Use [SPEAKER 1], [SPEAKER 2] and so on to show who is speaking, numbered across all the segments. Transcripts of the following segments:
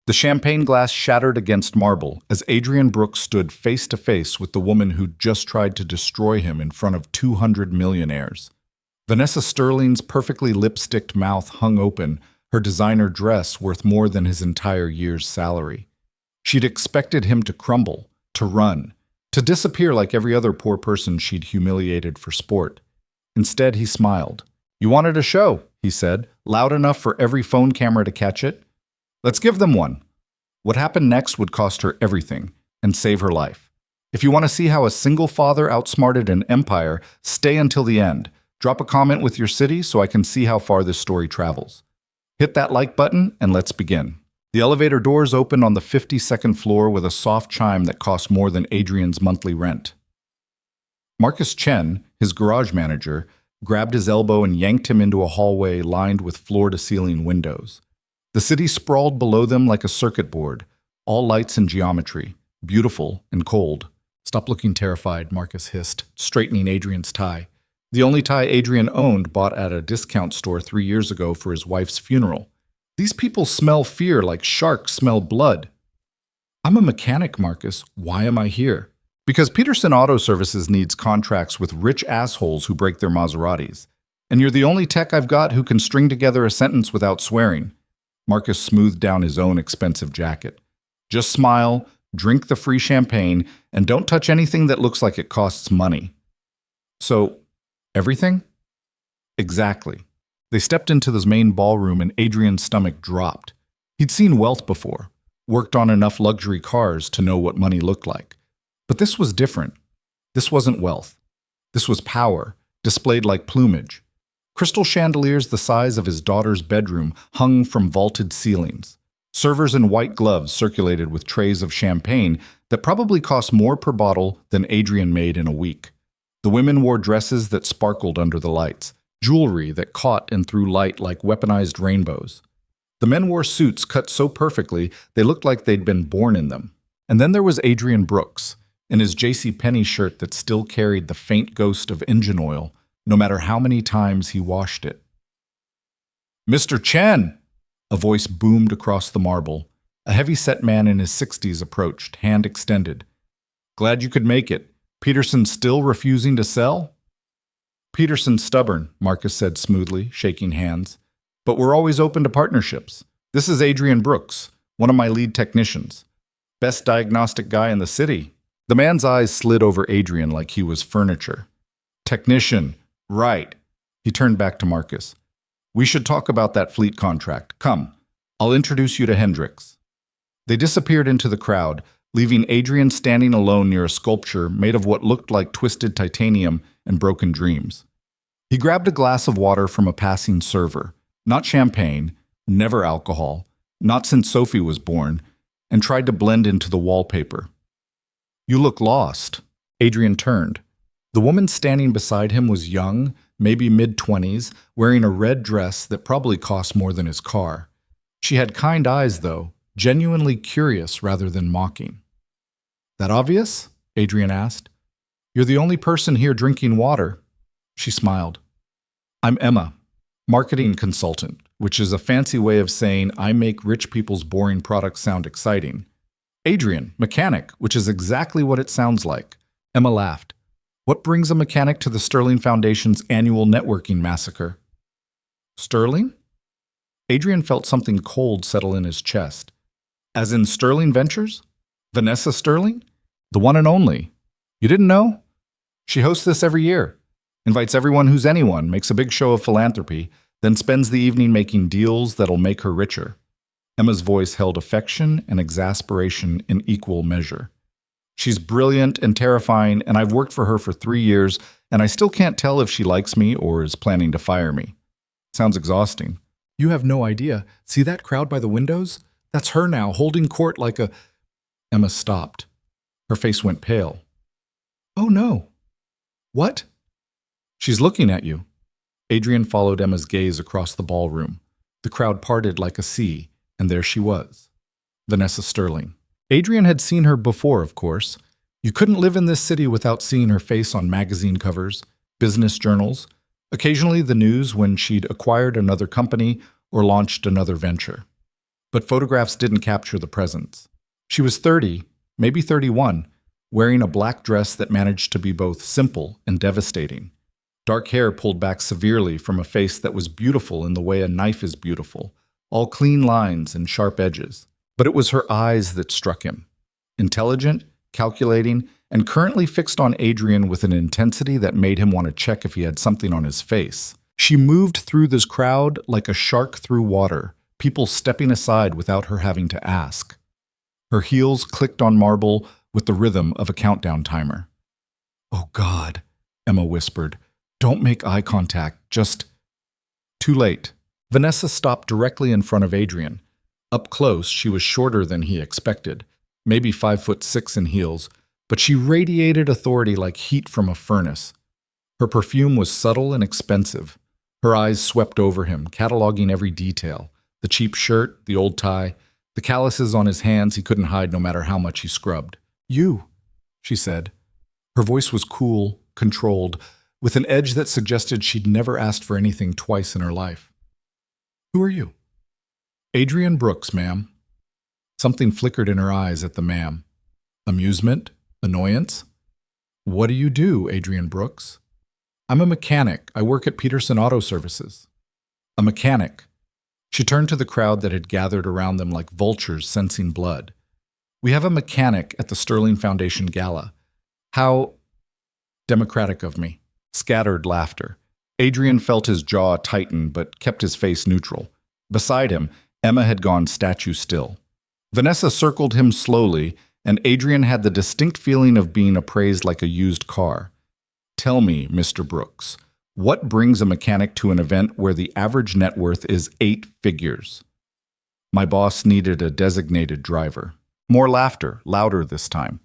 [SPEAKER 1] The champagne glass shattered against marble as Adrian Brooks stood face to face with the woman who'd just tried to destroy him in front of 200 millionaires. Vanessa Sterling's perfectly lipsticked mouth hung open, her designer dress worth more than his entire year's salary. She'd expected him to crumble, to run, to disappear like every other poor person she'd humiliated for sport. Instead, he smiled. "You wanted a show," he said, loud enough for every phone camera to catch it. "Let's give them one." What happened next would cost her everything and save her life. If you want to see how a single father outsmarted an empire, stay until the end. Drop a comment with your city so I can see how far this story travels. Hit that like button and let's begin. The elevator doors opened on the 52nd floor with a soft chime that cost more than Adrian's monthly rent. Marcus Chen, his garage manager, grabbed his elbow and yanked him into a hallway lined with floor-to-ceiling windows. The city sprawled below them like a circuit board, all lights and geometry, beautiful and cold. "Stop looking terrified," Marcus hissed, straightening Adrian's tie. The only tie Adrian owned, bought at a discount store 3 years ago for his wife's funeral. "These people smell fear like sharks smell blood." "I'm a mechanic, Marcus. Why am I here?" "Because Peterson Auto Services needs contracts with rich assholes who break their Maseratis. And you're the only tech I've got who can string together a sentence without swearing." Marcus smoothed down his own expensive jacket. "Just smile, drink the free champagne, and don't touch anything that looks like it costs money." "So, everything?" "Exactly." They stepped into this main ballroom and Adrian's stomach dropped. He'd seen wealth before, worked on enough luxury cars to know what money looked like. But this was different. This wasn't wealth. This was power, displayed like plumage. Crystal chandeliers the size of his daughter's bedroom hung from vaulted ceilings. Servers in white gloves circulated with trays of champagne that probably cost more per bottle than Adrian made in a week. The women wore dresses that sparkled under the lights, jewelry that caught and threw light like weaponized rainbows. The men wore suits cut so perfectly they looked like they'd been born in them. And then there was Adrian Brooks, in his JCPenney shirt that still carried the faint ghost of engine oil, no matter how many times he washed it. "Mr. Chen!" A voice boomed across the marble. A heavy-set man in his 60s approached, hand extended. "Glad you could make it. Peterson still refusing to sell?" "Peterson's stubborn," Marcus said smoothly, shaking hands. "But we're always open to partnerships. This is Adrian Brooks, one of my lead technicians. Best diagnostic guy in the city." The man's eyes slid over Adrian like he was furniture. "Technician, right." He turned back to Marcus. "We should talk about that fleet contract. Come, I'll introduce you to Hendricks." They disappeared into the crowd, leaving Adrian standing alone near a sculpture made of what looked like twisted titanium and broken dreams. He grabbed a glass of water from a passing server, not champagne, never alcohol, not since Sophie was born, and tried to blend into the wallpaper. "You look lost." Adrian turned. The woman standing beside him was young, maybe mid-20s, wearing a red dress that probably cost more than his car. She had kind eyes, though, genuinely curious rather than mocking. "That obvious?" Adrian asked. "You're the only person here drinking water." She smiled. "I'm Emma, marketing consultant, which is a fancy way of saying I make rich people's boring products sound exciting. Adrian, mechanic, which is exactly what it sounds like." Emma laughed. "What brings a mechanic to the Sterling Foundation's annual networking massacre?" "Sterling?" Adrian felt something cold settle in his chest. "As in Sterling Ventures? Vanessa Sterling? The one and only. You didn't know? She hosts this every year. Invites everyone who's anyone, makes a big show of philanthropy, then spends the evening making deals that'll make her richer." Emma's voice held affection and exasperation in equal measure. "She's brilliant and terrifying, and I've worked for her for 3 years, and I still can't tell if she likes me or is planning to fire me. Sounds exhausting." "You have no idea. See that crowd by the windows? That's her now, holding court like a—" Emma stopped. Her face went pale. "Oh no. What?" "She's looking at you." Adrian followed Emma's gaze across the ballroom. The crowd parted like a sea, and there she was. Vanessa Sterling. Adrian had seen her before, of course. You couldn't live in this city without seeing her face on magazine covers, business journals, occasionally the news when she'd acquired another company or launched another venture. But photographs didn't capture the presence. She was 30, maybe 31, wearing a black dress that managed to be both simple and devastating. Dark hair pulled back severely from a face that was beautiful in the way a knife is beautiful, all clean lines and sharp edges. But it was her eyes that struck him. Intelligent, calculating, and currently fixed on Adrian with an intensity that made him want to check if he had something on his face. She moved through this crowd like a shark through water, people stepping aside without her having to ask. Her heels clicked on marble with the rhythm of a countdown timer. "Oh God," Emma whispered. "Don't make eye contact, just—" Too late. Vanessa stopped directly in front of Adrian. Up close, she was shorter than he expected, maybe 5'6" in heels, but she radiated authority like heat from a furnace. Her perfume was subtle and expensive. Her eyes swept over him, cataloging every detail. The cheap shirt, the old tie, the calluses on his hands he couldn't hide no matter how much he scrubbed. "You," she said. Her voice was cool, controlled, with an edge that suggested she'd never asked for anything twice in her life. "Who are you?" "Adrian Brooks, ma'am." Something flickered in her eyes at the ma'am. Amusement? Annoyance? "What do you do, Adrian Brooks?" "I'm a mechanic. I work at Peterson Auto Services." "A mechanic." She turned to the crowd that had gathered around them like vultures sensing blood. "We have a mechanic at the Sterling Foundation Gala. How democratic of me." Scattered laughter. Adrian felt his jaw tighten but kept his face neutral. Beside him, Emma had gone statue still. Vanessa circled him slowly, and Adrian had the distinct feeling of being appraised like a used car. "Tell me, Mr. Brooks, what brings a mechanic to an event where the average net worth is 8 figures?" "My boss needed a designated driver." More laughter, louder this time.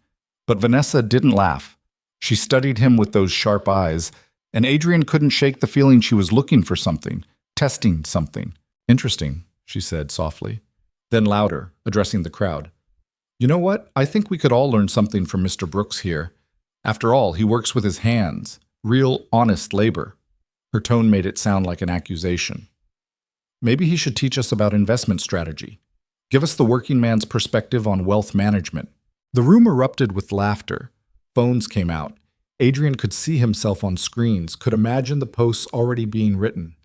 [SPEAKER 1] But Vanessa didn't laugh. She studied him with those sharp eyes, and Adrian couldn't shake the feeling she was looking for something, testing something. "Interesting," she said softly. Then louder, addressing the crowd. "You know what? I think we could all learn something from Mr. Brooks here. After all, he works with his hands. Real, honest labor." Her tone made it sound like an accusation. "Maybe he should teach us about investment strategy. Give us the working man's perspective on wealth management." The room erupted with laughter. Phones came out. Adrian could see himself on screens, could imagine the posts already being written.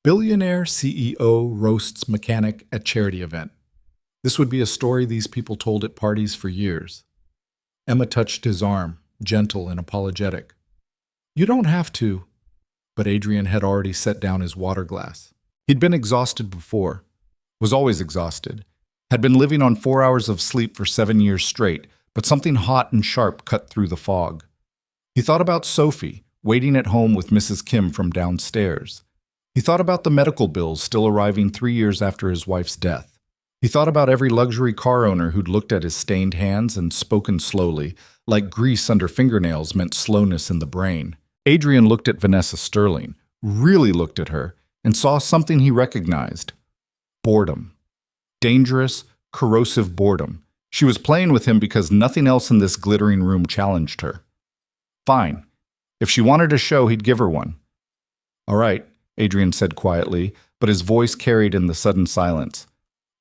[SPEAKER 1] "Billionaire CEO roasts mechanic at charity event." This would be a story these people told at parties for years. Emma touched his arm, gentle and apologetic. "You don't have to." But Adrian had already set down his water glass. He'd been exhausted before, was always exhausted, had been living on 4 hours of sleep for 7 years straight, but something hot and sharp cut through the fog. He thought about Sophie, waiting at home with Mrs. Kim from downstairs. He thought about the medical bills still arriving 3 years after his wife's death. He thought about every luxury car owner who'd looked at his stained hands and spoken slowly, like grease under fingernails meant slowness in the brain. Adrian looked at Vanessa Sterling, really looked at her, and saw something he recognized. Boredom. Dangerous, corrosive boredom. She was playing with him because nothing else in this glittering room challenged her. Fine. If she wanted a show, he'd give her one. "All right," Adrian said quietly, but his voice carried in the sudden silence.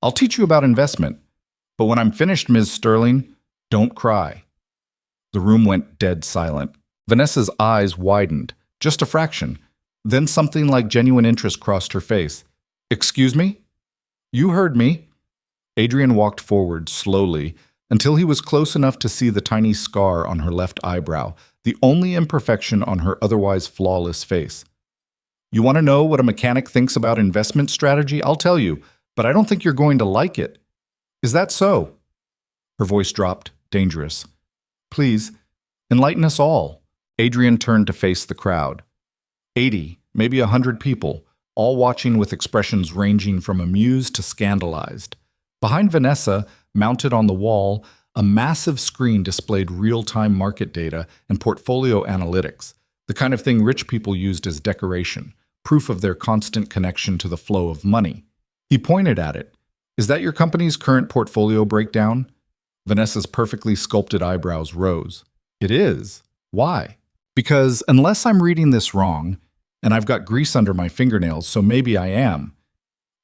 [SPEAKER 1] "I'll teach you about investment. But when I'm finished, Ms. Sterling, don't cry." The room went dead silent. Vanessa's eyes widened, just a fraction. Then something like genuine interest crossed her face. "Excuse me?" "You heard me." Adrian walked forward slowly until he was close enough to see the tiny scar on her left eyebrow, the only imperfection on her otherwise flawless face. "You want to know what a mechanic thinks about investment strategy? I'll tell you, but I don't think you're going to like it." "Is that so?" Her voice dropped, dangerous. "Please, enlighten us all." Adrian turned to face the crowd. 80, maybe 100 people, all watching with expressions ranging from amused to scandalized. Behind Vanessa, mounted on the wall, a massive screen displayed real-time market data and portfolio analytics, the kind of thing rich people used as decoration, proof of their constant connection to the flow of money. He pointed at it. "Is that your company's current portfolio breakdown?" Vanessa's perfectly sculpted eyebrows rose. "It is. Why?" "Because unless I'm reading this wrong, and I've got grease under my fingernails, so maybe I am,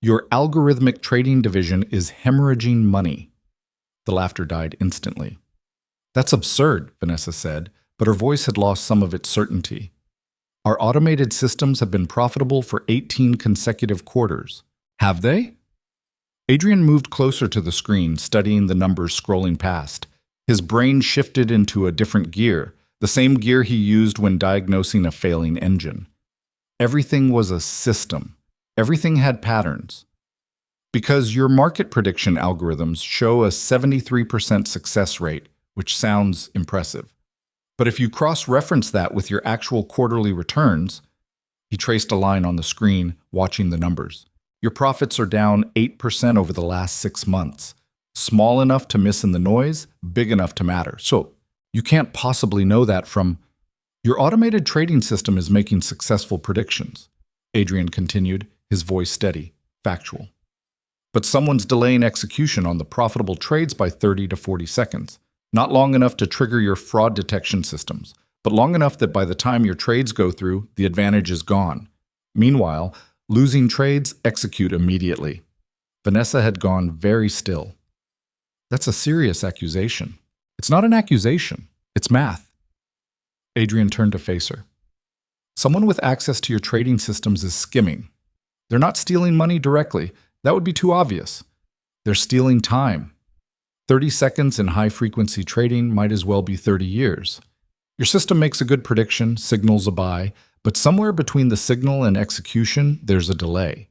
[SPEAKER 1] Your algorithmic trading division is hemorrhaging money. The laughter died instantly. That's absurd, Vanessa said, but her voice had lost some of its certainty. Our automated systems have been profitable for 18 consecutive quarters. Have they? Adrian moved closer to the screen, studying the numbers scrolling past. His brain shifted into a different gear, the same gear he used when diagnosing a failing engine. Everything was a system. Everything had patterns. Because your market prediction algorithms show a 73% success rate, which sounds impressive. But if you cross-reference that with your actual quarterly returns, he traced a line on the screen, watching the numbers. Your profits are down 8% over the last 6 months. Small enough to miss in the noise, big enough to matter. So, you can't possibly know that from... Your automated trading system is making successful predictions, Adrian continued, his voice steady, factual. But someone's delaying execution on the profitable trades by 30 to 40 seconds. Not long enough to trigger your fraud detection systems, but long enough that by the time your trades go through, the advantage is gone. Meanwhile, losing trades execute immediately. Vanessa had gone very still. That's a serious accusation. It's not an accusation. It's math. Adrian turned to face her. Someone with access to your trading systems is skimming. They're not stealing money directly. That would be too obvious. They're stealing time. 30 seconds in high-frequency trading might as well be 30 years. Your system makes a good prediction, signals a buy, but somewhere between the signal and execution, there's a delay.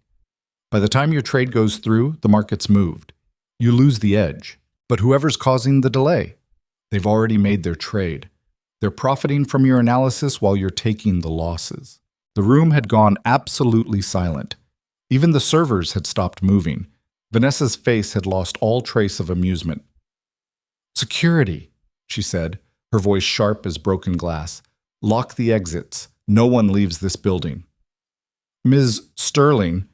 [SPEAKER 1] By the time your trade goes through, the market's moved. You lose the edge. But whoever's causing the delay, they've already made their trade. They're profiting from your analysis while you're taking the losses. The room had gone absolutely silent. Even the servers had stopped moving. Vanessa's face had lost all trace of amusement. Security, she said, her voice sharp as broken glass. Lock the exits. No one leaves this building. Ms. Sterling,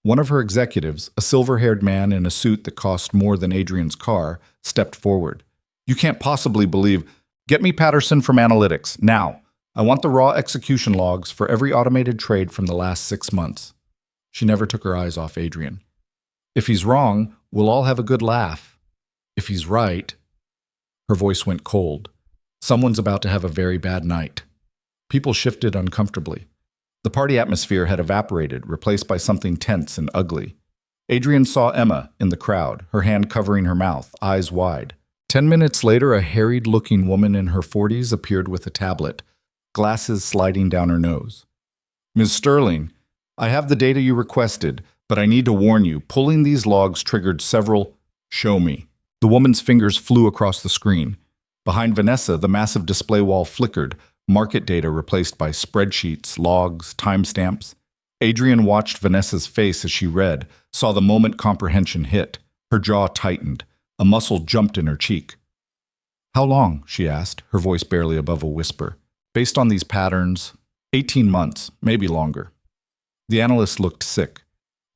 [SPEAKER 1] one of her executives, a silver-haired man in a suit that cost more than Adrian's car, stepped forward. You can't possibly believe... Get me Patterson from Analytics, now. I want the raw execution logs for every automated trade from the last 6 months. She never took her eyes off Adrian. If he's wrong, we'll all have a good laugh. If he's right... Her voice went cold. Someone's about to have a very bad night. People shifted uncomfortably. The party atmosphere had evaporated, replaced by something tense and ugly. Adrian saw Emma in the crowd, her hand covering her mouth, eyes wide. 10 minutes later, a harried-looking woman in her 40s appeared with a tablet, glasses sliding down her nose. Ms. Sterling, I have the data you requested, but I need to warn you, pulling these logs triggered several... Show me. The woman's fingers flew across the screen. Behind Vanessa, the massive display wall flickered, market data replaced by spreadsheets, logs, timestamps. Adrian watched Vanessa's face as she read, saw the moment comprehension hit. Her jaw tightened. A muscle jumped in her cheek. How long? She asked, her voice barely above a whisper. Based on these patterns, 18 months, maybe longer. The analyst looked sick.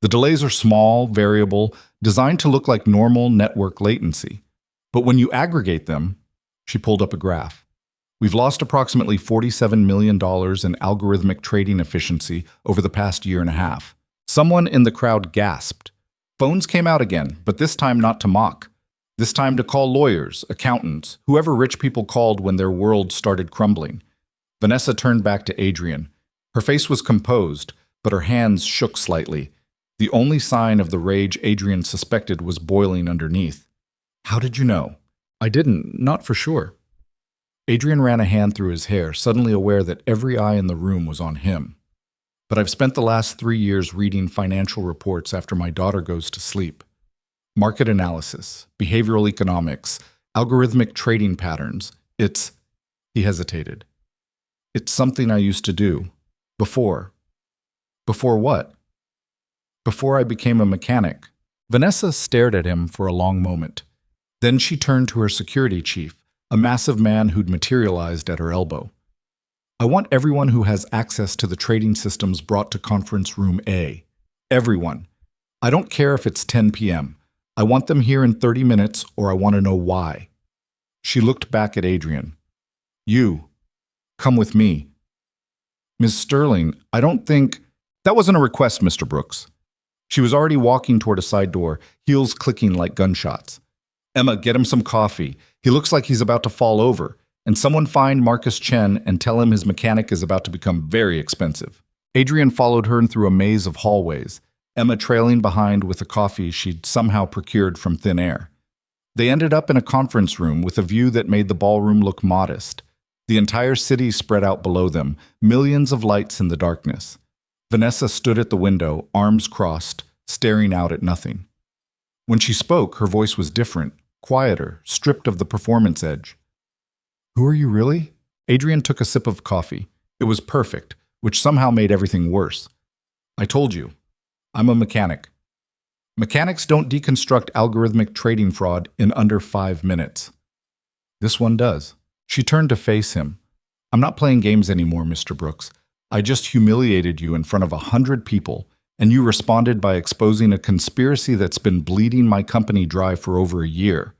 [SPEAKER 1] The delays are small, variable, designed to look like normal network latency. But when you aggregate them, she pulled up a graph. We've lost approximately $47 million in algorithmic trading efficiency over the past year and a half. Someone in the crowd gasped. Phones came out again, but this time not to mock. This time to call lawyers, accountants, whoever rich people called when their world started crumbling. Vanessa turned back to Adrian. Her face was composed, but her hands shook slightly. The only sign of the rage Adrian suspected was boiling underneath. How did you know? I didn't, not for sure. Adrian ran a hand through his hair, suddenly aware that every eye in the room was on him. But I've spent the last 3 years reading financial reports after my daughter goes to sleep. Market analysis, behavioral economics, algorithmic trading patterns. He hesitated. It's something I used to do. Before. Before what? Before I became a mechanic. Vanessa stared at him for a long moment. Then she turned to her security chief, a massive man who'd materialized at her elbow. I want everyone who has access to the trading systems brought to conference room A. Everyone. I don't care if it's 10 p.m. I want them here in 30 minutes, or I want to know why. She looked back at Adrian. You. Come with me. Ms. Sterling, I don't think... That wasn't a request, Mr. Brooks. She was already walking toward a side door, heels clicking like gunshots. Emma, get him some coffee. He looks like he's about to fall over. And someone find Marcus Chen and tell him his mechanic is about to become very expensive. Adrian followed her through a maze of hallways, Emma trailing behind with the coffee she'd somehow procured from thin air. They ended up in a conference room with a view that made the ballroom look modest. The entire city spread out below them, millions of lights in the darkness. Vanessa stood at the window, arms crossed, staring out at nothing. When she spoke, her voice was different, quieter, stripped of the performance edge. "Who are you really?" Adrian took a sip of coffee. It was perfect, which somehow made everything worse. "I told you. I'm a mechanic." Mechanics don't deconstruct algorithmic trading fraud in under 5 minutes. This one does. She turned to face him. "I'm not playing games anymore, Mr. Brooks. I just humiliated you in front of 100 people, and you responded by exposing a conspiracy that's been bleeding my company dry for over a year.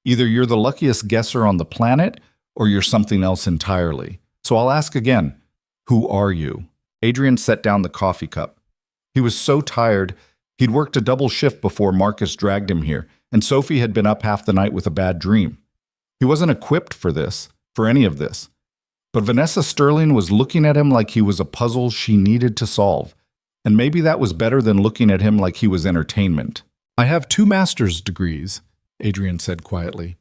[SPEAKER 1] Either you're the luckiest guesser on the planet, or you're something else entirely. So I'll ask again, who are you?" Adrian set down the coffee cup. He was so tired. He'd worked a double shift before Marcus dragged him here, and Sophie had been up half the night with a bad dream. He wasn't equipped for any of this. But Vanessa Sterling was looking at him like he was a puzzle she needed to solve. And maybe that was better than looking at him like he was entertainment. "I have 2 master's degrees," Adrian said quietly.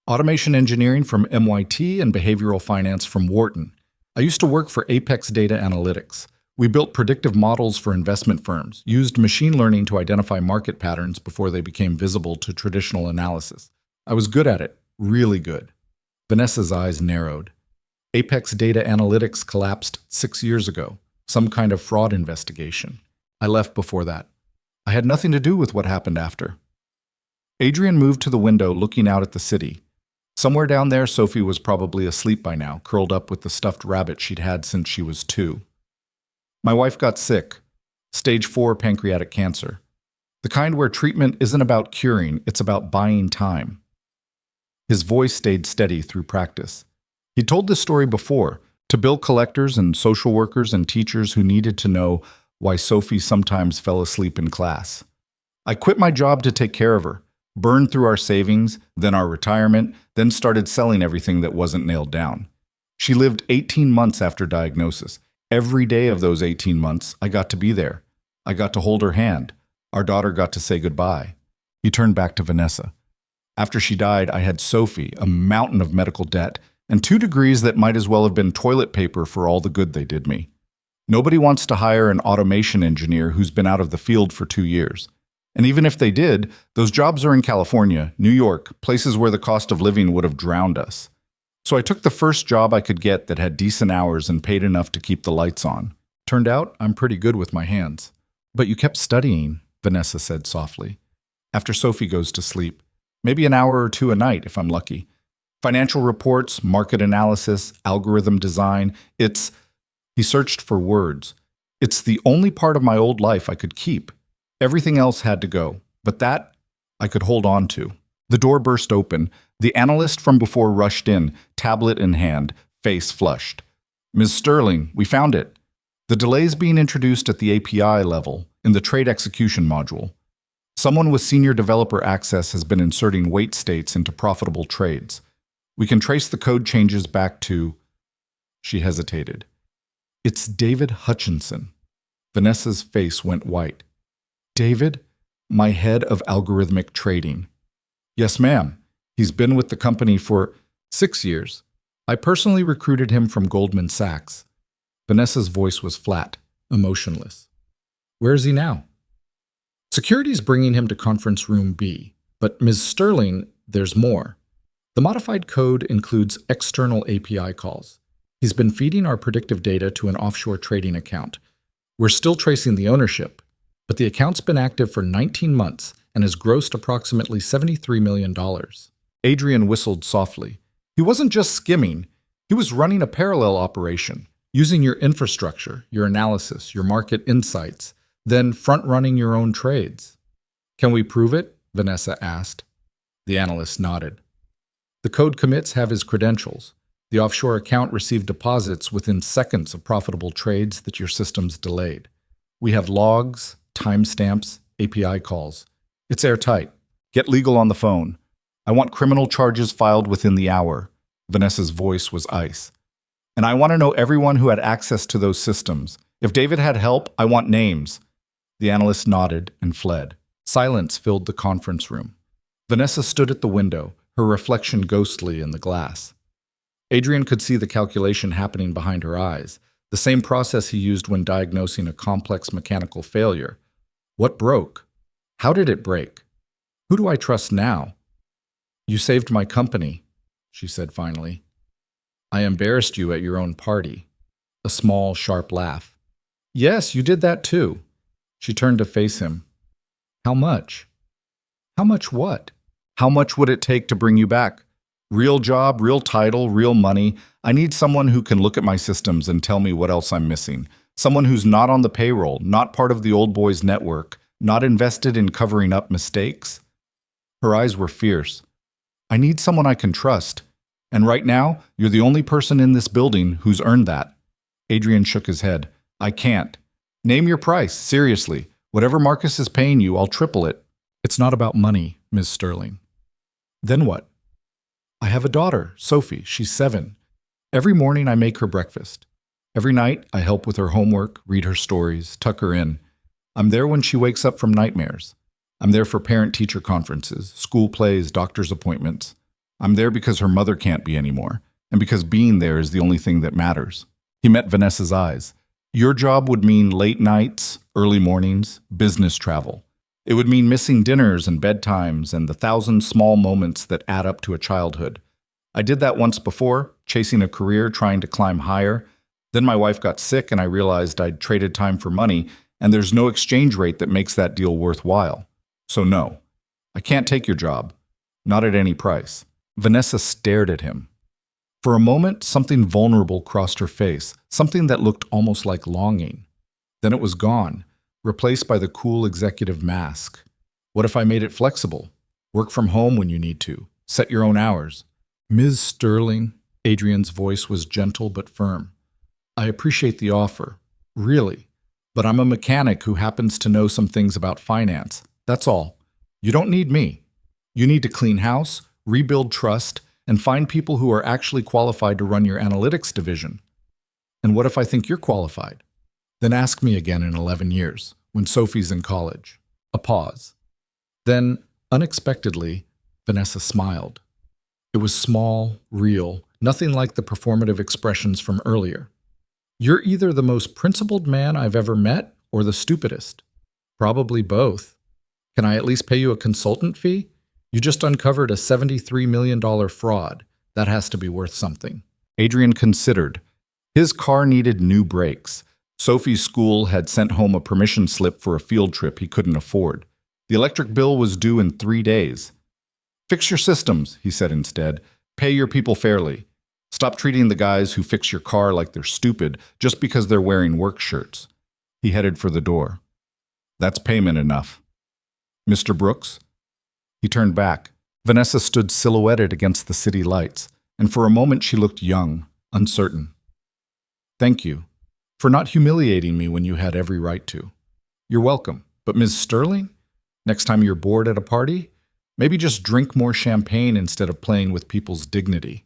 [SPEAKER 1] "Automation engineering from MIT and behavioral finance from Wharton. I used to work for Apex Data Analytics. We built predictive models for investment firms, used machine learning to identify market patterns before they became visible to traditional analysis. I was good at it, really good." Vanessa's eyes narrowed. "Apex Data Analytics collapsed 6 years ago. Some kind of fraud investigation. I left before that. I had nothing to do with what happened after." Adrian moved to the window, looking out at the city. Somewhere down there, Sophie was probably asleep by now, curled up with the stuffed rabbit she'd had since she was 2. "My wife got sick. Stage 4 pancreatic cancer. The kind where treatment isn't about curing, it's about buying time." His voice stayed steady through practice. He'd told this story before, to bill collectors and social workers and teachers who needed to know why Sophie sometimes fell asleep in class. "I quit my job to take care of her, burned through our savings, then our retirement, then started selling everything that wasn't nailed down. She lived 18 months after diagnosis. Every day of those 18 months, I got to be there. I got to hold her hand. Our daughter got to say goodbye." He turned back to Vanessa. "After she died, I had Sophie, a mountain of medical debt, and 2 degrees that might as well have been toilet paper for all the good they did me. Nobody wants to hire an automation engineer who's been out of the field for 2 years. And even if they did, those jobs are in California, New York, places where the cost of living would have drowned us. So I took the first job I could get that had decent hours and paid enough to keep the lights on. Turned out I'm pretty good with my hands." "But you kept studying," Vanessa said softly. "After Sophie goes to sleep. Maybe an hour or 2 a night if I'm lucky. Financial reports, market analysis, algorithm design. He searched for words. "It's the only part of my old life I could keep. Everything else had to go, but that I could hold on to." The door burst open. The analyst from before rushed in, tablet in hand, face flushed. "Ms. Sterling, we found it. The delay's being introduced at the API level, in the trade execution module. Someone with senior developer access has been inserting wait states into profitable trades. We can trace the code changes back to..." She hesitated. "It's David Hutchinson." Vanessa's face went white. "David? My head of algorithmic trading." "Yes, ma'am. He's been with the company for 6 years. I personally recruited him from Goldman Sachs." Vanessa's voice was flat, emotionless. "Where is he now?" "Security's bringing him to conference room B. But Ms. Sterling, there's more. The modified code includes external API calls. He's been feeding our predictive data to an offshore trading account. We're still tracing the ownership, but the account's been active for 19 months and has grossed approximately $73 million. Adrian whistled softly. He wasn't just skimming. He was running a parallel operation, using your infrastructure, your analysis, your market insights, then front-running your own trades. "Can we prove it?" Vanessa asked. The analyst nodded. "The code commits have his credentials. The offshore account received deposits within seconds of profitable trades that your systems delayed. We have logs, timestamps, API calls. It's airtight. Get legal on the phone. I want criminal charges filed within the hour. Vanessa's voice was ice. And I want to know everyone who had access to those systems. If David had help, I want names. The analyst nodded and fled. Silence filled the conference room. Vanessa stood at the window, her reflection ghostly in the glass. Adrian could see the calculation happening behind her eyes, the same process he used when diagnosing a complex mechanical failure. What broke? How did it break? Who do I trust now? You saved my company, she said finally. I embarrassed you at your own party. A small, sharp laugh. Yes, you did that too. She turned to face him. How much? How much what? How much would it take to bring you back? Real job, real title, real money. I need someone who can look at my systems and tell me what else I'm missing. Someone who's not on the payroll, not part of the old boys network, not invested in covering up mistakes. Her eyes were fierce. I need someone I can trust. And right now, you're the only person in this building who's earned that. Adrian shook his head. I can't. Name your price, seriously. Whatever Marcus is paying you, I'll triple it. It's not about money, Ms. Sterling. Then what? I have a daughter, Sophie. She's 7. Every morning I make her breakfast. Every night I help with her homework, read her stories, tuck her in. I'm there when she wakes up from nightmares. I'm there for parent-teacher conferences, school plays, doctor's appointments. I'm there because her mother can't be anymore, and because being there is the only thing that matters. He met Vanessa's eyes. Your job would mean late nights, early mornings, business travel. It would mean missing dinners and bedtimes and the 1,000 small moments that add up to a childhood. I did that once before, chasing a career, trying to climb higher. Then my wife got sick and I realized I'd traded time for money, and there's no exchange rate that makes that deal worthwhile. So no, I can't take your job. Not at any price. Vanessa stared at him. For a moment, something vulnerable crossed her face, something that looked almost like longing. Then it was gone, replaced by the cool executive mask. What if I made it flexible? Work from home when you need to. Set your own hours. Ms. Sterling, Adrian's voice was gentle but firm. I appreciate the offer, really, but I'm a mechanic who happens to know some things about finance. That's all. You don't need me. You need to clean house, rebuild trust, and find people who are actually qualified to run your analytics division. And what if I think you're qualified? Then ask me again in 11 years, when Sophie's in college. A pause. Then, unexpectedly, Vanessa smiled. It was small, real, nothing like the performative expressions from earlier. You're either the most principled man I've ever met or the stupidest. Probably both. Can I at least pay you a consultant fee? You just uncovered a $73 million fraud. That has to be worth something. Adrian considered. His car needed new brakes. Sophie's school had sent home a permission slip for a field trip he couldn't afford. The electric bill was due in 3 days. Fix your systems, he said instead. Pay your people fairly. Stop treating the guys who fix your car like they're stupid just because they're wearing work shirts. He headed for the door. That's payment enough. Mr. Brooks? He turned back. Vanessa stood silhouetted against the city lights, and for a moment she looked young, uncertain. Thank you for not humiliating me when you had every right to. You're welcome. But Ms. Sterling? Next time you're bored at a party, maybe just drink more champagne instead of playing with people's dignity.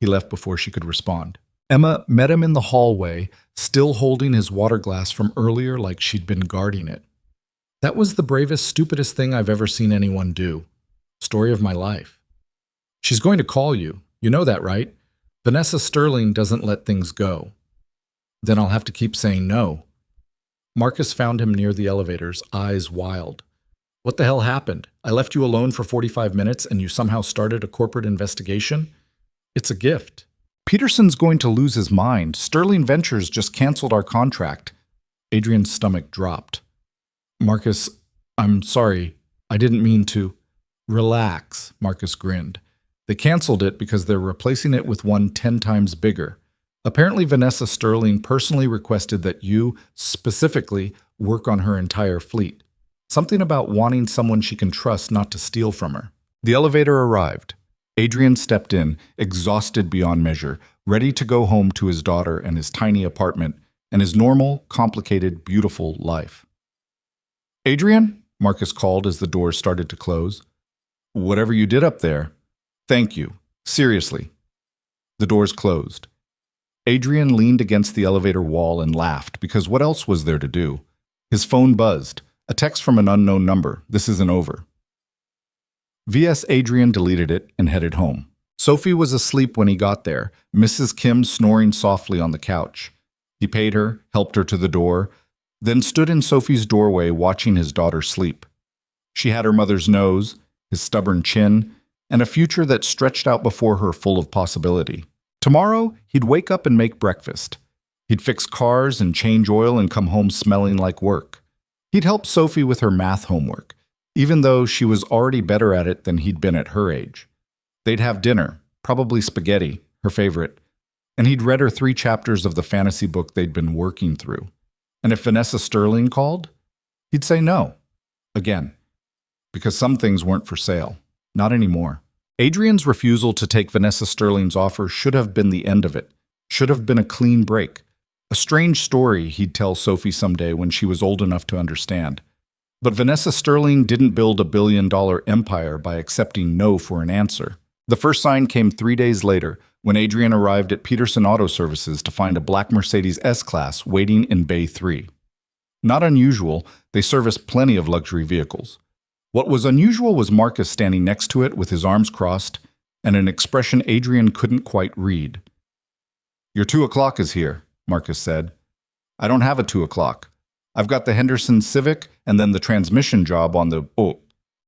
[SPEAKER 1] He left before she could respond. Emma met him in the hallway, still holding his water glass from earlier like she'd been guarding it. That was the bravest, stupidest thing I've ever seen anyone do. Story of my life. She's going to call you. You know that, right? Vanessa Sterling doesn't let things go. Then I'll have to keep saying no. Marcus found him near the elevators, eyes wild. What the hell happened? I left you alone for 45 minutes and you somehow started a corporate investigation? It's a gift. Peterson's going to lose his mind. Sterling Ventures just canceled our contract. Adrian's stomach dropped. Marcus, I'm sorry. I didn't mean to. Relax, Marcus grinned. They canceled it because they're replacing it with one 10 times bigger. Apparently Vanessa Sterling personally requested that you, specifically, work on her entire fleet. Something about wanting someone she can trust not to steal from her. The elevator arrived. Adrian stepped in, exhausted beyond measure, ready to go home to his daughter and his tiny apartment and his normal, complicated, beautiful life. Adrian? Marcus called as the doors started to close. Whatever you did up there. Thank you. Seriously. The doors closed. Adrian leaned against the elevator wall and laughed, because what else was there to do? His phone buzzed. A text from an unknown number. This isn't over. VS Adrian deleted it and headed home. Sophie was asleep when he got there, Mrs. Kim snoring softly on the couch. He paid her, helped her to the door, then stood in Sophie's doorway watching his daughter sleep. She had her mother's nose, his stubborn chin, and a future that stretched out before her full of possibility. Tomorrow, he'd wake up and make breakfast. He'd fix cars and change oil and come home smelling like work. He'd help Sophie with her math homework, even though she was already better at it than he'd been at her age. They'd have dinner, probably spaghetti, her favorite, and he'd read her 3 chapters of the fantasy book they'd been working through. And if Vanessa Sterling called, he'd say no. Again. Because some things weren't for sale. Not anymore. Adrian's refusal to take Vanessa Sterling's offer should have been the end of it. Should have been a clean break. A strange story he'd tell Sophie someday when she was old enough to understand. But Vanessa Sterling didn't build a billion-dollar empire by accepting no for an answer. The first sign came 3 days later, when Adrian arrived at Peterson Auto Services to find a black Mercedes S-Class waiting in Bay 3. Not unusual, they service plenty of luxury vehicles. What was unusual was Marcus standing next to it with his arms crossed and an expression Adrian couldn't quite read. "Your 2 o'clock is here," Marcus said. "I don't have a 2 o'clock. I've got the Henderson Civic and then the transmission job on the—" "Oh,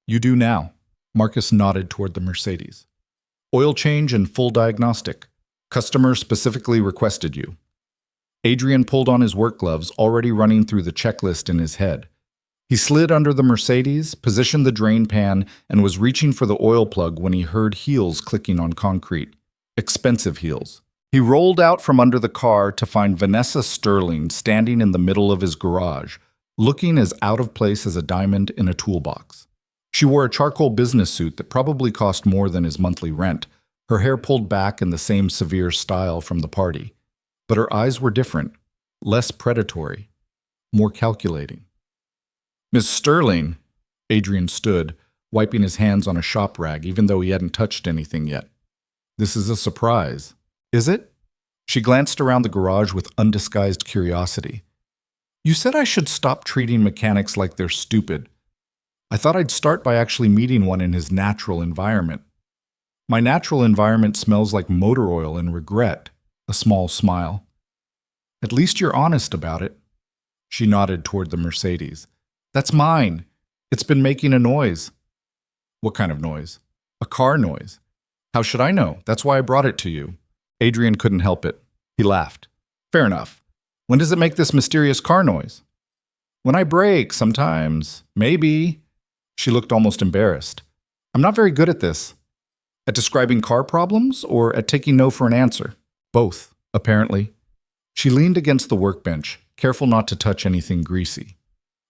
[SPEAKER 1] you do now." Marcus nodded toward the Mercedes. "Oil change and full diagnostic. Customer specifically requested you." Adrian pulled on his work gloves, already running through the checklist in his head. He slid under the Mercedes, positioned the drain pan, and was reaching for the oil plug when he heard heels clicking on concrete. Expensive heels. He rolled out from under the car to find Vanessa Sterling standing in the middle of his garage, looking as out of place as a diamond in a toolbox. She wore a charcoal business suit that probably cost more than his monthly rent, her hair pulled back in the same severe style from the party. But her eyes were different, less predatory, more calculating. "Miss Sterling," Adrian stood, wiping his hands on a shop rag even though he hadn't touched anything yet. "This is a surprise." "Is it?" She glanced around the garage with undisguised curiosity. "You said I should stop treating mechanics like they're stupid. I thought I'd start by actually meeting one in his natural environment." "My natural environment smells like motor oil and regret," a small smile. "At least you're honest about it." She nodded toward the Mercedes. "That's mine. It's been making a noise." "What kind of noise?" "A car noise." "How should I know? That's why I brought it to you." Adrian couldn't help it. He laughed. "Fair enough. When does it make this mysterious car noise?" "When I brake, sometimes. Maybe." She looked almost embarrassed. "I'm not very good at this." "At describing car problems or at taking no for an answer?" "Both, apparently." She leaned against the workbench, careful not to touch anything greasy.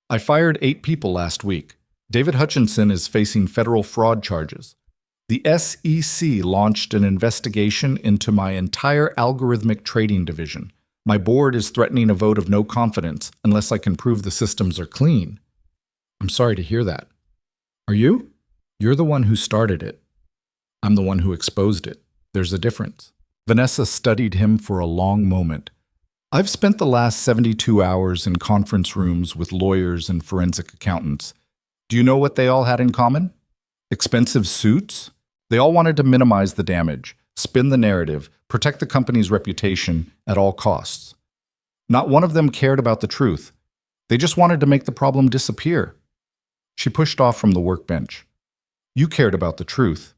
[SPEAKER 1] "I fired 8 people last week. David Hutchinson is facing federal fraud charges. The SEC launched an investigation into my entire algorithmic trading division. My board is threatening a vote of no confidence unless I can prove the systems are clean." "I'm sorry to hear that." "Are you?" "You're the one who started it. I'm the one who exposed it. There's a difference." Vanessa studied him for a long moment. "I've spent the last 72 hours in conference rooms with lawyers and forensic accountants. Do you know what they all had in common? Expensive suits? They all wanted to minimize the damage, spin the narrative, protect the company's reputation at all costs. Not one of them cared about the truth. They just wanted to make the problem disappear." She pushed off from the workbench. "You cared about the truth,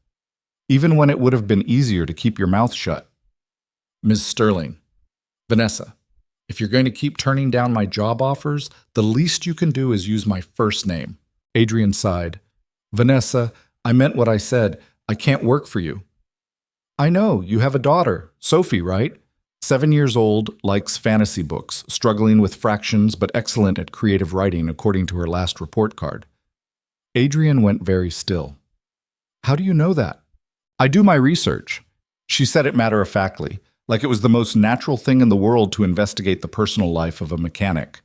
[SPEAKER 1] even when it would have been easier to keep your mouth shut." "Ms. Sterling." "Vanessa, if you're going to keep turning down my job offers, the least you can do is use my first name." Adrian sighed. "Vanessa, I meant what I said. I can't work for you." "I know, you have a daughter, Sophie, right? 7 years old, likes fantasy books, struggling with fractions but excellent at creative writing according to her last report card." Adrian went very still. "How do you know that?" "I do my research." She said it matter-of-factly, like it was the most natural thing in the world to investigate the personal life of a mechanic.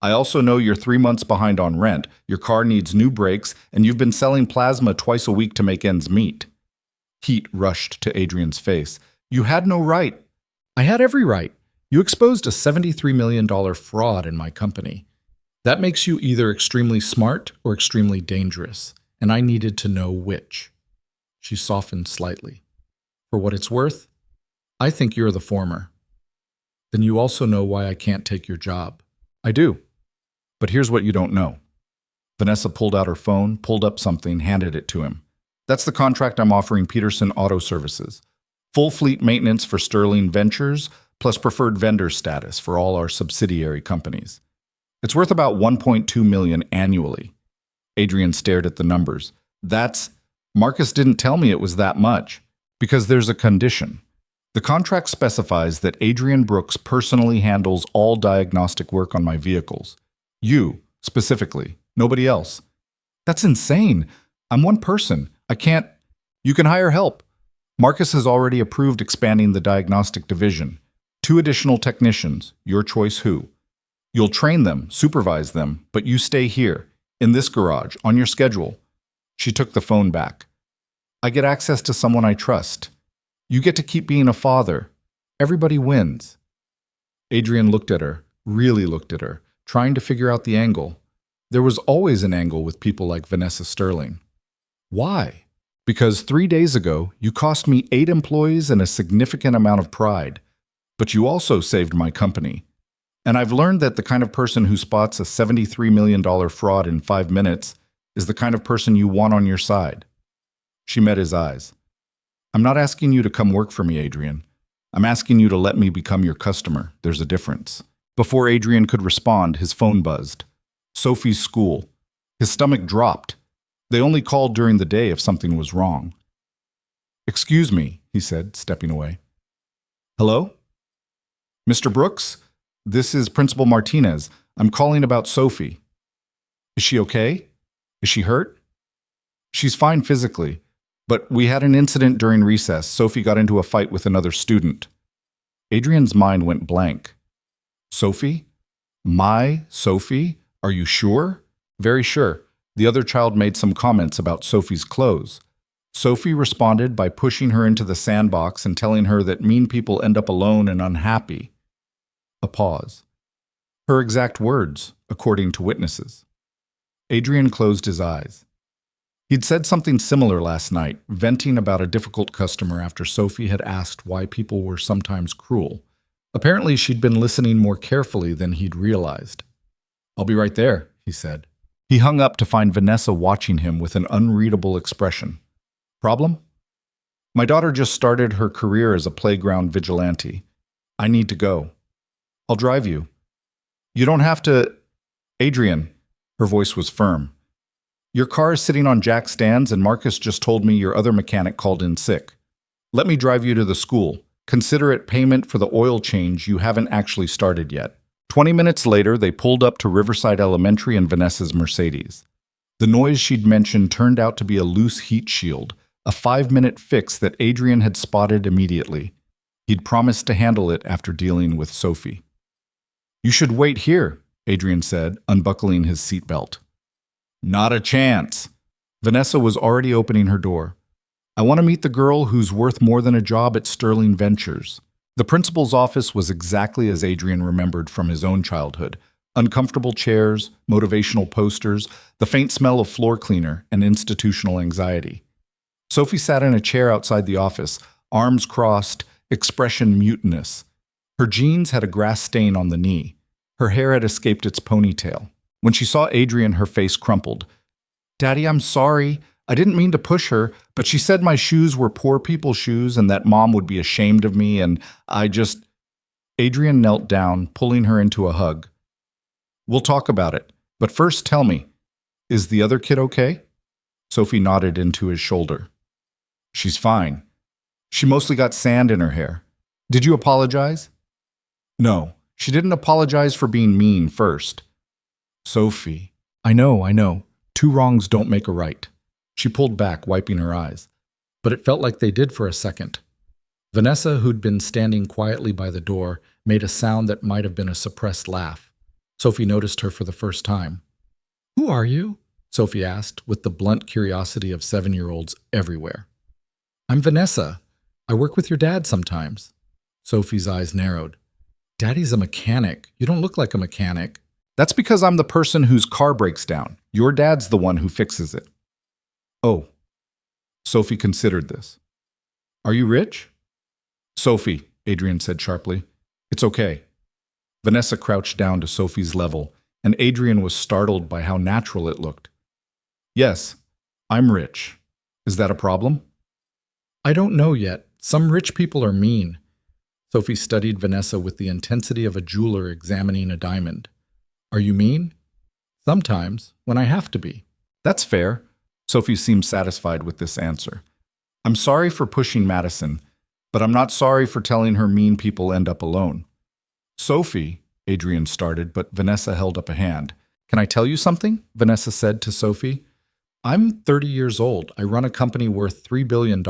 [SPEAKER 1] I also know you're 3 months behind on rent, your car needs new brakes, and you've been selling plasma twice a week to make ends meet. Heat rushed to Adrian's face. You had no right. I had every right. You exposed a $73 million fraud in my company. That makes you either extremely smart or extremely dangerous, and I needed to know which. She softened slightly. For what it's worth, I think you're the former. Then you also know why I can't take your job. I do. But here's what you don't know. Vanessa pulled out her phone, pulled up something, handed it to him. That's the contract I'm offering Peterson Auto Services. Full fleet maintenance for Sterling Ventures, plus preferred vendor status for all our subsidiary companies. It's worth about $1.2 million annually. Adrian stared at the numbers. Marcus didn't tell me it was that much. Because there's a condition. The contract specifies that Adrian Brooks personally handles all diagnostic work on my vehicles. You, specifically. Nobody else. That's insane. I'm one person. I can't. You can hire help. Marcus has already approved expanding the diagnostic division. 2 additional technicians. Your choice who. You'll train them, supervise them, but you stay here, in this garage, on your schedule. She took the phone back. I get access to someone I trust. You get to keep being a father. Everybody wins. Adrian looked at her, really looked at her, trying to figure out the angle. There was always an angle with people like Vanessa Sterling. Why? Because 3 days ago, you cost me 8 employees and a significant amount of pride. But you also saved my company. And I've learned that the kind of person who spots a $73 million fraud in 5 minutes is the kind of person you want on your side. She met his eyes. I'm not asking you to come work for me, Adrian. I'm asking you to let me become your customer. There's a difference. Before Adrian could respond, his phone buzzed. Sophie's school. His stomach dropped. They only called during the day if something was wrong. Excuse me, he said, stepping away. Hello? Mr. Brooks? This is Principal Martinez. I'm calling about Sophie. Is she okay? Is she hurt? She's fine physically, but we had an incident during recess. Sophie got into a fight with another student. Adrian's mind went blank. Sophie? My Sophie? Are you sure? Very sure. The other child made some comments about Sophie's clothes. Sophie responded by pushing her into the sandbox and telling her that mean people end up alone and unhappy. A pause. Her exact words, according to witnesses. Adrian closed his eyes. He'd said something similar last night, venting about a difficult customer after Sophie had asked why people were sometimes cruel. Apparently, she'd been listening more carefully than he'd realized. I'll be right there, he said. He hung up to find Vanessa watching him with an unreadable expression. Problem? My daughter just started her career as a playground vigilante. I need to go. I'll drive you. You don't have to... Adrian, her voice was firm. Your car is sitting on jack stands and Marcus just told me your other mechanic called in sick. Let me drive you to the school. Consider it payment for the oil change you haven't actually started yet. 20 minutes later, they pulled up to Riverside Elementary in Vanessa's Mercedes. The noise she'd mentioned turned out to be a loose heat shield, a 5-minute fix that Adrian had spotted immediately. He'd promised to handle it after dealing with Sophie. You should wait here, Adrian said, unbuckling his seatbelt. Not a chance. Vanessa was already opening her door. I want to meet the girl who's worth more than a job at Sterling Ventures. The principal's office was exactly as Adrian remembered from his own childhood. Uncomfortable chairs, motivational posters, the faint smell of floor cleaner, and institutional anxiety. Sophie sat in a chair outside the office, arms crossed, expression mutinous. Her jeans had a grass stain on the knee. Her hair had escaped its ponytail. When she saw Adrian, her face crumpled. Daddy, I'm sorry. I didn't mean to push her, but she said my shoes were poor people's shoes and that Mom would be ashamed of me, and Adrian knelt down, pulling her into a hug. We'll talk about it, but first tell me, is the other kid okay? Sophie nodded into his shoulder. She's fine. She mostly got sand in her hair. Did you apologize? No, she didn't apologize for being mean first. Sophie. I know. 2 wrongs don't make a right. She pulled back, wiping her eyes. But it felt like they did for a second. Vanessa, who'd been standing quietly by the door, made a sound that might have been a suppressed laugh. Sophie noticed her for the first time. "Who are you?" Sophie asked, with the blunt curiosity of 7-year-olds everywhere. "I'm Vanessa. I work with your dad sometimes." Sophie's eyes narrowed. "Daddy's a mechanic. You don't look like a mechanic." "That's because I'm the person whose car breaks down. Your dad's the one who fixes it." "Oh." Sophie considered this. "Are you rich?" "Sophie," Adrian said sharply. "It's okay." Vanessa crouched down to Sophie's level, and Adrian was startled by how natural it looked. "Yes, I'm rich. Is that a problem?" "I don't know yet. Some rich people are mean." Sophie studied Vanessa with the intensity of a jeweler examining a diamond. "Are you mean?" "Sometimes, when I have to be." "That's fair." Sophie seemed satisfied with this answer. "I'm sorry for pushing Madison, but I'm not sorry for telling her mean people end up alone." "Sophie," Adrian started, but Vanessa held up a hand. "Can I tell you something?" Vanessa said to Sophie. "I'm 30 years old. I run a company worth $3 billion.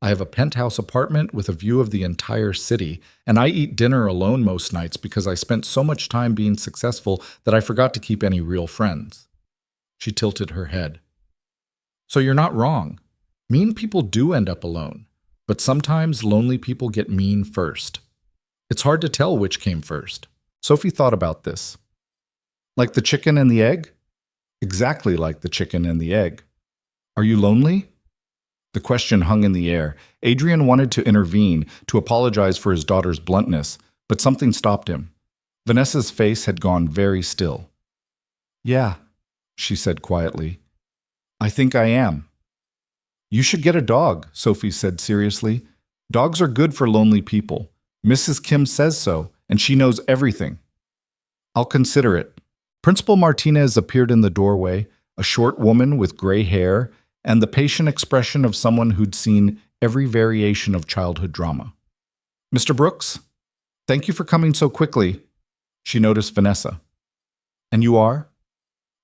[SPEAKER 1] I have a penthouse apartment with a view of the entire city, and I eat dinner alone most nights because I spent so much time being successful that I forgot to keep any real friends." She tilted her head. "So you're not wrong. Mean people do end up alone, but sometimes lonely people get mean first. It's hard to tell which came first." Sophie thought about this. "Like the chicken and the egg?" "Exactly like the chicken and the egg." "Are you lonely?" The question hung in the air. Adrian wanted to intervene, to apologize for his daughter's bluntness, but something stopped him. Vanessa's face had gone very still. "Yeah," she said quietly. "I think I am." "You should get a dog," Sophie said seriously. "Dogs are good for lonely people. Mrs. Kim says so, and she knows everything." "I'll consider it." Principal Martinez appeared in the doorway, a short woman with gray hair and the patient expression of someone who'd seen every variation of childhood drama. "Mr. Brooks, thank you for coming so quickly." She noticed Vanessa. "And you are?"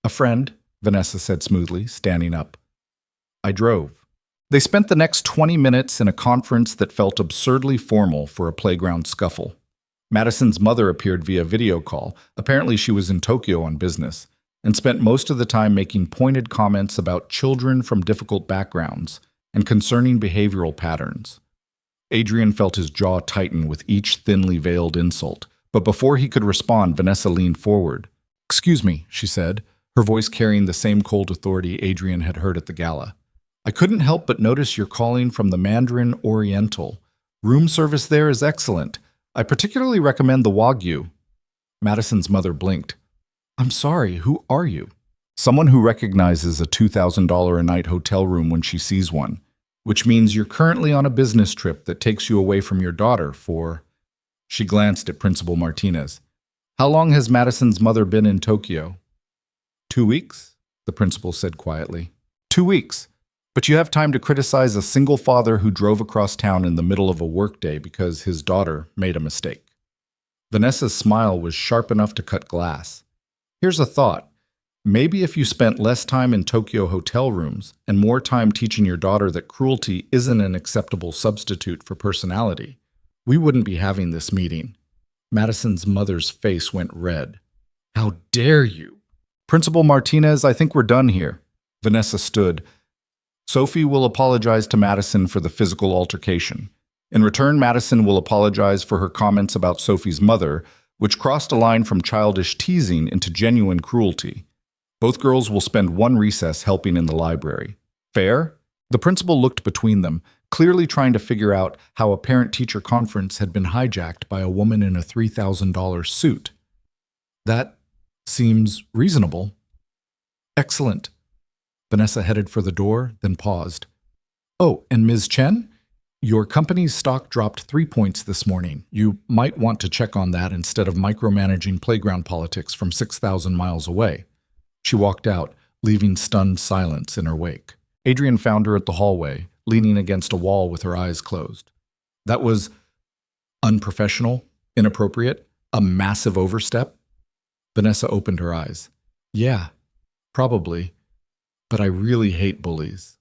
[SPEAKER 1] "A friend," Vanessa said smoothly, standing up. "I drove." They spent the next 20 minutes in a conference that felt absurdly formal for a playground scuffle. Madison's mother appeared via video call. Apparently she was in Tokyo on business, and spent most of the time making pointed comments about children from difficult backgrounds and concerning behavioral patterns. Adrian felt his jaw tighten with each thinly veiled insult, but before he could respond, Vanessa leaned forward. "Excuse me," she said, her voice carrying the same cold authority Adrian had heard at the gala. "I couldn't help but notice you're calling from the Mandarin Oriental. Room service there is excellent. I particularly recommend the Wagyu." Madison's mother blinked. "I'm sorry, who are you?" "Someone who recognizes a $2,000 a night hotel room when she sees one, which means you're currently on a business trip that takes you away from your daughter for..." She glanced at Principal Martinez. "How long has Madison's mother been in Tokyo?" 2 weeks, the principal said quietly. 2 weeks. But you have time to criticize a single father who drove across town in the middle of a workday because his daughter made a mistake. Vanessa's smile was sharp enough to cut glass. "Here's a thought. Maybe if you spent less time in Tokyo hotel rooms and more time teaching your daughter that cruelty isn't an acceptable substitute for personality, we wouldn't be having this meeting." Madison's mother's face went red. "How dare you?" "Principal Martinez, I think we're done here." Vanessa stood. "Sophie will apologize to Madison for the physical altercation. In return, Madison will apologize for her comments about Sophie's mother, which crossed a line from childish teasing into genuine cruelty. Both girls will spend one recess helping in the library. Fair?" The principal looked between them, clearly trying to figure out how a parent-teacher conference had been hijacked by a woman in a $3,000 suit. "That seems reasonable." "Excellent." Vanessa headed for the door, then paused. "Oh, and Ms. Chen? Your company's stock dropped 3 points this morning. You might want to check on that instead of micromanaging playground politics from 6,000 miles away." She walked out, leaving stunned silence in her wake. Adrian found her at the hallway, leaning against a wall with her eyes closed. "That was unprofessional, inappropriate, a massive overstep?" Vanessa opened her eyes. "Yeah, probably. But I really hate bullies."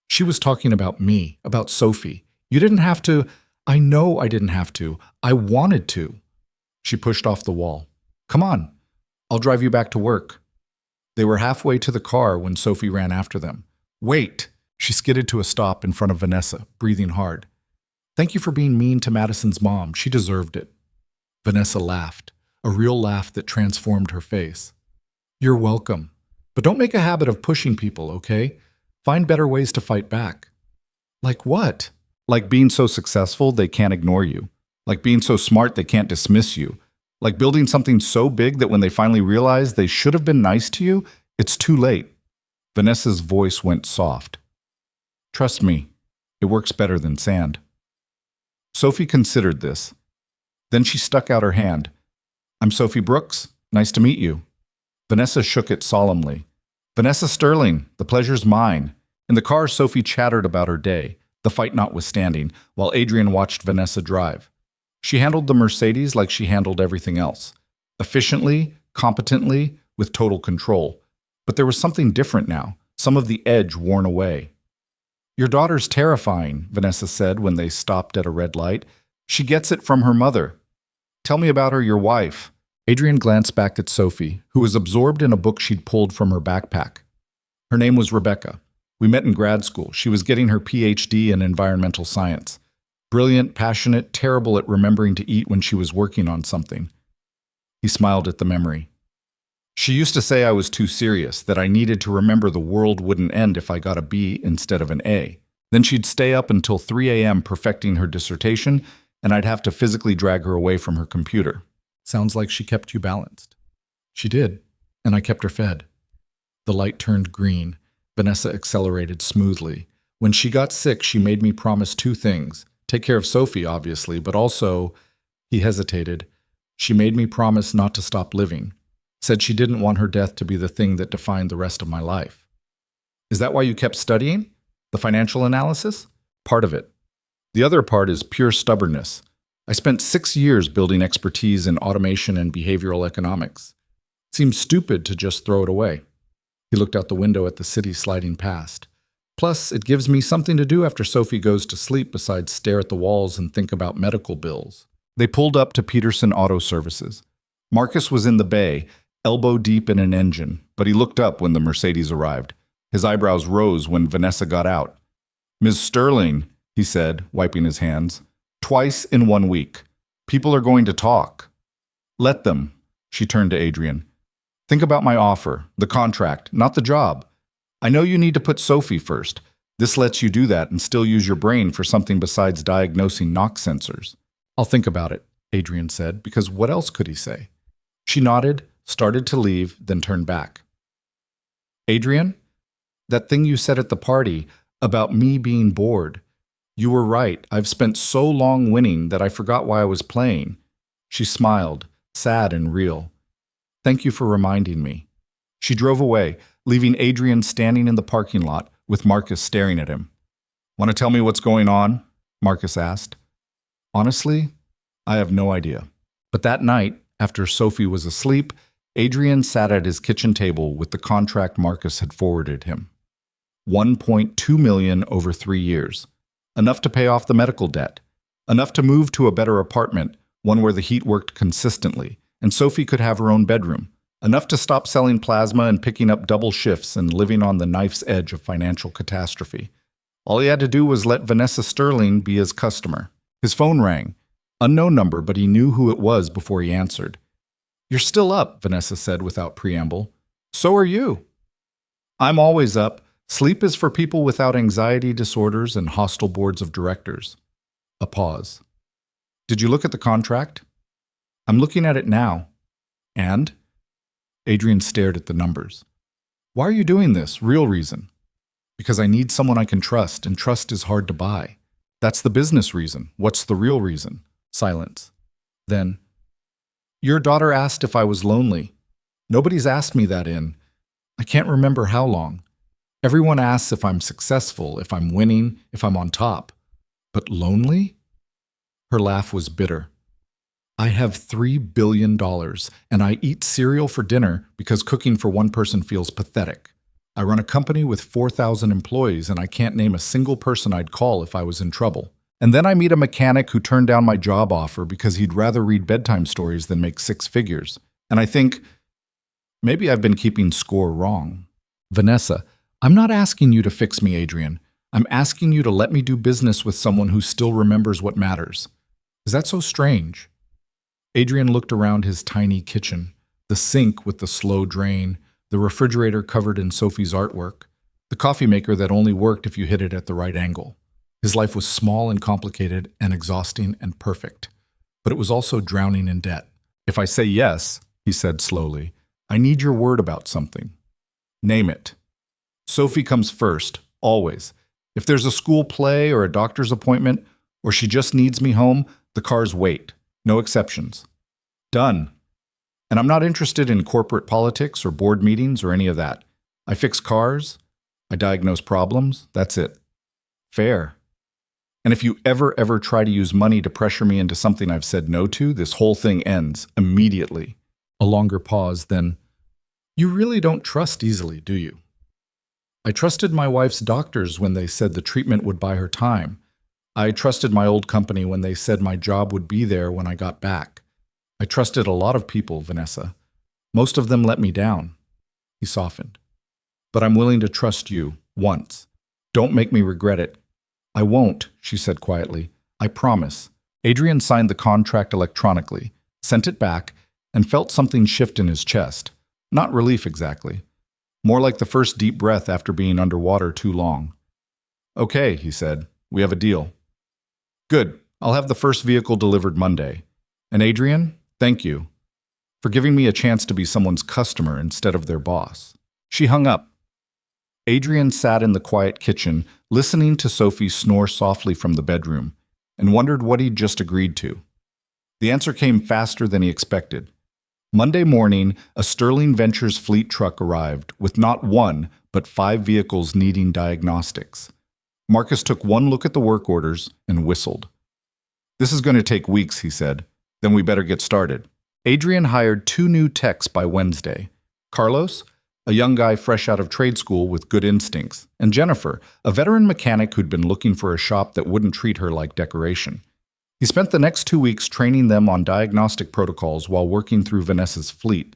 [SPEAKER 1] "She was talking about me, about Sophie. You didn't have to." "I know I didn't have to. I wanted to." She pushed off the wall. "Come on, I'll drive you back to work. They were halfway to the car when Sophie ran after them. Wait! She skidded to a stop in front of Vanessa, breathing hard. Thank you for being mean to Madison's mom. She deserved it. Vanessa laughed, a real laugh that transformed her face. You're welcome. But don't make a habit of pushing people, okay? Find better ways to fight back. Like what? Like being so successful they can't ignore you. Like being so smart they can't dismiss you. Like building something so big that when they finally realize they should have been nice to you, it's too late. Vanessa's voice went soft. Trust me, it works better than sand. Sophie considered this. Then she stuck out her hand. I'm Sophie Brooks. Nice to meet you. Vanessa shook it solemnly. Vanessa Sterling, the pleasure's mine. In the car, Sophie chattered about her day, the fight notwithstanding, while Adrian watched Vanessa drive. She handled the Mercedes like she handled everything else. Efficiently, competently, with total control. But there was something different now, some of the edge worn away. Your daughter's terrifying, Vanessa said when they stopped at a red light. She gets it from her mother. Tell me about her, your wife. Adrian glanced back at Sophie, who was absorbed in a book she'd pulled from her backpack. Her name was Rebecca. We met in grad school. She was getting her PhD in environmental science. Brilliant, passionate, terrible at remembering to eat when she was working on something. He smiled at the memory. She used to say I was too serious, that I needed to remember the world wouldn't end if I got a B instead of an A. Then she'd stay up until 3 a.m. perfecting her dissertation, and I'd have to physically drag her away from her computer. Sounds like she kept you balanced. She did, and I kept her fed. The light turned green. Vanessa accelerated smoothly. When she got sick, she made me promise 2 things. Take care of Sophie, obviously, but also, he hesitated, she made me promise not to stop living. Said she didn't want her death to be the thing that defined the rest of my life. Is that why you kept studying? The financial analysis? Part of it. The other part is pure stubbornness. I spent 6 years building expertise in automation and behavioral economics. It seems stupid to just throw it away. He looked out the window at the city sliding past. Plus, it gives me something to do after Sophie goes to sleep besides stare at the walls and think about medical bills. They pulled up to Peterson Auto Services. Marcus was in the bay, elbow deep in an engine, but he looked up when the Mercedes arrived. His eyebrows rose when Vanessa got out. Ms. Sterling, he said, wiping his hands, twice in 1 week. People are going to talk. Let them. She turned to Adrian. Think about my offer, the contract, not the job. I know you need to put Sophie first. This lets you do that and still use your brain for something besides diagnosing knock sensors. I'll think about it, Adrian said, because what else could he say? She nodded, started to leave, then turned back. Adrian? That thing you said at the party about me being bored. You were right. I've spent so long winning that I forgot why I was playing. She smiled, sad and real. Thank you for reminding me. She drove away, leaving Adrian standing in the parking lot with Marcus staring at him. Want to tell me what's going on? Marcus asked. Honestly, I have no idea. But that night, after Sophie was asleep, Adrian sat at his kitchen table with the contract Marcus had forwarded him. $1.2 million over 3 years. Enough to pay off the medical debt. Enough to move to a better apartment, one where the heat worked consistently, and Sophie could have her own bedroom. Enough to stop selling plasma and picking up double shifts and living on the knife's edge of financial catastrophe. All he had to do was let Vanessa Sterling be his customer. His phone rang. Unknown number, but he knew who it was before he answered. You're still up, Vanessa said without preamble. So are you. I'm always up. Sleep is for people without anxiety disorders and hostile boards of directors. A pause. Did you look at the contract? I'm looking at it now. And? Adrian stared at the numbers. Why are you doing this? Real reason. Because I need someone I can trust, and trust is hard to buy. That's the business reason. What's the real reason? Silence. Then, your daughter asked if I was lonely. Nobody's asked me that in, I can't remember how long. Everyone asks if I'm successful, if I'm winning, if I'm on top. But lonely? Her laugh was bitter. I have $3 billion, and I eat cereal for dinner because cooking for one person feels pathetic. I run a company with 4,000 employees, and I can't name a single person I'd call if I was in trouble. And then I meet a mechanic who turned down my job offer because he'd rather read bedtime stories than make 6 figures. And I think, Maybe I've been keeping score wrong. Vanessa, I'm not asking you to fix me, Adrian. I'm asking you to let me do business with someone who still remembers what matters. Is that so strange? Adrian looked around his tiny kitchen, the sink with the slow drain, the refrigerator covered in Sophie's artwork, the coffee maker that only worked if you hit it at the right angle. His life was small and complicated and exhausting and perfect, but it was also drowning in debt. If I say yes, he said slowly, I need your word about something. Name it. Sophie comes first, always. If there's a school play or a doctor's appointment, or she just needs me home, the cars wait. No exceptions. Done. And I'm not interested in corporate politics or board meetings or any of that. I fix cars. I diagnose problems. That's it. Fair. And if you ever try to use money to pressure me into something I've said no to, this whole thing ends immediately. A longer pause, then, you really don't trust easily, do you? I trusted my wife's doctors when they said the treatment would buy her time. I trusted my old company when they said my job would be there when I got back. I trusted a lot of people, Vanessa. Most of them let me down. He softened. But I'm willing to trust you, once. Don't make me regret it. I won't, she said quietly. I promise. Adrian signed the contract electronically, sent it back, and felt something shift in his chest. Not relief exactly. More like the first deep breath after being underwater too long. Okay, he said. We have a deal. Good. I'll have the first vehicle delivered Monday. And Adrian, thank you for giving me a chance to be someone's customer instead of their boss. She hung up. Adrian sat in the quiet kitchen, listening to Sophie snore softly from the bedroom, and wondered what he'd just agreed to. The answer came faster than he expected. Monday morning, a Sterling Ventures fleet truck arrived, with not one, but 5 vehicles needing diagnostics. Marcus took one look at the work orders and whistled. This is going to take weeks, he said. Then we better get started. Adrian hired 2 new techs by Wednesday. Carlos, a young guy fresh out of trade school with good instincts, and Jennifer, a veteran mechanic who'd been looking for a shop that wouldn't treat her like decoration. He spent the next 2 weeks training them on diagnostic protocols while working through Vanessa's fleet.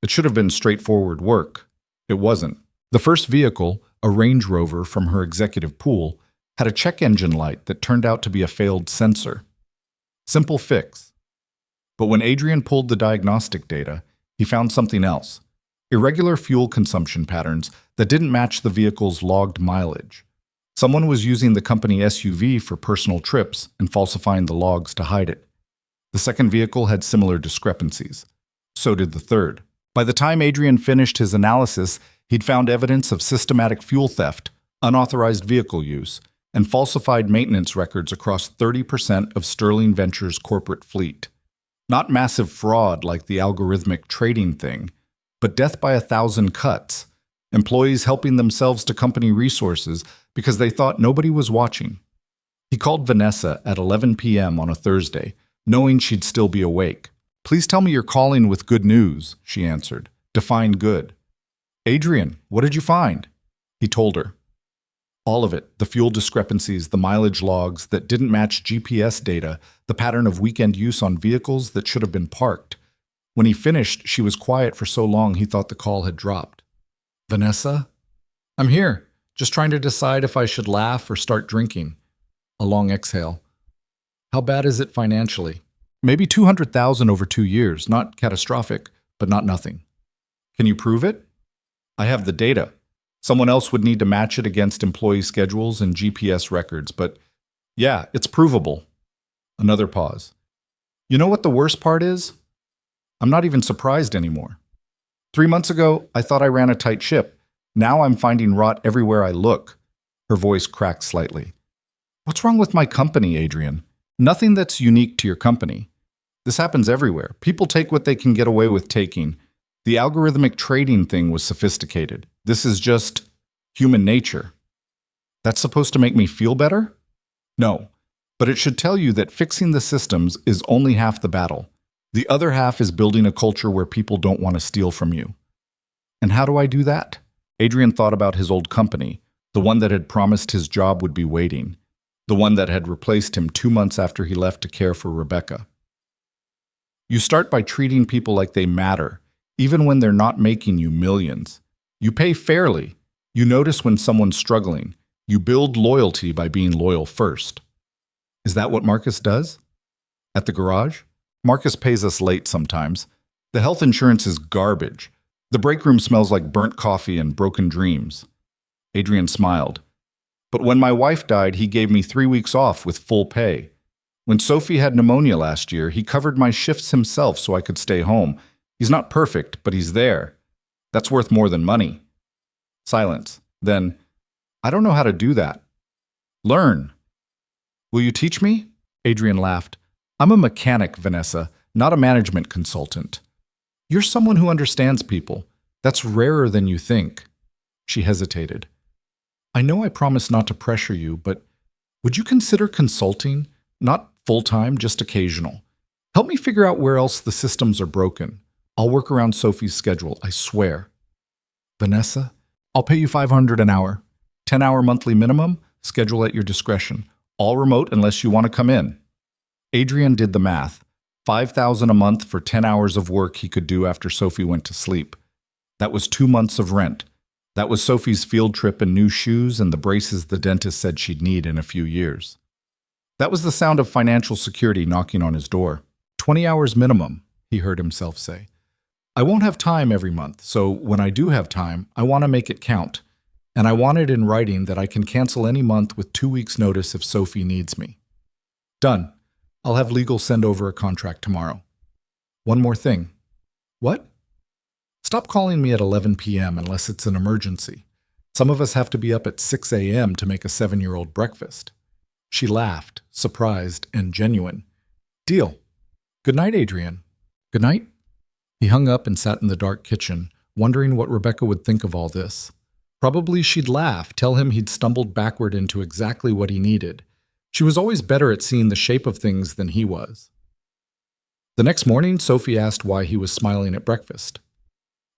[SPEAKER 1] It should have been straightforward work. It wasn't. The first vehicle, a Range Rover from her executive pool, had a check engine light that turned out to be a failed sensor. Simple fix. But when Adrian pulled the diagnostic data, he found something else. Irregular fuel consumption patterns that didn't match the vehicle's logged mileage. Someone was using the company SUV for personal trips and falsifying the logs to hide it. The second vehicle had similar discrepancies. So did the third. By the time Adrian finished his analysis, he'd found evidence of systematic fuel theft, unauthorized vehicle use, and falsified maintenance records across 30% of Sterling Ventures' corporate fleet. Not massive fraud like the algorithmic trading thing, but death by 1,000 cuts, employees helping themselves to company resources because they thought nobody was watching. He called Vanessa at 11 p.m. on a Thursday, knowing she'd still be awake. Please tell me you're calling with good news, she answered. Define good. Adrian, what did you find? He told her. All of it, the fuel discrepancies, the mileage logs that didn't match GPS data, the pattern of weekend use on vehicles that should have been parked. When he finished, she was quiet for so long he thought the call had dropped. Vanessa? I'm here, just trying to decide if I should laugh or start drinking. A long exhale. How bad is it financially? Maybe 200,000 over 2 years, not catastrophic, but not nothing. Can you prove it? I have the data. Someone else would need to match it against employee schedules and GPS records, but yeah, it's provable. Another pause. You know what the worst part is? I'm not even surprised anymore. 3 months ago, I thought I ran a tight ship. Now I'm finding rot everywhere I look. Her voice cracked slightly. What's wrong with my company, Adrian? Nothing that's unique to your company. This happens everywhere. People take what they can get away with taking. The algorithmic trading thing was sophisticated. This is just human nature. That's supposed to make me feel better? No, but it should tell you that fixing the systems is only half the battle. The other half is building a culture where people don't want to steal from you. And how do I do that? Adrian thought about his old company, the one that had promised his job would be waiting, the one that had replaced him 2 months after he left to care for Rebecca. You start by treating people like they matter, even when they're not making you millions. You pay fairly. You notice when someone's struggling. You build loyalty by being loyal first. Is that what Marcus does? At the garage? Marcus pays us late sometimes. The health insurance is garbage. The break room smells like burnt coffee and broken dreams. Adrian smiled. But when my wife died, he gave me 3 weeks off with full pay. When Sophie had pneumonia last year, he covered my shifts himself so I could stay home. He's not perfect, but he's there. That's worth more than money. Silence. Then, I don't know how to do that. Learn. Will you teach me? Adrian laughed. I'm a mechanic, Vanessa, not a management consultant. You're someone who understands people. That's rarer than you think. She hesitated. I know I promised not to pressure you, but would you consider consulting? Not full-time, just occasional. Help me figure out where else the systems are broken. I'll work around Sophie's schedule, I swear. Vanessa, I'll pay you $500 an hour. 10-hour monthly minimum, schedule at your discretion. All remote unless you want to come in. Adrian did the math. $5,000 a month for 10 hours of work he could do after Sophie went to sleep. That was 2 months of rent. That was Sophie's field trip and new shoes and the braces the dentist said she'd need in a few years. That was the sound of financial security knocking on his door. 20 hours minimum, he heard himself say. I won't have time every month, so when I do have time, I want to make it count. And I want it in writing that I can cancel any month with 2 weeks' notice if Sophie needs me. Done. I'll have legal send over a contract tomorrow. One more thing. What? Stop calling me at 11 p.m. unless it's an emergency. Some of us have to be up at 6 a.m. to make a 7-year-old breakfast. She laughed, surprised and genuine. Deal. Good night, Adrian. Good night. He hung up and sat in the dark kitchen, wondering what Rebecca would think of all this. Probably she'd laugh, tell him he'd stumbled backward into exactly what he needed. She was always better at seeing the shape of things than he was. The next morning, Sophie asked why he was smiling at breakfast.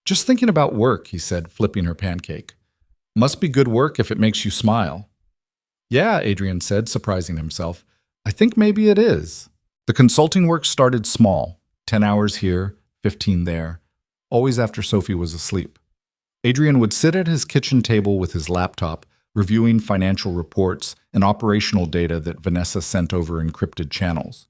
[SPEAKER 1] Just thinking about work, he said, flipping her pancake. Must be good work if it makes you smile. Yeah, Adrian said, surprising himself. I think maybe it is. The consulting work started small, 10 hours here, 15 there, always after Sophie was asleep. Adrian would sit at his kitchen table with his laptop, reviewing financial reports and operational data that Vanessa sent over encrypted channels.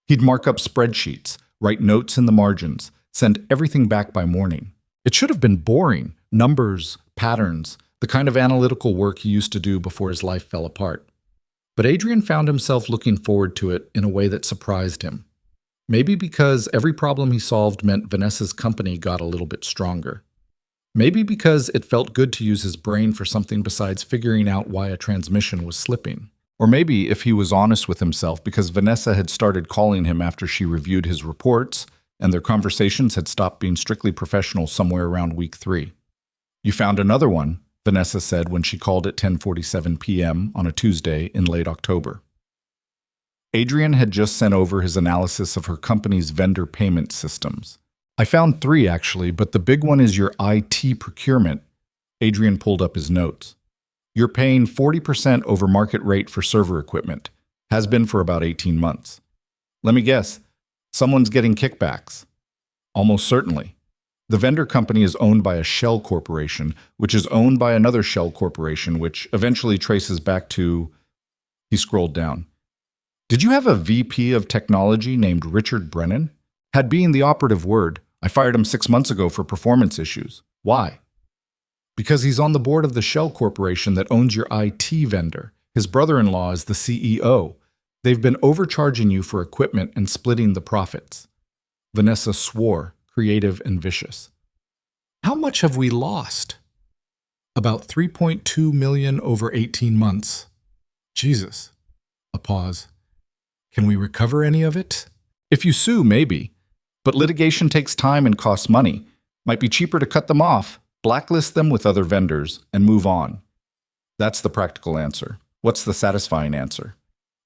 [SPEAKER 1] He'd mark up spreadsheets, write notes in the margins, send everything back by morning. It should have been boring, numbers, patterns, the kind of analytical work he used to do before his life fell apart. But Adrian found himself looking forward to it in a way that surprised him. Maybe because every problem he solved meant Vanessa's company got a little bit stronger. Maybe because it felt good to use his brain for something besides figuring out why a transmission was slipping. Or maybe, if he was honest with himself, because Vanessa had started calling him after she reviewed his reports, and their conversations had stopped being strictly professional somewhere around week 3. You found another one, Vanessa said when she called at 10:47 p.m. on a Tuesday in late October. Adrian had just sent over his analysis of her company's vendor payment systems. I found 3, actually, but the big one is your IT procurement. Adrian pulled up his notes. You're paying 40% over market rate for server equipment. Has been for about 18 months. Let me guess. Someone's getting kickbacks. Almost certainly. The vendor company is owned by a shell corporation, which is owned by another shell corporation, which eventually traces back to... He scrolled down. Did you have a VP of technology named Richard Brennan? Had being the operative word. I fired him 6 months ago for performance issues. Why? Because he's on the board of the shell corporation that owns your IT vendor. His brother-in-law is the CEO. They've been overcharging you for equipment and splitting the profits. Vanessa swore, creative and vicious. How much have we lost? About $3.2 million over 18 months. Jesus. A pause. Can we recover any of it? If you sue, maybe. But litigation takes time and costs money. Might be cheaper to cut them off, blacklist them with other vendors, and move on. That's the practical answer. What's the satisfying answer?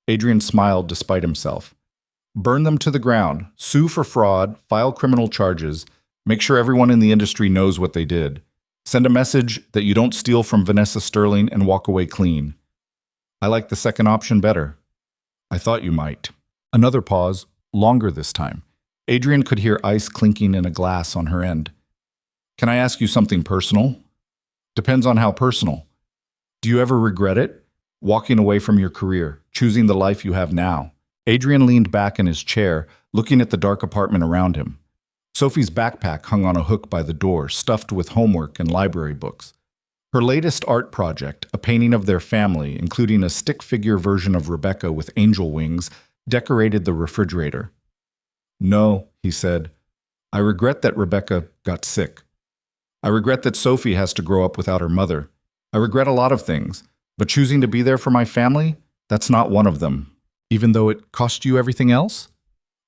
[SPEAKER 1] Adrian smiled despite himself. Burn them to the ground, sue for fraud, file criminal charges, make sure everyone in the industry knows what they did. Send a message that you don't steal from Vanessa Sterling and walk away clean. I like the second option better. I thought you might. Another pause, longer this time. Adrian could hear ice clinking in a glass on her end. Can I ask you something personal? Depends on how personal. Do you ever regret it? Walking away from your career, choosing the life you have now. Adrian leaned back in his chair, looking at the dark apartment around him. Sophie's backpack hung on a hook by the door, stuffed with homework and library books. Her latest art project, a painting of their family, including a stick figure version of Rebecca with angel wings, decorated the refrigerator. No, he said. I regret that Rebecca got sick. I regret that Sophie has to grow up without her mother. I regret a lot of things, but choosing to be there for my family, that's not one of them. Even though it cost you everything else?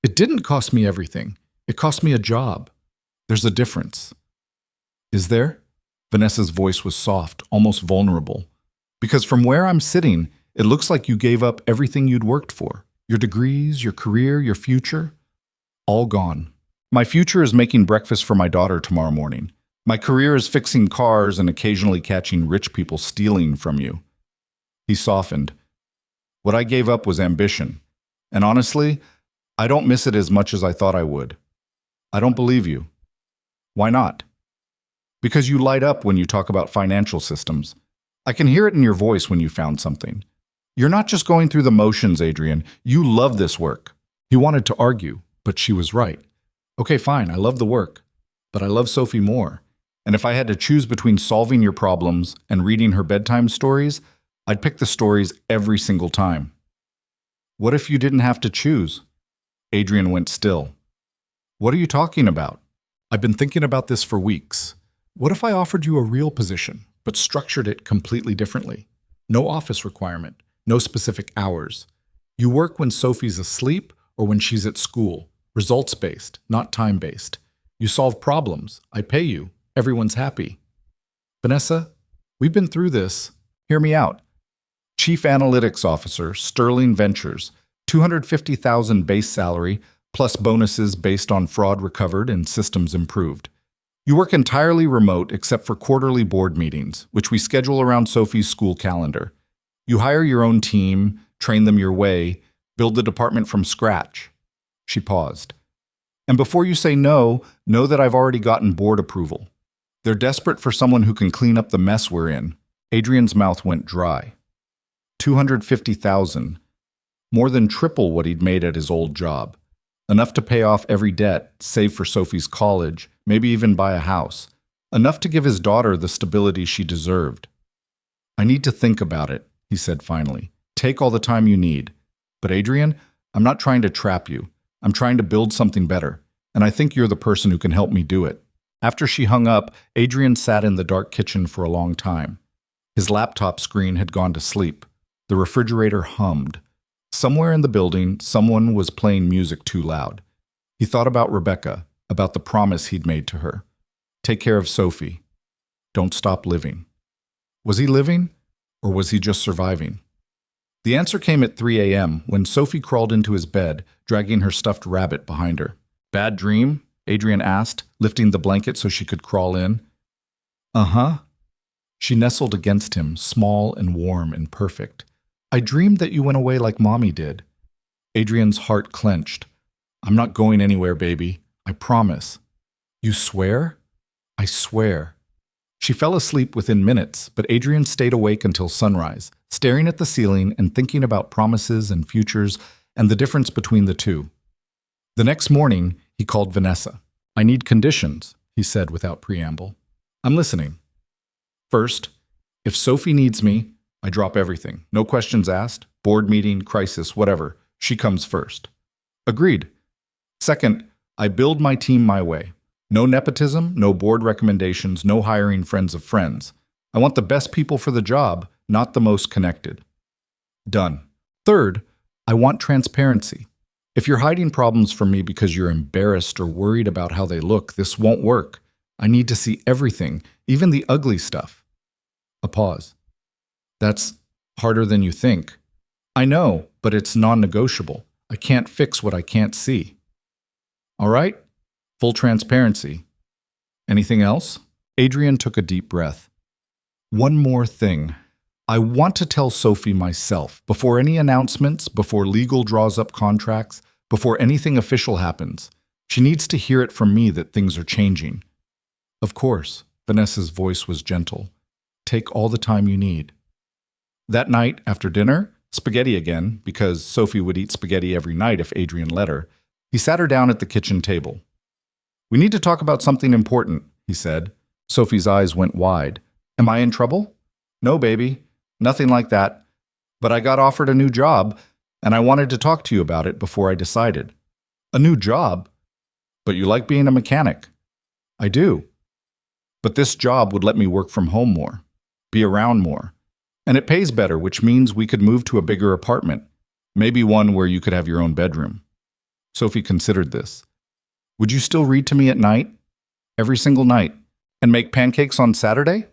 [SPEAKER 1] It didn't cost me everything. It cost me a job. There's a difference. Is there? Vanessa's voice was soft, almost vulnerable. Because from where I'm sitting, it looks like you gave up everything you'd worked for. Your degrees, your career, your future. All gone. My future is making breakfast for my daughter tomorrow morning. My career is fixing cars and occasionally catching rich people stealing from you. He softened. What I gave up was ambition. And honestly, I don't miss it as much as I thought I would. I don't believe you. Why not? Because you light up when you talk about financial systems. I can hear it in your voice when you found something. You're not just going through the motions, Adrian. You love this work. He wanted to argue, but she was right. Okay, fine, I love the work, but I love Sophie more. And if I had to choose between solving your problems and reading her bedtime stories, I'd pick the stories every single time. What if you didn't have to choose? Adrian went still. What are you talking about? I've been thinking about this for weeks. What if I offered you a real position, but structured it completely differently? No office requirement, no specific hours. You work when Sophie's asleep or when she's at school. Results-based, not time-based. You solve problems. I pay you. Everyone's happy. Vanessa, we've been through this. Hear me out. Chief Analytics Officer, Sterling Ventures, $250,000 base salary, plus bonuses based on fraud recovered and systems improved. You work entirely remote except for quarterly board meetings, which we schedule around Sophie's school calendar. You hire your own team, train them your way, build the department from scratch. She paused. And before you say no, know that I've already gotten board approval. They're desperate for someone who can clean up the mess we're in. Adrian's mouth went dry. $250,000, more than triple what he'd made at his old job. Enough to pay off every debt, save for Sophie's college, maybe even buy a house. Enough to give his daughter the stability she deserved. I need to think about it, he said finally. Take all the time you need. But Adrian, I'm not trying to trap you. I'm trying to build something better, and I think you're the person who can help me do it. After she hung up, Adrian sat in the dark kitchen for a long time. His laptop screen had gone to sleep. The refrigerator hummed. Somewhere in the building, someone was playing music too loud. He thought about Rebecca, about the promise he'd made to her. Take care of Sophie. Don't stop living. Was he living, or was he just surviving? The answer came at 3 a.m. when Sophie crawled into his bed, dragging her stuffed rabbit behind her. Bad dream? Adrian asked, lifting the blanket so she could crawl in. Uh-huh. She nestled against him, small and warm and perfect. I dreamed that you went away like Mommy did. Adrian's heart clenched. I'm not going anywhere, baby. I promise. You swear? I swear. She fell asleep within minutes, but Adrian stayed awake until sunrise, staring at the ceiling and thinking about promises and futures and the difference between the two. The next morning, he called Vanessa. I need conditions, he said without preamble. I'm listening. First, if Sophie needs me, I drop everything. No questions asked, board meeting, crisis, whatever. She comes first. Agreed. Second, I build my team my way. No nepotism, no board recommendations, no hiring friends of friends. I want the best people for the job, not the most connected. Done. Third, I want transparency. If you're hiding problems from me because you're embarrassed or worried about how they look, this won't work. I need to see everything, even the ugly stuff. A pause. That's harder than you think. I know, but it's non-negotiable. I can't fix what I can't see. All right? Full transparency. Anything else? Adrian took a deep breath. One more thing. I want to tell Sophie myself, before any announcements, before legal draws up contracts, before anything official happens. She needs to hear it from me that things are changing. Of course, Vanessa's voice was gentle. Take all the time you need. That night, after dinner, spaghetti again, because Sophie would eat spaghetti every night if Adrian let her, he sat her down at the kitchen table. We need to talk about something important, he said. Sophie's eyes went wide. Am I in trouble? No, baby. Nothing like that. But I got offered a new job, and I wanted to talk to you about it before I decided. A new job? But you like being a mechanic. I do. But this job would let me work from home more, be around more. And it pays better, which means we could move to a bigger apartment, maybe one where you could have your own bedroom. Sophie considered this. Would you still read to me at night? Every single night. And make pancakes on Saturday?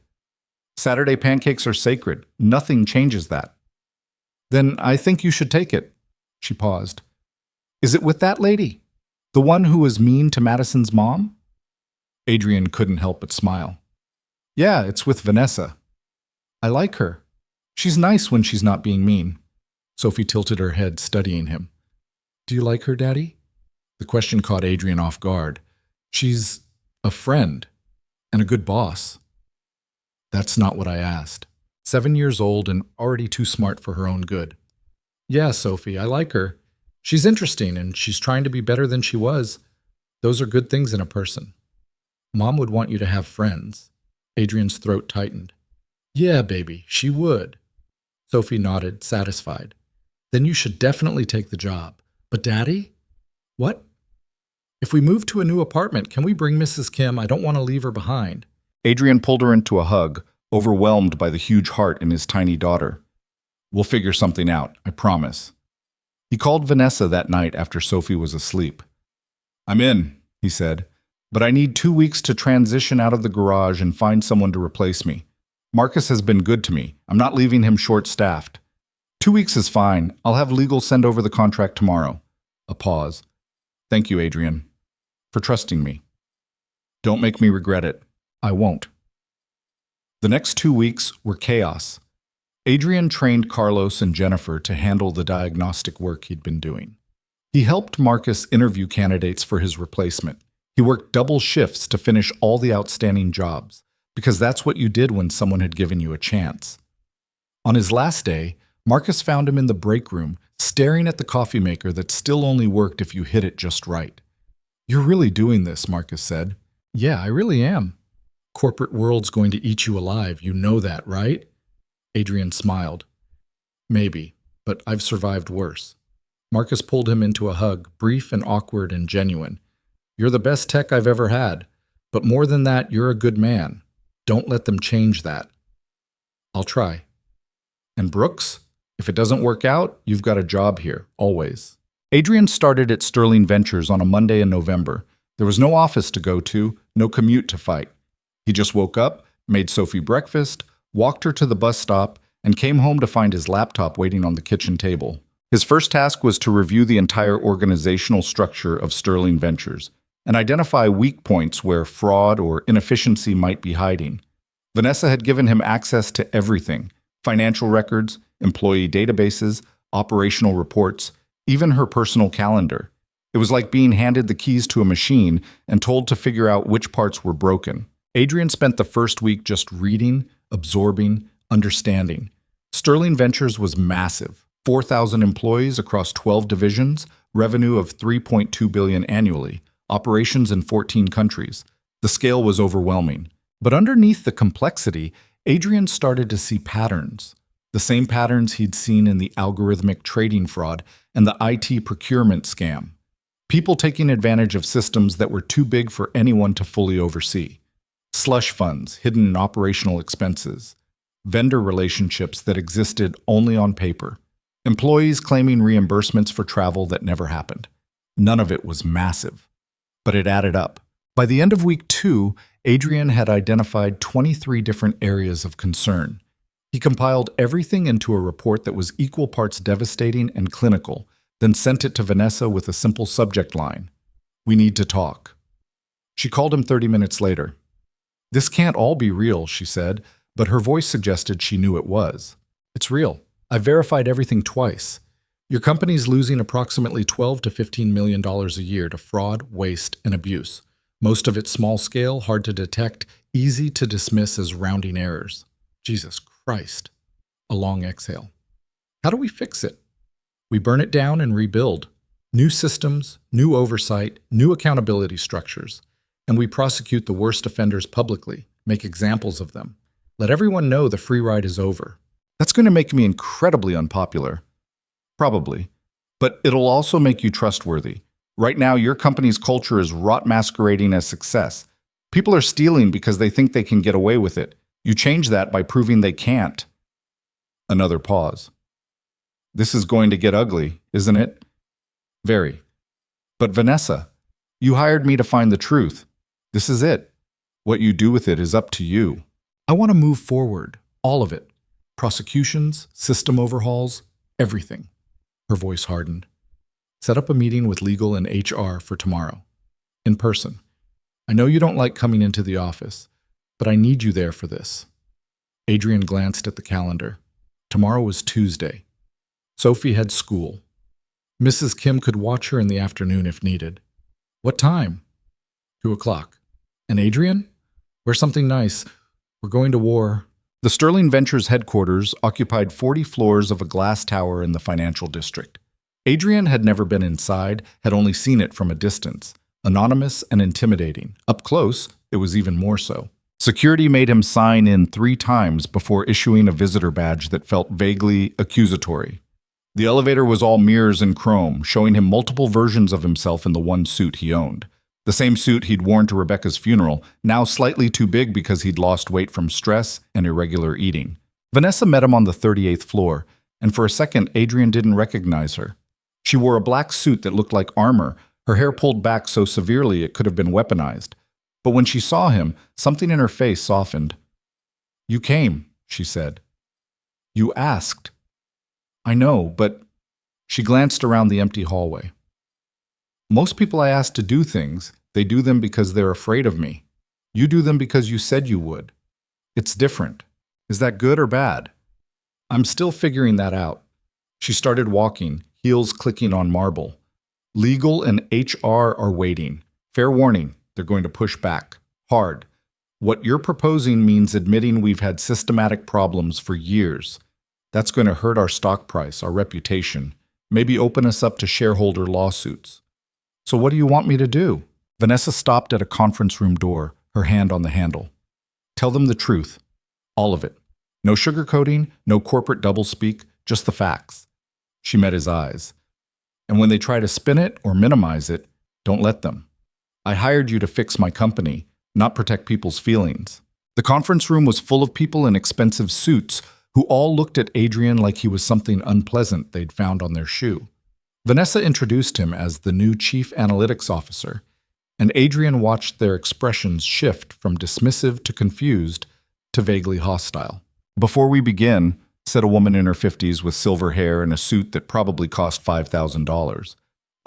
[SPEAKER 1] Saturday pancakes are sacred. Nothing changes that. Then I think you should take it. She paused. Is it with that lady? The one who was mean to Madison's mom? Adrian couldn't help but smile. Yeah, it's with Vanessa. I like her. She's nice when she's not being mean. Sophie tilted her head, studying him. Do you like her, Daddy? The question caught Adrian off guard. She's a friend and a good boss. That's not what I asked. 7 years old and already too smart for her own good. Yeah, Sophie, I like her. She's interesting and she's trying to be better than she was. Those are good things in a person. Mom would want you to have friends. Adrian's throat tightened. Yeah, baby, she would. Sophie nodded, satisfied. Then you should definitely take the job. But Daddy? What? If we move to a new apartment, can we bring Mrs. Kim? I don't want to leave her behind. Adrian pulled her into a hug, overwhelmed by the huge heart in his tiny daughter. We'll figure something out, I promise. He called Vanessa that night after Sophie was asleep. I'm in, he said, but I need 2 weeks to transition out of the garage and find someone to replace me. Marcus has been good to me. I'm not leaving him short-staffed. 2 weeks is fine. I'll have legal send over the contract tomorrow. A pause. Thank you, Adrian, for trusting me. Don't make me regret it. I won't. The next 2 weeks were chaos. Adrian trained Carlos and Jennifer to handle the diagnostic work he'd been doing. He helped Marcus interview candidates for his replacement. He worked double shifts to finish all the outstanding jobs, because that's what you did when someone had given you a chance. On his last day, Marcus found him in the break room, staring at the coffee maker that still only worked if you hit it just right. You're really doing this, Marcus said. Yeah, I really am. Corporate world's going to eat you alive. You know that, right? Adrian smiled. Maybe, but I've survived worse. Marcus pulled him into a hug, brief and awkward and genuine. You're the best tech I've ever had, but more than that, you're a good man. Don't let them change that. I'll try. And Brooks, if it doesn't work out, you've got a job here, always. Adrian started at Sterling Ventures on a Monday in November. There was no office to go to, no commute to fight. He just woke up, made Sophie breakfast, walked her to the bus stop, and came home to find his laptop waiting on the kitchen table. His first task was to review the entire organizational structure of Sterling Ventures and identify weak points where fraud or inefficiency might be hiding. Vanessa had given him access to everything: financial records, employee databases, operational reports, even her personal calendar. It was like being handed the keys to a machine and told to figure out which parts were broken. Adrian spent the first week just reading, absorbing, understanding. Sterling Ventures was massive. 4,000 employees across 12 divisions, revenue of $3.2 billion annually, operations in 14 countries. The scale was overwhelming. But underneath the complexity, Adrian started to see patterns. The same patterns he'd seen in the algorithmic trading fraud and the IT procurement scam. People taking advantage of systems that were too big for anyone to fully oversee. Slush funds hidden in operational expenses. Vendor relationships that existed only on paper. Employees claiming reimbursements for travel that never happened. None of it was massive, but it added up. By the end of week 2, Adrian had identified 23 different areas of concern. He compiled everything into a report that was equal parts devastating and clinical, then sent it to Vanessa with a simple subject line: "We need to talk." She called him 30 minutes later. "This can't all be real," she said, but her voice suggested she knew it was. "It's real. I verified everything twice. Your company's losing approximately $12 to $15 million a year to fraud, waste, and abuse. Most of it small scale, hard to detect, easy to dismiss as rounding errors. Jesus Christ. A long exhale. How do we fix it? We burn it down and rebuild. New systems, new oversight, new accountability structures. And we prosecute the worst offenders publicly, make examples of them. Let everyone know the free ride is over. That's going to make me incredibly unpopular. Probably. But it'll also make you trustworthy. Right now, your company's culture is rot masquerading as success. People are stealing because they think they can get away with it. You change that by proving they can't. Another pause. This is going to get ugly, isn't it? Very. But Vanessa, you hired me to find the truth. This is it. What you do with it is up to you. I want to move forward. All of it. Prosecutions, system overhauls, everything. Her voice hardened. Set up a meeting with legal and HR for tomorrow. In person. I know you don't like coming into the office, but I need you there for this. Adrian glanced at the calendar. Tomorrow was Tuesday. Sophie had school. Mrs. Kim could watch her in the afternoon if needed. What time? 2:00. And Adrian? Wear something nice. We're going to war. The Sterling Ventures headquarters occupied 40 floors of a glass tower in the financial district. Adrian had never been inside, had only seen it from a distance. Anonymous and intimidating. Up close, it was even more so. Security made him sign in 3 times before issuing a visitor badge that felt vaguely accusatory. The elevator was all mirrors and chrome, showing him multiple versions of himself in the one suit he owned. The same suit he'd worn to Rebecca's funeral, now slightly too big because he'd lost weight from stress and irregular eating. Vanessa met him on the 38th floor, and for a second Adrian didn't recognize her. She wore a black suit that looked like armor, her hair pulled back so severely it could have been weaponized. But when she saw him, something in her face softened. "You came," she said. "You asked." "I know, but—" She glanced around the empty hallway. "Most people I ask to do things, they do them because they're afraid of me. You do them because you said you would. It's different. Is that good or bad?" "I'm still figuring that out." She started walking, heels clicking on marble. Legal and HR are waiting. Fair warning, they're going to push back. Hard. What you're proposing means admitting we've had systematic problems for years. That's going to hurt our stock price, our reputation, maybe open us up to shareholder lawsuits. So what do you want me to do? Vanessa stopped at a conference room door, her hand on the handle. Tell them the truth. All of it. No sugarcoating, no corporate doublespeak, just the facts. She met his eyes. And when they try to spin it or minimize it, don't let them. I hired you to fix my company, not protect people's feelings. The conference room was full of people in expensive suits who all looked at Adrian like he was something unpleasant they'd found on their shoe. Vanessa introduced him as the new chief analytics officer, and Adrian watched their expressions shift from dismissive to confused to vaguely hostile. "Before we begin," said a woman in her 50s with silver hair and a suit that probably cost $5,000.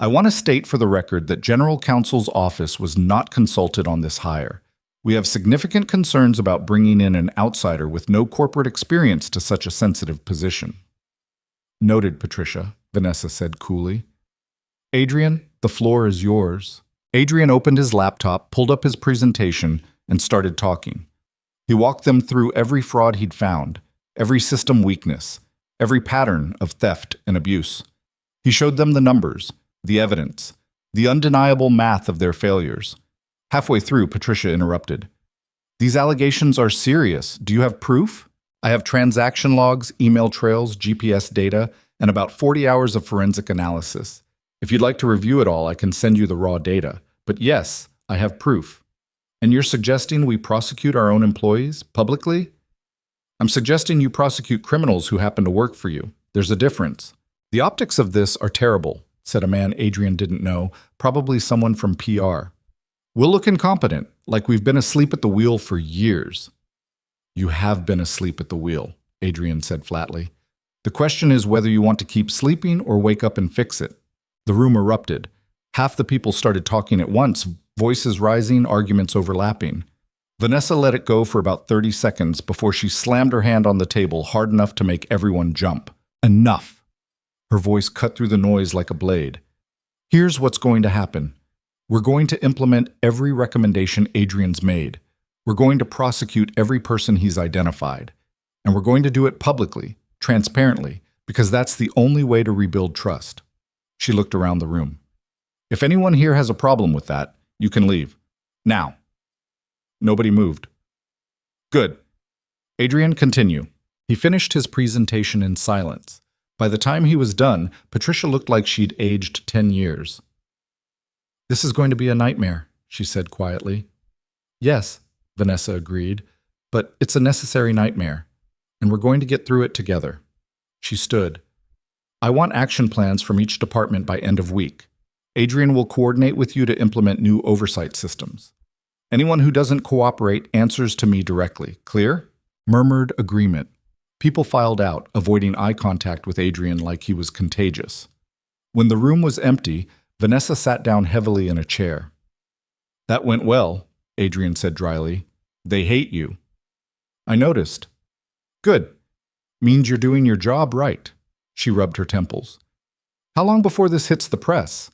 [SPEAKER 1] "I want to state for the record that General Counsel's office was not consulted on this hire. We have significant concerns about bringing in an outsider with no corporate experience to such a sensitive position." "Noted, Patricia," Vanessa said coolly. "Adrian, the floor is yours." Adrian opened his laptop, pulled up his presentation, and started talking. He walked them through every fraud he'd found, every system weakness, every pattern of theft and abuse. He showed them the numbers, the evidence, the undeniable math of their failures. Halfway through, Patricia interrupted. "These allegations are serious. Do you have proof?" "I have transaction logs, email trails, GPS data, and about 40 hours of forensic analysis. If you'd like to review it all, I can send you the raw data. But yes, I have proof." "And you're suggesting we prosecute our own employees, publicly?" "I'm suggesting you prosecute criminals who happen to work for you. There's a difference." "The optics of this are terrible," said a man Adrian didn't know, probably someone from PR. "We'll look incompetent, like we've been asleep at the wheel for years." "You have been asleep at the wheel," Adrian said flatly. "The question is whether you want to keep sleeping or wake up and fix it." The room erupted. Half the people started talking at once, voices rising, arguments overlapping. Vanessa let it go for about 30 seconds before she slammed her hand on the table hard enough to make everyone jump. "Enough!" Her voice cut through the noise like a blade. "Here's what's going to happen. We're going to implement every recommendation Adrian's made. We're going to prosecute every person he's identified. And we're going to do it publicly, transparently, because that's the only way to rebuild trust. She looked around the room. If anyone here has a problem with that, you can leave. Now. Nobody moved. Good. Adrian, continue. He finished his presentation in silence. By the time he was done, Patricia looked like she'd aged 10 years. This is going to be a nightmare, she said quietly. Yes, Vanessa agreed, but it's a necessary nightmare, and we're going to get through it together. She stood. I want action plans from each department by end of week. Adrian will coordinate with you to implement new oversight systems. Anyone who doesn't cooperate answers to me directly. Clear? Murmured agreement. People filed out, avoiding eye contact with Adrian like he was contagious. When the room was empty, Vanessa sat down heavily in a chair. That went well, Adrian said dryly. They hate you. I noticed. Good. Means you're doing your job right. She rubbed her temples. How long before this hits the press?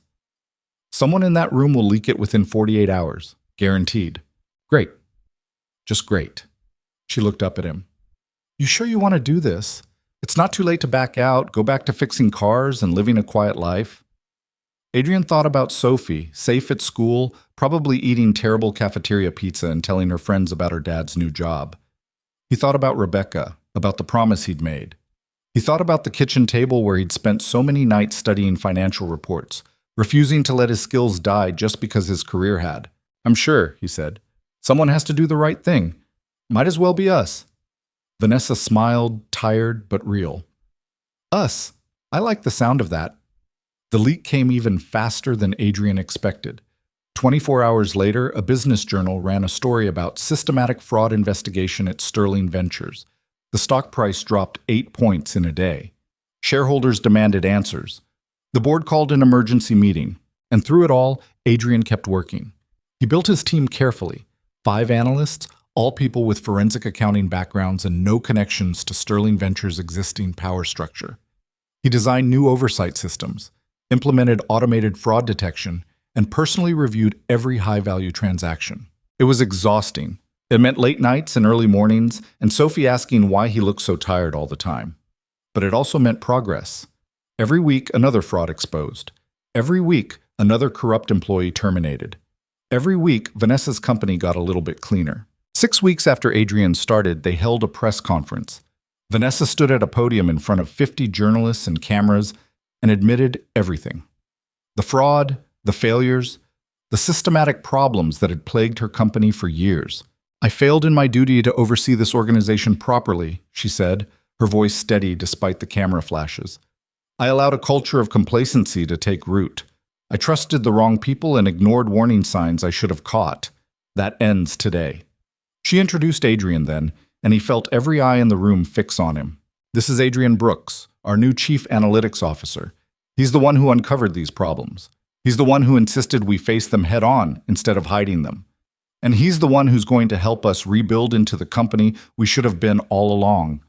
[SPEAKER 1] Someone in that room will leak it within 48 hours. Guaranteed. Great. Just great. She looked up at him. You sure you want to do this? It's not too late to back out, go back to fixing cars and living a quiet life. Adrian thought about Sophie, safe at school, probably eating terrible cafeteria pizza and telling her friends about her dad's new job. He thought about Rebecca, about the promise he'd made. He thought about the kitchen table where he'd spent so many nights studying financial reports, refusing to let his skills die just because his career had. I'm sure, he said. Someone has to do the right thing. Might as well be us. Vanessa smiled, tired but real. Us. I like the sound of that. The leak came even faster than Adrian expected. 24 hours later, a business journal ran a story about systematic fraud investigation at Sterling Ventures. The stock price dropped 8 points in a day. Shareholders demanded answers. The board called an emergency meeting, and through it all, Adrian kept working. He built his team carefully. 5 analysts, all people with forensic accounting backgrounds and no connections to Sterling Ventures' existing power structure. He designed new oversight systems, implemented automated fraud detection, and personally reviewed every high-value transaction. It was exhausting. It meant late nights and early mornings, and Sophie asking why he looked so tired all the time. But it also meant progress. Every week, another fraud exposed. Every week, another corrupt employee terminated. Every week, Vanessa's company got a little bit cleaner. 6 weeks after Adrian started, they held a press conference. Vanessa stood at a podium in front of 50 journalists and cameras and admitted everything. The fraud, the failures, the systematic problems that had plagued her company for years. I failed in my duty to oversee this organization properly, she said, her voice steady despite the camera flashes. I allowed a culture of complacency to take root. I trusted the wrong people and ignored warning signs I should have caught. That ends today. She introduced Adrian then, and he felt every eye in the room fix on him. This is Adrian Brooks, our new chief analytics officer. He's the one who uncovered these problems. He's the one who insisted we face them head on instead of hiding them. And he's the one who's going to help us rebuild into the company we should have been all along.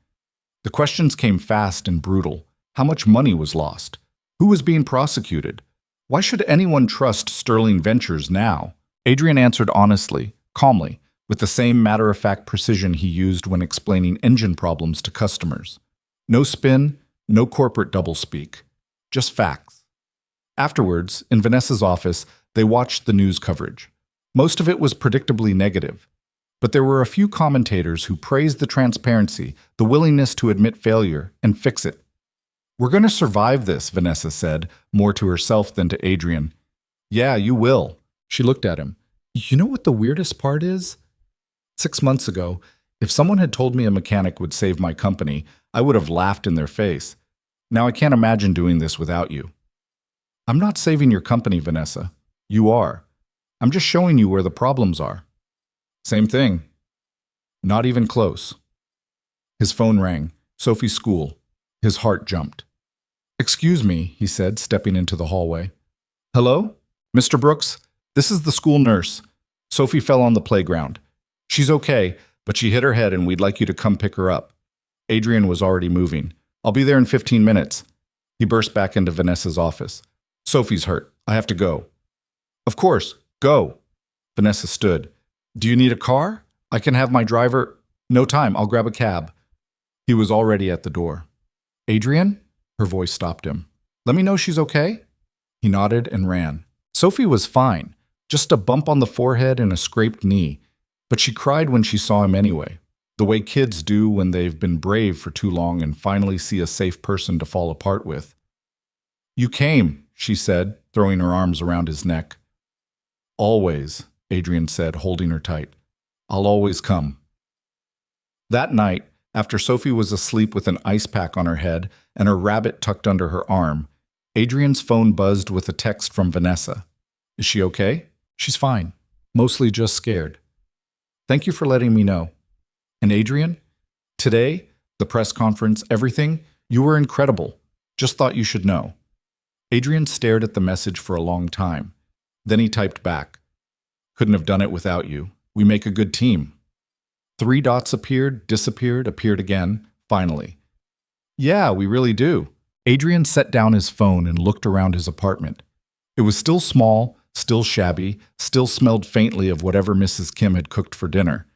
[SPEAKER 1] The questions came fast and brutal. How much money was lost? Who was being prosecuted? Why should anyone trust Sterling Ventures now? Adrian answered honestly, calmly, with the same matter-of-fact precision he used when explaining engine problems to customers. No spin, no corporate doublespeak, just facts. Afterwards, in Vanessa's office, they watched the news coverage. Most of it was predictably negative, but there were a few commentators who praised the transparency, the willingness to admit failure, and fix it. We're going to survive this, Vanessa said, more to herself than to Adrian. Yeah, you will. She looked at him. You know what the weirdest part is? 6 months ago, if someone had told me a mechanic would save my company, I would have laughed in their face. Now I can't imagine doing this without you. I'm not saving your company, Vanessa. You are. I'm just showing you where the problems are. Same thing. Not even close. His phone rang. Sophie's school. His heart jumped. Excuse me, he said, stepping into the hallway. Hello? Mr. Brooks? This is the school nurse. Sophie fell on the playground. She's okay, but she hit her head and we'd like you to come pick her up. Adrian was already moving. I'll be there in 15 minutes. He burst back into Vanessa's office. Sophie's hurt. I have to go. Of course, go. Vanessa stood. Do you need a car? I can have my driver. No time, I'll grab a cab. He was already at the door. Adrian? Her voice stopped him. Let me know she's okay? He nodded and ran. Sophie was fine, just a bump on the forehead and a scraped knee, but she cried when she saw him anyway, the way kids do when they've been brave for too long and finally see a safe person to fall apart with. You came, she said, throwing her arms around his neck. Always, Adrian said, holding her tight. I'll always come. That night, after Sophie was asleep with an ice pack on her head and her rabbit tucked under her arm, Adrian's phone buzzed with a text from Vanessa. Is she okay? She's fine. Mostly just scared. Thank you for letting me know. And Adrian? Today, the press conference, everything, you were incredible. Just thought you should know. Adrian stared at the message for a long time. Then he typed back. Couldn't have done it without you. We make a good team. 3 dots appeared, disappeared, appeared again, finally. Yeah, we really do. Adrian set down his phone and looked around his apartment. It was still small, still shabby, still smelled faintly of whatever Mrs. Kim had cooked for dinner.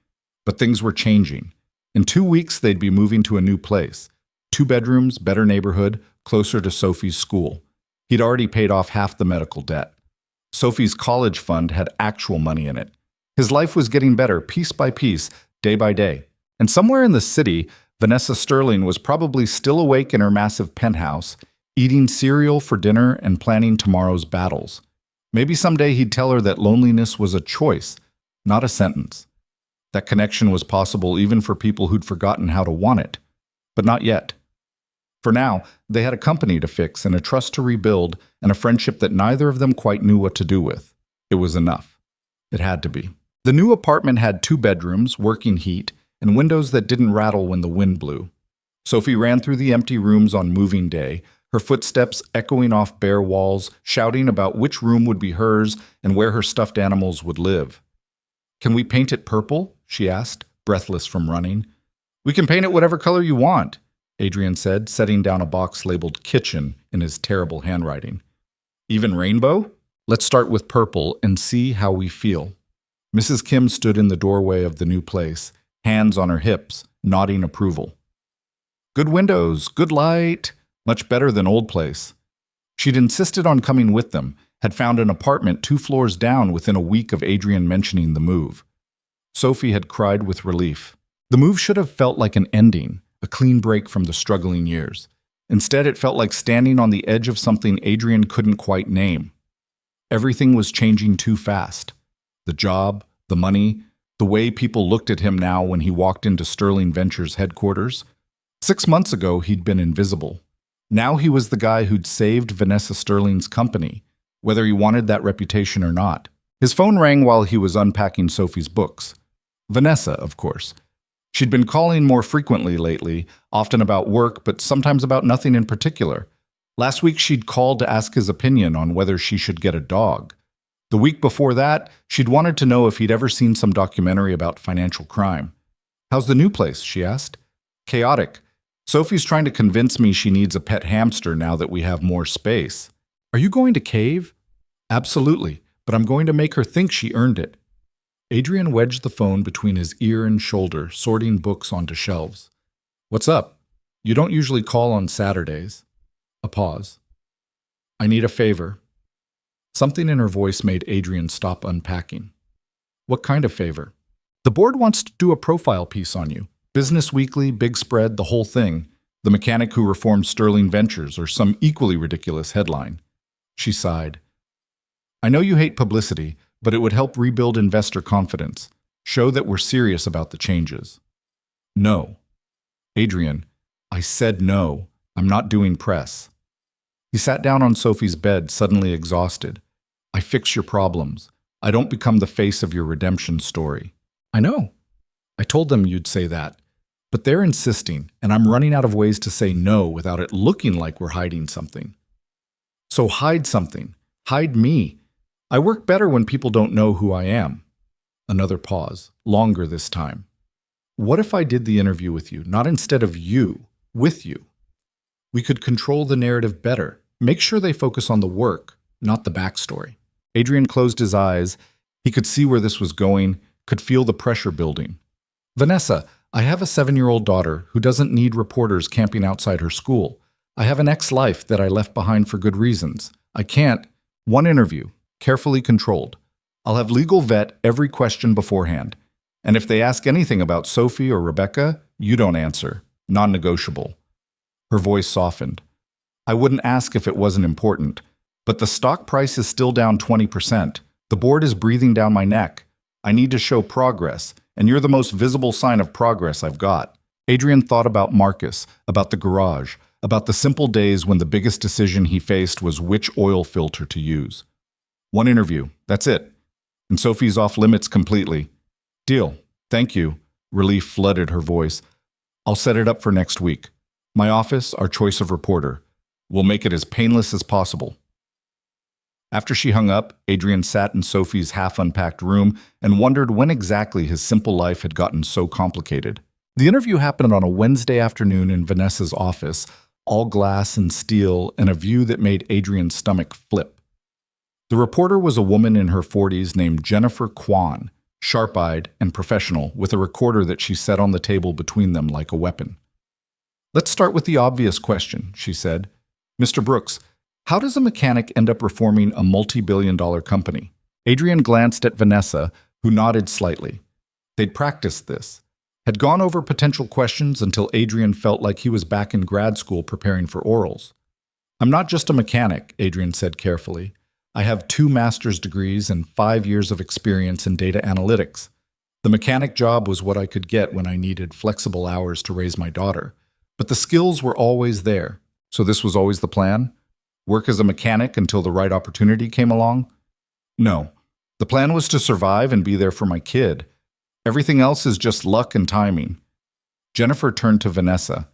[SPEAKER 1] But things were changing. In 2 weeks, they'd be moving to a new place. 2 bedrooms, better neighborhood, closer to Sophie's school. He'd already paid off half the medical debt. Sophie's college fund had actual money in it. His life was getting better piece by piece, day by day. And somewhere in the city, Vanessa Sterling was probably still awake in her massive penthouse, eating cereal for dinner and planning tomorrow's battles. Maybe someday he'd tell her that loneliness was a choice, not a sentence. That connection was possible even for people who'd forgotten how to want it. But not yet. For now, they had a company to fix and a trust to rebuild and a friendship that neither of them quite knew what to do with. It was enough. It had to be. The new apartment had 2 bedrooms, working heat, and windows that didn't rattle when the wind blew. Sophie ran through the empty rooms on moving day, her footsteps echoing off bare walls, shouting about which room would be hers and where her stuffed animals would live. Can we paint it purple? She asked, breathless from running. We can paint it whatever color you want, Adrian said, setting down a box labeled kitchen in his terrible handwriting. Even rainbow? Let's start with purple and see how we feel. Mrs. Kim stood in the doorway of the new place, hands on her hips, nodding approval. Good windows, good light, much better than old place. She'd insisted on coming with them, had found an apartment 2 floors down within a week of Adrian mentioning the move. Sophie had cried with relief. The move should have felt like an ending, a clean break from the struggling years. Instead, it felt like standing on the edge of something Adrian couldn't quite name. Everything was changing too fast. The job, the money, the way people looked at him now when he walked into Sterling Ventures headquarters. 6 months ago, he'd been invisible. Now he was the guy who'd saved Vanessa Sterling's company, whether he wanted that reputation or not. His phone rang while he was unpacking Sophie's books. Vanessa, of course. She'd been calling more frequently lately, often about work, but sometimes about nothing in particular. Last week, she'd called to ask his opinion on whether she should get a dog. The week before that, she'd wanted to know if he'd ever seen some documentary about financial crime. How's the new place? She asked. Chaotic. Sophie's trying to convince me she needs a pet hamster now that we have more space. Are you going to cave? Absolutely, but I'm going to make her think she earned it. Adrian wedged the phone between his ear and shoulder, sorting books onto shelves. What's up? You don't usually call on Saturdays. A pause. I need a favor. Something in her voice made Adrian stop unpacking. What kind of favor? The board wants to do a profile piece on you. Business Weekly, big spread, the whole thing. The mechanic who reformed Sterling Ventures, or some equally ridiculous headline. She sighed. I know you hate publicity, but it would help rebuild investor confidence. Show that we're serious about the changes. No. Adrian, I said no. I'm not doing press. He sat down on Sophie's bed, suddenly exhausted. I fix your problems. I don't become the face of your redemption story. I know. I told them you'd say that. But they're insisting, and I'm running out of ways to say no without it looking like we're hiding something. So hide something. Hide me. I work better when people don't know who I am. Another pause, longer this time. What if I did the interview with you, not instead of you, with you? We could control the narrative better. Make sure they focus on the work, not the backstory. Adrian closed his eyes. He could see where this was going, could feel the pressure building. Vanessa, I have a 7-year-old daughter who doesn't need reporters camping outside her school. I have an ex-life that I left behind for good reasons. I can't. One interview, carefully controlled. I'll have legal vet every question beforehand. And if they ask anything about Sophie or Rebecca, you don't answer. Non-negotiable. Her voice softened. I wouldn't ask if it wasn't important. But the stock price is still down 20%. The board is breathing down my neck. I need to show progress, and you're the most visible sign of progress I've got. Adrian thought about Marcus, about the garage, about the simple days when the biggest decision he faced was which oil filter to use. One interview, that's it. And Sophie's off limits completely. Deal. Thank you. Relief flooded her voice. I'll set it up for next week. My office, our choice of reporter. We'll make it as painless as possible. After she hung up, Adrian sat in Sophie's half-unpacked room and wondered when exactly his simple life had gotten so complicated. The interview happened on a Wednesday afternoon in Vanessa's office, all glass and steel, and a view that made Adrian's stomach flip. The reporter was a woman in her 40s named Jennifer Kwan, sharp-eyed and professional, with a recorder that she set on the table between them like a weapon. Let's start with the obvious question, she said. Mr. Brooks, how does a mechanic end up reforming a multi-billion-dollar company? Adrian glanced at Vanessa, who nodded slightly. They'd practiced this, had gone over potential questions until Adrian felt like he was back in grad school preparing for orals. I'm not just a mechanic, Adrian said carefully. I have 2 master's degrees and 5 years of experience in data analytics. The mechanic job was what I could get when I needed flexible hours to raise my daughter. But the skills were always there. So this was always the plan? Work as a mechanic until the right opportunity came along? No. The plan was to survive and be there for my kid. Everything else is just luck and timing. Jennifer turned to Vanessa.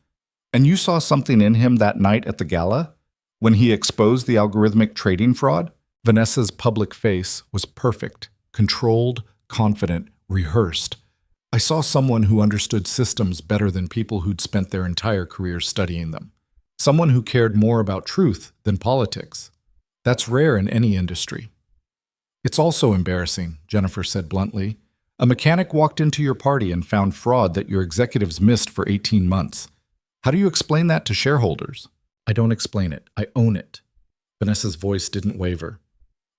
[SPEAKER 1] And you saw something in him that night at the gala? When he exposed the algorithmic trading fraud? Vanessa's public face was perfect, controlled, confident, rehearsed. I saw someone who understood systems better than people who'd spent their entire careers studying them. Someone who cared more about truth than politics. That's rare in any industry. It's also embarrassing, Jennifer said bluntly. A mechanic walked into your party and found fraud that your executives missed for 18 months. How do you explain that to shareholders? I don't explain it. I own it. Vanessa's voice didn't waver.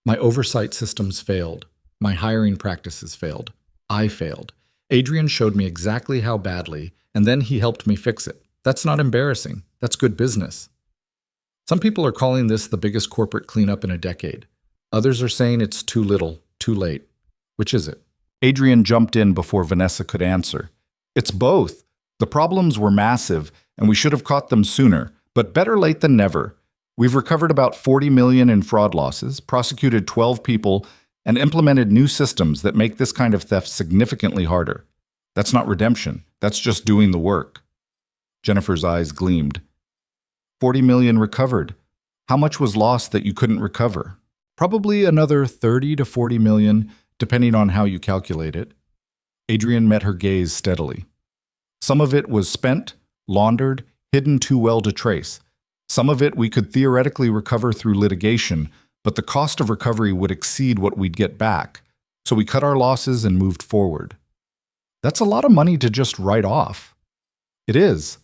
[SPEAKER 1] My oversight systems failed. My hiring practices failed. I failed. Adrian showed me exactly how badly, and then he helped me fix it. That's not embarrassing. That's good business. Some people are calling this the biggest corporate cleanup in a decade. Others are saying it's too little, too late. Which is it? Adrian jumped in before Vanessa could answer. It's both. The problems were massive, and we should have caught them sooner, but better late than never. We've recovered about $40 million in fraud losses, prosecuted 12 people, and implemented new systems that make this kind of theft significantly harder. That's not redemption. That's just doing the work. Jennifer's eyes gleamed. 40 million recovered. How much was lost that you couldn't recover? Probably another 30 to 40 million, depending on how you calculate it. Adrian met her gaze steadily. Some of it was spent, laundered, hidden too well to trace. Some of it we could theoretically recover through litigation, but the cost of recovery would exceed what we'd get back. So we cut our losses and moved forward. That's a lot of money to just write off. It is.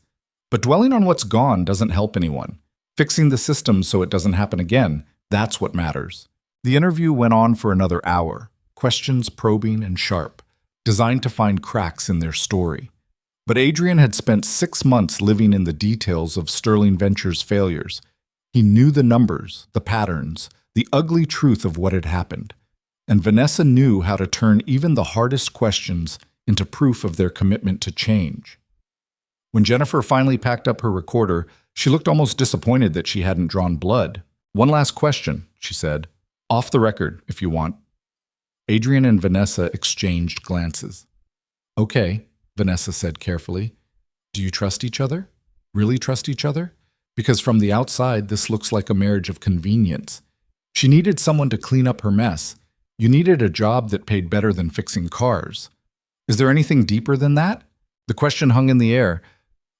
[SPEAKER 1] But dwelling on what's gone doesn't help anyone. Fixing the system so it doesn't happen again, that's what matters. The interview went on for another hour, questions probing and sharp, designed to find cracks in their story. But Adrian had spent 6 months living in the details of Sterling Ventures' failures. He knew the numbers, the patterns, the ugly truth of what had happened. And Vanessa knew how to turn even the hardest questions into proof of their commitment to change. When Jennifer finally packed up her recorder, she looked almost disappointed that she hadn't drawn blood. One last question, she said. Off the record, if you want. Adrian and Vanessa exchanged glances. Okay, Vanessa said carefully. Do you trust each other? Really trust each other? Because from the outside, this looks like a marriage of convenience. She needed someone to clean up her mess. You needed a job that paid better than fixing cars. Is there anything deeper than that? The question hung in the air.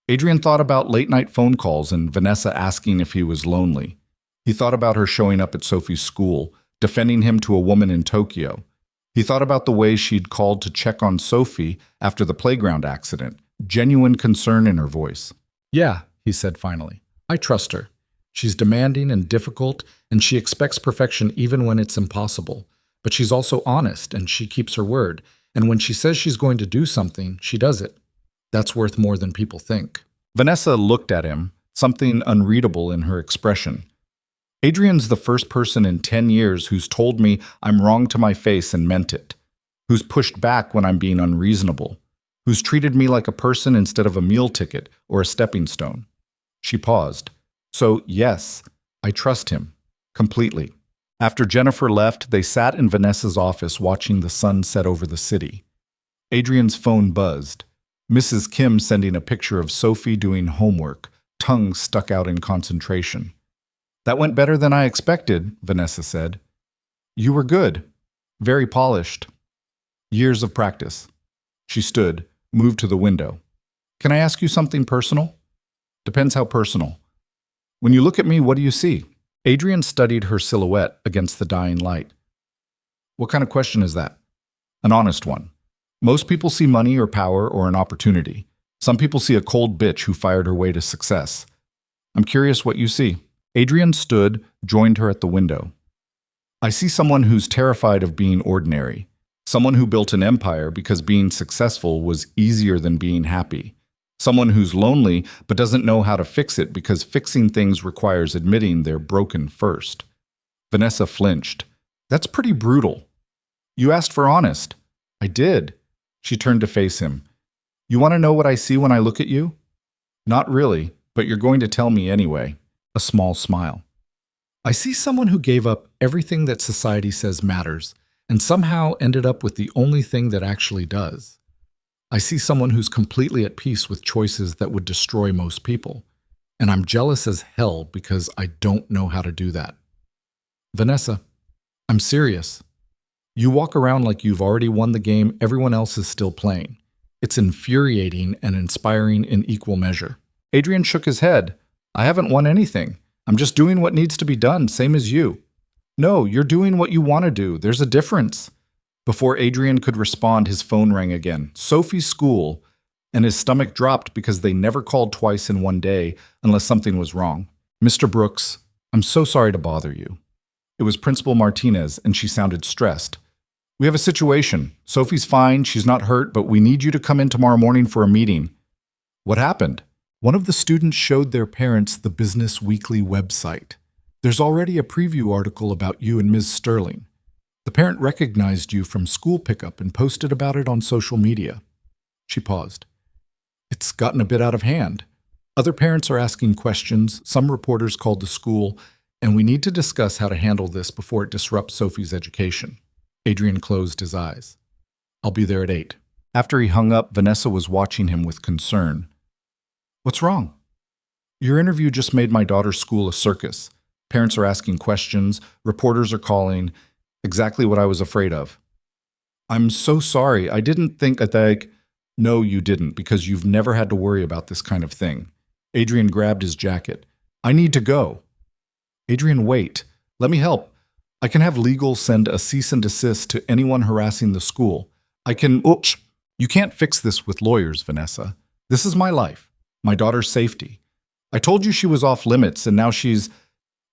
[SPEAKER 1] Adrian thought about late-night phone calls and Vanessa asking if he was lonely. He thought about her showing up at Sophie's school, defending him to a woman in Tokyo. He thought about the way she'd called to check on Sophie after the playground accident, genuine concern in her voice. "Yeah," he said finally. "I trust her. She's demanding and difficult, and she expects perfection even when it's impossible. But she's also honest, and she keeps her word. And when she says she's going to do something, she does it. That's worth more than people think." Vanessa looked at him, something unreadable in her expression. "Adrian's the first person in 10 years who's told me I'm wrong to my face and meant it, who's pushed back when I'm being unreasonable, who's treated me like a person instead of a meal ticket or a stepping stone." She paused. "So, yes, I trust him. Completely." After Jennifer left, they sat in Vanessa's office watching the sun set over the city. Adrian's phone buzzed. Mrs. Kim sending a picture of Sophie doing homework, tongue stuck out in concentration. "That went better than I expected," Vanessa said. "You were good. Very polished. Years of practice." She stood, moved to the window. "Can I ask you something personal?" "Depends how personal." "When you look at me, what do you see?" Adrian studied her silhouette against the dying light. "What kind of question is that?" "An honest one. Most people see money or power or an opportunity. Some people see a cold bitch who fired her way to success. I'm curious what you see." Adrian stood, joined her at the window. "I see someone who's terrified of being ordinary. Someone who built an empire because being successful was easier than being happy. Someone who's lonely but doesn't know how to fix it because fixing things requires admitting they're broken first." Vanessa flinched. "That's pretty brutal." "You asked for honest." "I did." She turned to face him. "You want to know what I see when I look at you?" "Not really, but you're going to tell me anyway." A small smile. "I see someone who gave up everything that society says matters and somehow ended up with the only thing that actually does. I see someone who's completely at peace with choices that would destroy most people, and I'm jealous as hell because I don't know how to do that." "Vanessa, I'm serious. You walk around like you've already won the game everyone else is still playing. It's infuriating and inspiring in equal measure." Adrian shook his head. "I haven't won anything. I'm just doing what needs to be done, same as you." "No, you're doing what you want to do. There's a difference." Before Adrian could respond, his phone rang again. Sophie's school, and his stomach dropped because they never called twice in one day unless something was wrong. "Mr. Brooks, I'm so sorry to bother you." It was Principal Martinez, and she sounded stressed. "We have a situation. Sophie's fine, she's not hurt, but we need you to come in tomorrow morning for a meeting." "What happened?" "One of the students showed their parents the Business Weekly website. There's already a preview article about you and Ms. Sterling. The parent recognized you from school pickup and posted about it on social media." She paused. "It's gotten a bit out of hand. Other parents are asking questions, some reporters called the school, and we need to discuss how to handle this before it disrupts Sophie's education." Adrian closed his eyes. "I'll be there at 8. After he hung up, Vanessa was watching him with concern. "What's wrong?" "Your interview just made my daughter's school a circus. Parents are asking questions, reporters are calling. Exactly what I was afraid of." "I'm so sorry. I didn't think that. "No, you didn't, because you've never had to worry about this kind of thing." Adrian grabbed his jacket. "I need to go." "Adrian, wait. Let me help. I can have legal send a cease and desist to anyone harassing the school. I can. Oops. You can't fix this with lawyers, Vanessa. This is my life, my daughter's safety. I told you she was off limits, and now she's."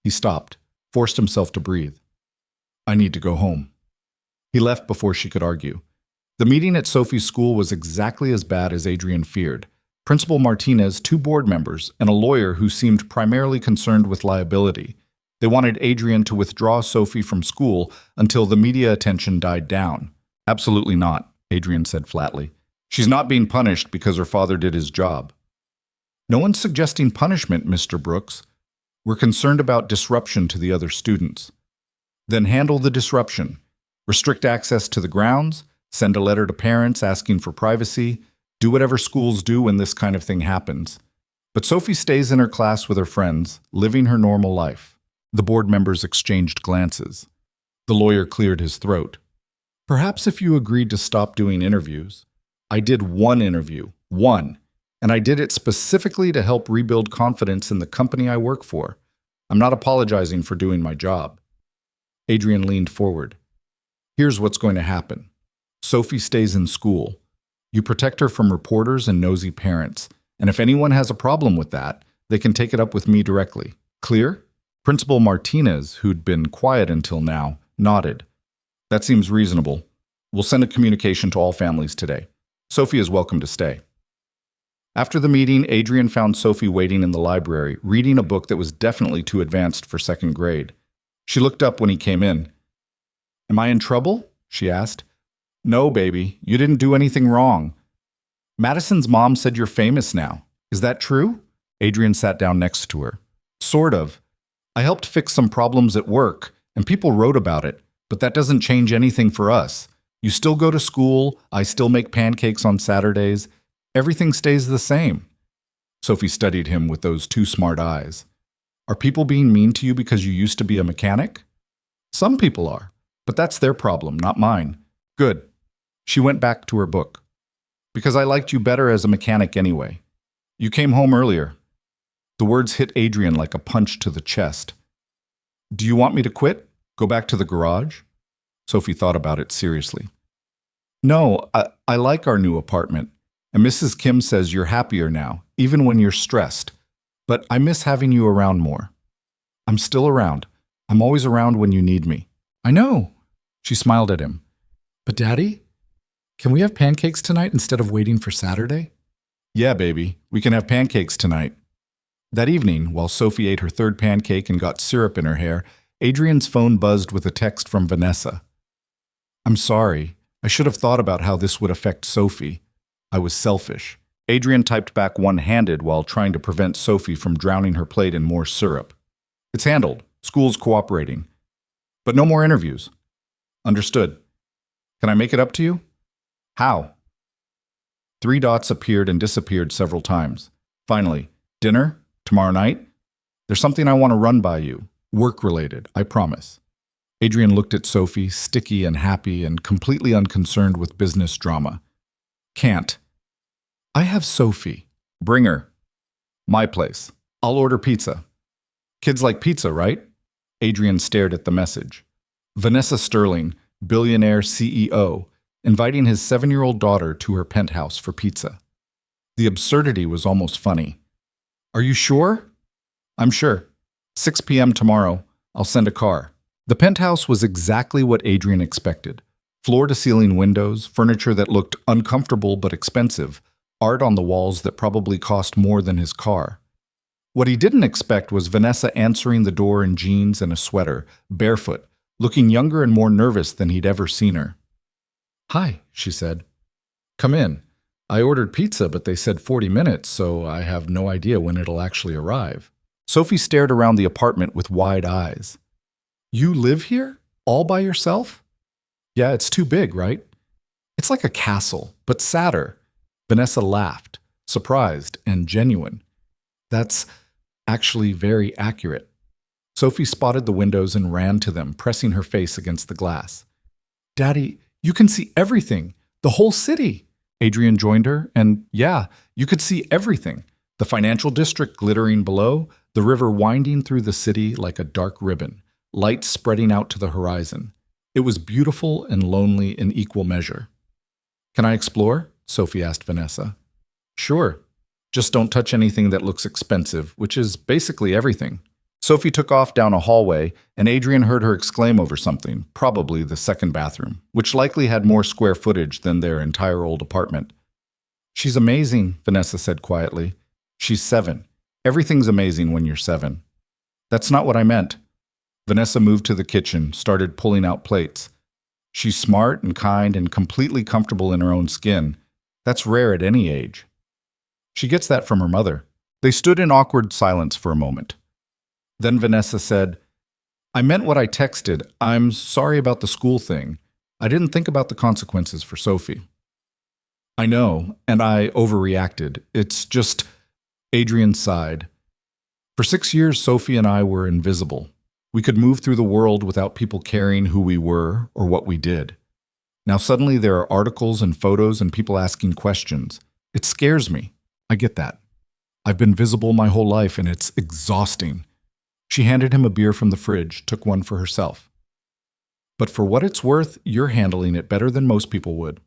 [SPEAKER 1] He stopped, forced himself to breathe. "I need to go home." He left before she could argue. The meeting at Sophie's school was exactly as bad as Adrian feared. Principal Martinez, 2 board members, and a lawyer who seemed primarily concerned with liability. They wanted Adrian to withdraw Sophie from school until the media attention died down. "Absolutely not," Adrian said flatly. "She's not being punished because her father did his job." "No one's suggesting punishment, Mr. Brooks. We're concerned about disruption to the other students." "Then handle the disruption. Restrict access to the grounds, send a letter to parents asking for privacy, do whatever schools do when this kind of thing happens. But Sophie stays in her class with her friends, living her normal life." The board members exchanged glances. The lawyer cleared his throat. "Perhaps if you agreed to stop doing interviews." "I did 1 interview. 1. And I did it specifically to help rebuild confidence in the company I work for. I'm not apologizing for doing my job." Adrian leaned forward. Here's what's going to happen. Sophie stays in school. You protect her from reporters and nosy parents. And if anyone has a problem with that, they can take it up with me directly. Clear? Principal Martinez, who'd been quiet until now, nodded. That seems reasonable. We'll send a communication to all families today. Sophie is welcome to stay. After the meeting, Adrian found Sophie waiting in the library, reading a book that was definitely too advanced for second grade. She looked up when he came in. Am I in trouble? She asked. No, baby. You didn't do anything wrong. Madison's mom said you're famous now. Is that true? Adrian sat down next to her. Sort of. I helped fix some problems at work, and people wrote about it, but that doesn't change anything for us. You still go to school, I still make pancakes on Saturdays. Everything stays the same. Sophie studied him with those two smart eyes. Are people being mean to you because you used to be a mechanic? Some people are, but that's their problem, not mine. Good. She went back to her book. Because I liked you better as a mechanic anyway. You came home earlier. The words hit Adrian like a punch to the chest. Do you want me to quit? Go back to the garage? Sophie thought about it seriously. No, I like our new apartment. And Mrs. Kim says you're happier now, even when you're stressed. But I miss having you around more. I'm still around. I'm always around when you need me. I know. She smiled at him. But Daddy, can we have pancakes tonight instead of waiting for Saturday? Yeah, baby. We can have pancakes tonight. That evening, while Sophie ate her third pancake and got syrup in her hair, Adrian's phone buzzed with a text from Vanessa. I'm sorry. I should have thought about how this would affect Sophie. I was selfish. Adrian typed back one-handed while trying to prevent Sophie from drowning her plate in more syrup. It's handled. School's cooperating. But no more interviews. Understood. Can I make it up to you? How? 3 dots appeared and disappeared several times. Finally, dinner? Tomorrow night? There's something I want to run by you. Work-related, I promise. Adrian looked at Sophie, sticky and happy and completely unconcerned with business drama. Can't. I have Sophie. Bring her. My place. I'll order pizza. Kids like pizza, right? Adrian stared at the message. Vanessa Sterling, Billionaire CEO, inviting his 7-year-old daughter to her penthouse for pizza. The absurdity was almost funny. Are you sure? I'm sure. 6 p.m. tomorrow. I'll send a car. The penthouse was exactly what Adrian expected. Floor-to-ceiling windows, furniture that looked uncomfortable but expensive, art on the walls that probably cost more than his car. What he didn't expect was Vanessa answering the door in jeans and a sweater, barefoot, looking younger and more nervous than he'd ever seen her. Hi, she said. Come in. I ordered pizza, but they said 40 minutes, so I have no idea when it'll actually arrive. Sophie stared around the apartment with wide eyes. You live here? All by yourself? Yeah, it's too big, right? It's like a castle, but sadder. Vanessa laughed, surprised and genuine. That's actually very accurate. Sophie spotted the windows and ran to them, pressing her face against the glass. Daddy, you can see everything, the whole city. Adrian joined her, and yeah, you could see everything. The financial district glittering below, the river winding through the city like a dark ribbon, lights spreading out to the horizon. It was beautiful and lonely in equal measure. Can I explore? Sophie asked Vanessa. Sure. Just don't touch anything that looks expensive, which is basically everything. Sophie took off down a hallway, and Adrian heard her exclaim over something, probably the second bathroom, which likely had more square footage than their entire old apartment. She's amazing, Vanessa said quietly. She's 7. Everything's amazing when you're 7. That's not what I meant. Vanessa moved to the kitchen, started pulling out plates. She's smart and kind and completely comfortable in her own skin. That's rare at any age. She gets that from her mother. They stood in awkward silence for a moment. Then Vanessa said, I meant what I texted. I'm sorry about the school thing. I didn't think about the consequences for Sophie. I know, and I overreacted. It's just, Adrian sighed. For 6 years, Sophie and I were invisible. We could move through the world without people caring who we were or what we did. Now suddenly there are articles and photos and people asking questions. It scares me. I get that. I've been visible my whole life and it's exhausting. She handed him a beer from the fridge, took one for herself. But for what it's worth, you're handling it better than most people would.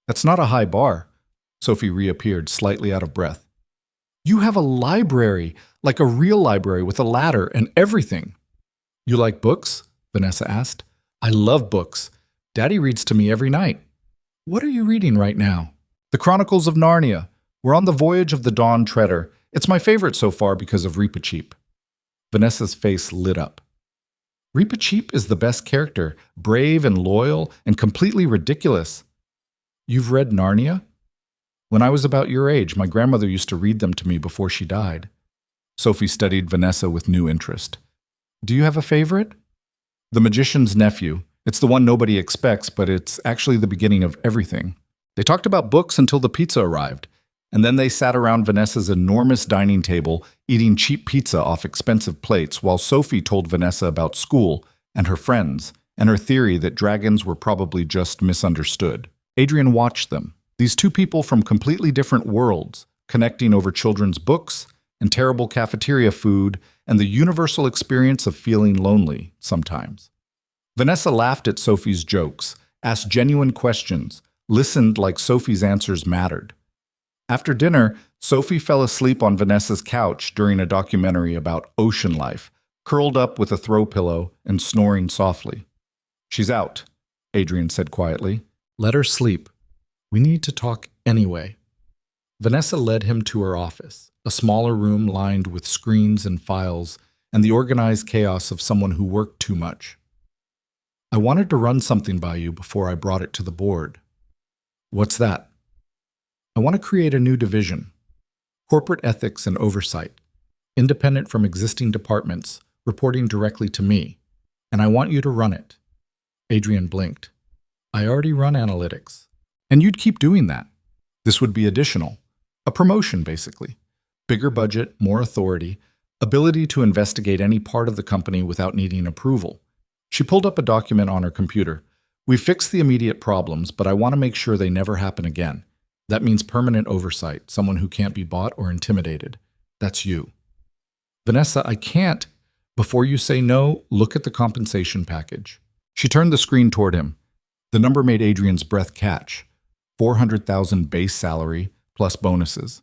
[SPEAKER 1] That's not a high bar. Sophie reappeared, slightly out of breath. You have a library, like a real library with a ladder and everything. You like books? Vanessa asked. I love books. Daddy reads to me every night. What are you reading right now? The Chronicles of Narnia. We're on the voyage of the Dawn Treader. It's my favorite so far because of Reepicheep. Vanessa's face lit up. Reepicheep is the best character, brave and loyal and completely ridiculous. You've read Narnia? When I was about your age, my grandmother used to read them to me before she died. Sophie studied Vanessa with new interest. Do you have a favorite? The Magician's Nephew. It's the one nobody expects, but it's actually the beginning of everything. They talked about books until the pizza arrived, and then they sat around Vanessa's enormous dining table, eating cheap pizza off expensive plates, while Sophie told Vanessa about school and her friends, and her theory that dragons were probably just misunderstood. Adrian watched them, these two people from completely different worlds, connecting over children's books and terrible cafeteria food and the universal experience of feeling lonely sometimes. Vanessa laughed at Sophie's jokes, asked genuine questions, listened like Sophie's answers mattered. After dinner, Sophie fell asleep on Vanessa's couch during a documentary about ocean life, curled up with a throw pillow and snoring softly. She's out, Adrian said quietly. Let her sleep. We need to talk anyway. Vanessa led him to her office, a smaller room lined with screens and files and the organized chaos of someone who worked too much. I wanted to run something by you before I brought it to the board. What's that? I want to create a new division, corporate ethics and oversight, independent from existing departments, reporting directly to me, and I want you to run it. Adrian blinked. I already run analytics, and you'd keep doing that. This would be additional, a promotion basically. Bigger budget, more authority, ability to investigate any part of the company without needing approval. She pulled up a document on her computer. We fixed the immediate problems, but I want to make sure they never happen again. That means permanent oversight, someone who can't be bought or intimidated. That's you. Vanessa, I can't. Before you say no, look at the compensation package. She turned the screen toward him. The number made Adrian's breath catch. 400,000 base salary plus bonuses.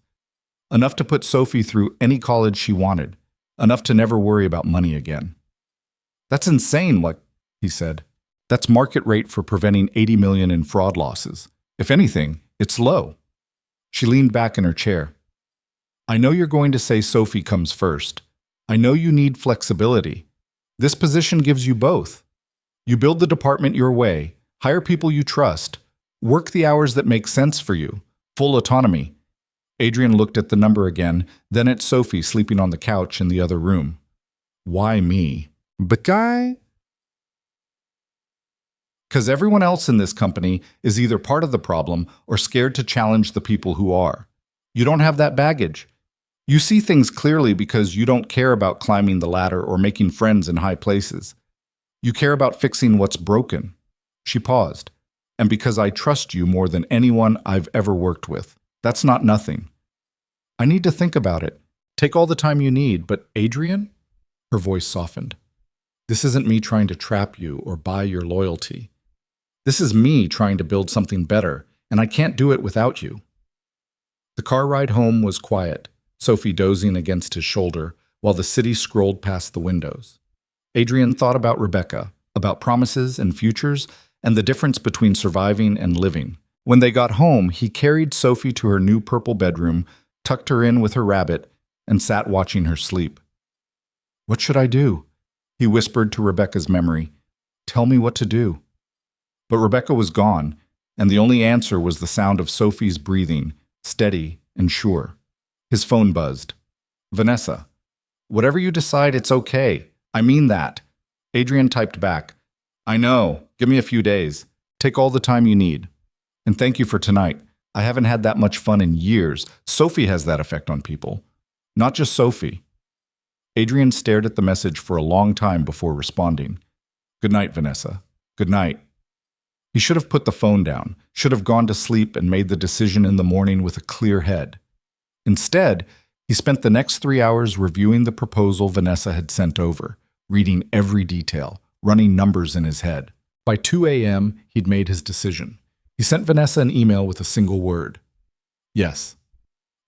[SPEAKER 1] Enough to put Sophie through any college she wanted. Enough to never worry about money again. That's insane, he said. That's market rate for preventing 80 million in fraud losses. If anything, it's low. She leaned back in her chair. I know you're going to say Sophie comes first. I know you need flexibility. This position gives you both. You build the department your way, hire people you trust, work the hours that make sense for you, full autonomy. Adrian looked at the number again, then at Sophie sleeping on the couch in the other room. Why me? But guy? Because everyone else in this company is either part of the problem or scared to challenge the people who are. You don't have that baggage. You see things clearly because you don't care about climbing the ladder or making friends in high places. You care about fixing what's broken. She paused. And because I trust you more than anyone I've ever worked with. That's not nothing. I need to think about it. Take all the time you need, but Adrian? Her voice softened. This isn't me trying to trap you or buy your loyalty. This is me trying to build something better, and I can't do it without you. The car ride home was quiet, Sophie dozing against his shoulder while the city scrolled past the windows. Adrian thought about Rebecca, about promises and futures, and the difference between surviving and living. When they got home, he carried Sophie to her new purple bedroom, tucked her in with her rabbit, and sat watching her sleep. What should I do? He whispered to Rebecca's memory. Tell me what to do. But Rebecca was gone, and the only answer was the sound of Sophie's breathing, steady and sure. His phone buzzed. Vanessa, whatever you decide, it's okay. I mean that. Adrian typed back. I know. Give me a few days. Take all the time you need. And thank you for tonight. I haven't had that much fun in years. Sophie has that effect on people. Not just Sophie. Adrian stared at the message for a long time before responding. Good night, Vanessa. Good night. He should have put the phone down, should have gone to sleep and made the decision in the morning with a clear head. Instead, he spent the next 3 hours reviewing the proposal Vanessa had sent over, reading every detail, running numbers in his head. By 2 a.m., he'd made his decision. He sent Vanessa an email with a single word. Yes.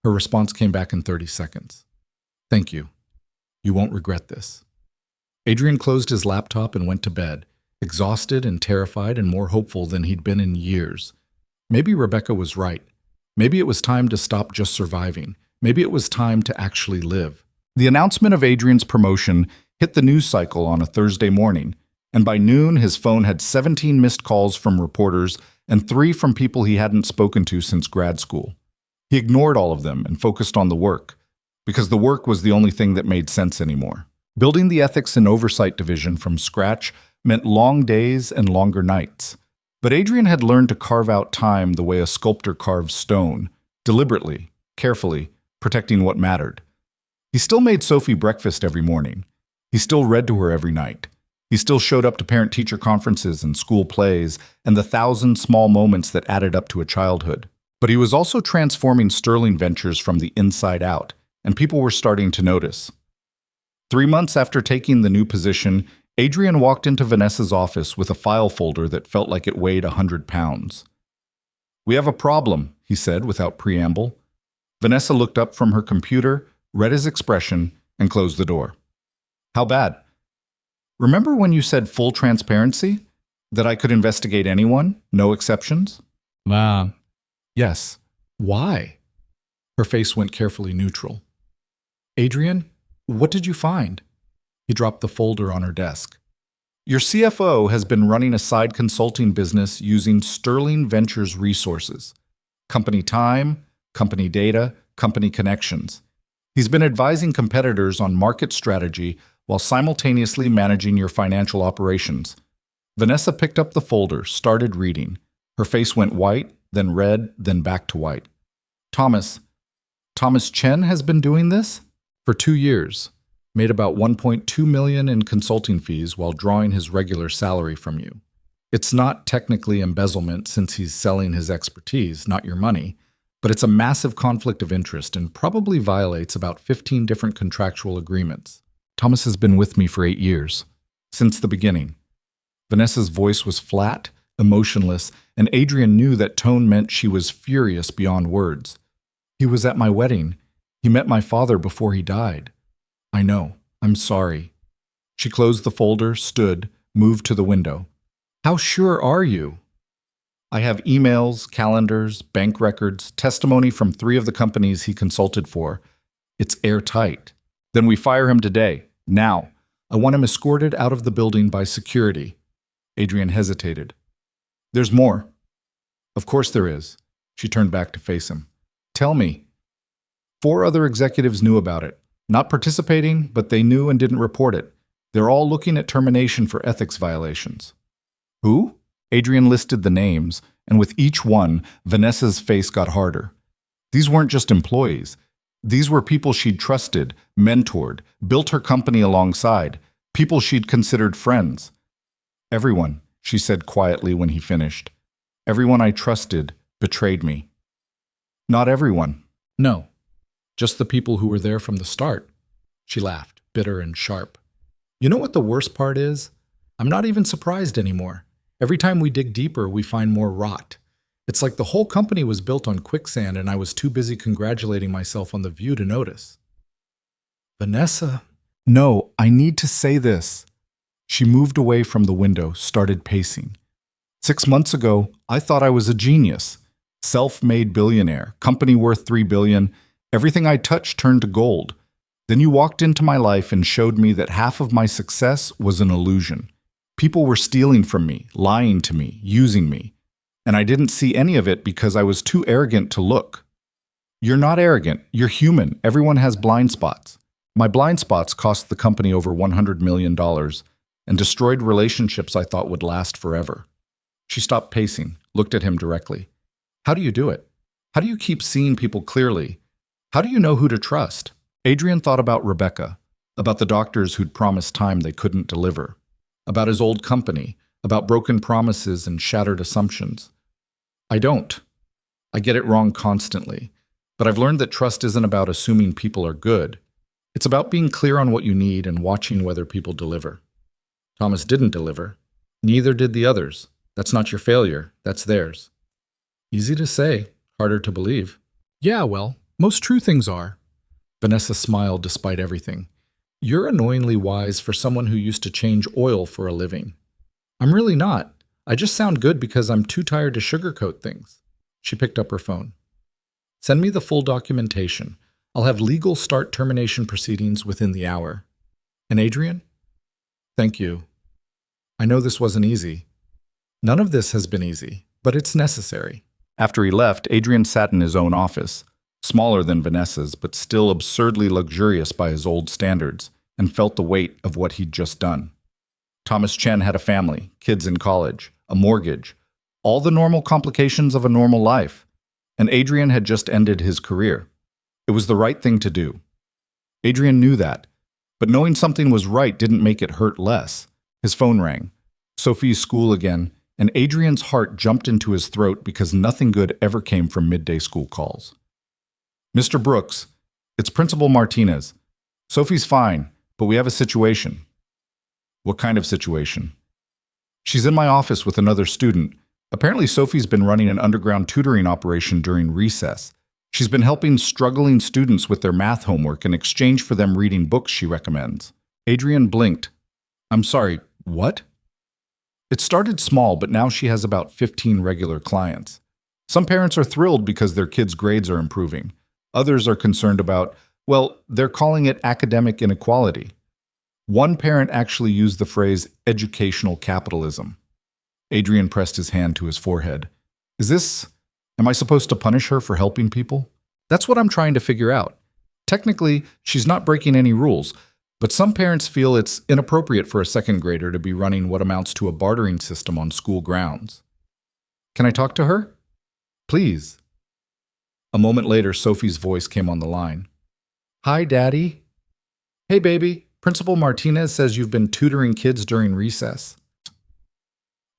[SPEAKER 1] Her response came back in 30 seconds. Thank you. You won't regret this. Adrian closed his laptop and went to bed, exhausted and terrified and more hopeful than he'd been in years. Maybe Rebecca was right. Maybe it was time to stop just surviving. Maybe it was time to actually live. The announcement of Adrian's promotion hit the news cycle on a Thursday morning, and by noon his phone had 17 missed calls from reporters and 3 from people he hadn't spoken to since grad school. He ignored all of them and focused on the work, because the work was the only thing that made sense anymore. Building the Ethics and Oversight Division from scratch meant long days and longer nights. But Adrian had learned to carve out time the way a sculptor carves stone, deliberately, carefully, protecting what mattered. He still made Sophie breakfast every morning. He still read to her every night. He still showed up to parent-teacher conferences and school plays and the 1,000 small moments that added up to a childhood. But he was also transforming Sterling Ventures from the inside out, and people were starting to notice. 3 months after taking the new position, Adrian walked into Vanessa's office with a file folder that felt like it weighed 100 pounds. "We have a problem," he said without preamble. Vanessa looked up from her computer, read his expression, and closed the door. "How bad?" "Remember when you said full transparency? That I could investigate anyone, no exceptions?" "Yes. Why?" Her face went carefully neutral. "Adrian, what did you find?" He dropped the folder on her desk. "Your CFO has been running a side consulting business using Sterling Ventures resources. Company time, company data, company connections. He's been advising competitors on market strategy while simultaneously managing your financial operations." Vanessa picked up the folder, started reading. Her face went white, then red, then back to white. Thomas Chen has been doing this? For 2 years. Made about $1.2 million in consulting fees while drawing his regular salary from you. It's not technically embezzlement since he's selling his expertise, not your money, but it's a massive conflict of interest and probably violates about 15 different contractual agreements. Thomas has been with me for 8 years, since the beginning. Vanessa's voice was flat, emotionless, and Adrian knew that tone meant she was furious beyond words. "He was at my wedding. He met my father before he died." "I know. I'm sorry." She closed the folder, stood, moved to the window. "How sure are you?" "I have emails, calendars, bank records, testimony from 3 of the companies he consulted for. It's airtight." "Then we fire him today. Now. I want him escorted out of the building by security." Adrian hesitated. "There's more." "Of course there is." She turned back to face him. "Tell me." 4 other executives knew about it. Not participating, but they knew and didn't report it. They're all looking at termination for ethics violations. "Who?" Adrian listed the names, and with each one, Vanessa's face got harder. These weren't just employees. These were people she'd trusted, mentored, built her company alongside, people she'd considered friends. "Everyone," she said quietly when he finished. "Everyone I trusted betrayed me." "Not everyone." "No. Just the people who were there from the start." She laughed, bitter and sharp. "You know what the worst part is? I'm not even surprised anymore. Every time we dig deeper, we find more rot. It's like the whole company was built on quicksand and I was too busy congratulating myself on the view to notice." "Vanessa." "No, I need to say this." She moved away from the window, started pacing. 6 months ago, I thought I was a genius. Self-made billionaire, company worth $3 billion. Everything I touched turned to gold. Then you walked into my life and showed me that half of my success was an illusion. People were stealing from me, lying to me, using me. And I didn't see any of it because I was too arrogant to look. You're not arrogant. You're human. Everyone has blind spots. My blind spots cost the company over $100 million and destroyed relationships I thought would last forever. She stopped pacing, looked at him directly. "How do you do it? How do you keep seeing people clearly? How do you know who to trust?" Adrian thought about Rebecca, about the doctors who'd promised time they couldn't deliver, about his old company, about broken promises and shattered assumptions. "I don't. I get it wrong constantly, but I've learned that trust isn't about assuming people are good. It's about being clear on what you need and watching whether people deliver." Thomas didn't deliver. Neither did the others. That's not your failure, that's theirs. Easy to say, harder to believe. Yeah, well, most true things are. Vanessa smiled despite everything. You're annoyingly wise for someone who used to change oil for a living. I'm really not. I just sound good because I'm too tired to sugarcoat things. She picked up her phone. Send me the full documentation. I'll have legal start termination proceedings within the hour. And Adrian? Thank you. I know this wasn't easy. None of this has been easy, but it's necessary. After he left, Adrian sat in his own office, smaller than Vanessa's, but still absurdly luxurious by his old standards, and felt the weight of what he'd just done. Thomas Chen had a family, kids in college, a mortgage, all the normal complications of a normal life, and Adrian had just ended his career. It was the right thing to do. Adrian knew that, but knowing something was right didn't make it hurt less. His phone rang. Sophie's school again, and Adrian's heart jumped into his throat because nothing good ever came from midday school calls. Mr. Brooks, it's Principal Martinez. Sophie's fine, but we have a situation. What kind of situation? She's in my office with another student. Apparently Sophie's been running an underground tutoring operation during recess. She's been helping struggling students with their math homework in exchange for them reading books she recommends. Adrian blinked. I'm sorry, what? It started small, but now she has about 15 regular clients. Some parents are thrilled because their kids' grades are improving. Others are concerned about, well, they're calling it academic inequality. One parent actually used the phrase educational capitalism. Adrian pressed his hand to his forehead. Am I supposed to punish her for helping people? That's what I'm trying to figure out. Technically, she's not breaking any rules, but some parents feel it's inappropriate for a second grader to be running what amounts to a bartering system on school grounds. Can I talk to her? Please. A moment later, Sophie's voice came on the line. Hi, Daddy. Hey, baby. Principal Martinez says you've been tutoring kids during recess.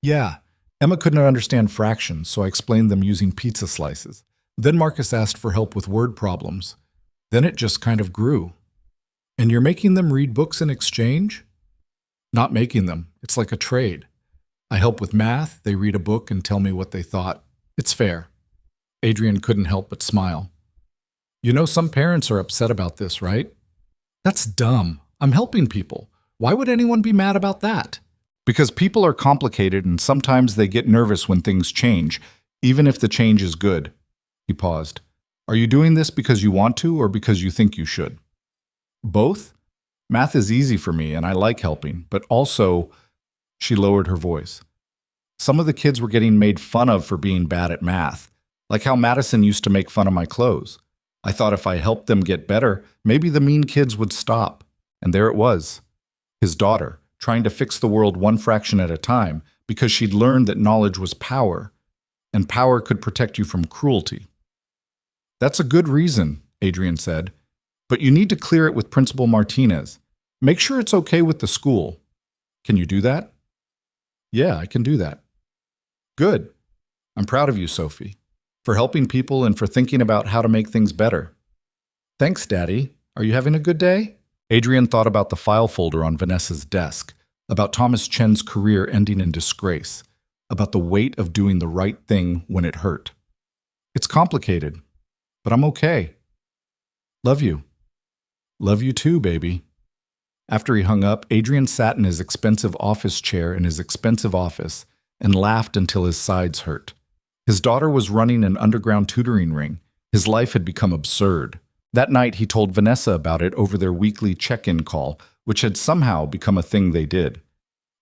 [SPEAKER 1] Yeah. Emma couldn't understand fractions, so I explained them using pizza slices. Then Marcus asked for help with word problems. Then it just kind of grew. And you're making them read books in exchange? Not making them. It's like a trade. I help with math, they read a book and tell me what they thought. It's fair. Adrian couldn't help but smile. You know, some parents are upset about this, right? That's dumb. I'm helping people. Why would anyone be mad about that? Because people are complicated and sometimes they get nervous when things change, even if the change is good. He paused. Are you doing this because you want to or because you think you should? Both? Math is easy for me and I like helping, but also, she lowered her voice. Some of the kids were getting made fun of for being bad at math, like how Madison used to make fun of my clothes. I thought if I helped them get better, maybe the mean kids would stop. And there it was. His daughter, trying to fix the world one fraction at a time because she'd learned that knowledge was power, and power could protect you from cruelty. That's a good reason, Adrian said, but you need to clear it with Principal Martinez. Make sure it's okay with the school. Can you do that? Yeah, I can do that. Good. I'm proud of you, Sophie, for helping people and for thinking about how to make things better. Thanks, Daddy. Are you having a good day? Adrian thought about the file folder on Vanessa's desk, about Thomas Chen's career ending in disgrace, about the weight of doing the right thing when it hurt. It's complicated, but I'm okay. Love you. Love you too, baby. After he hung up, Adrian sat in his expensive office chair in his expensive office and laughed until his sides hurt. His daughter was running an underground tutoring ring. His life had become absurd. That night, he told Vanessa about it over their weekly check-in call, which had somehow become a thing they did.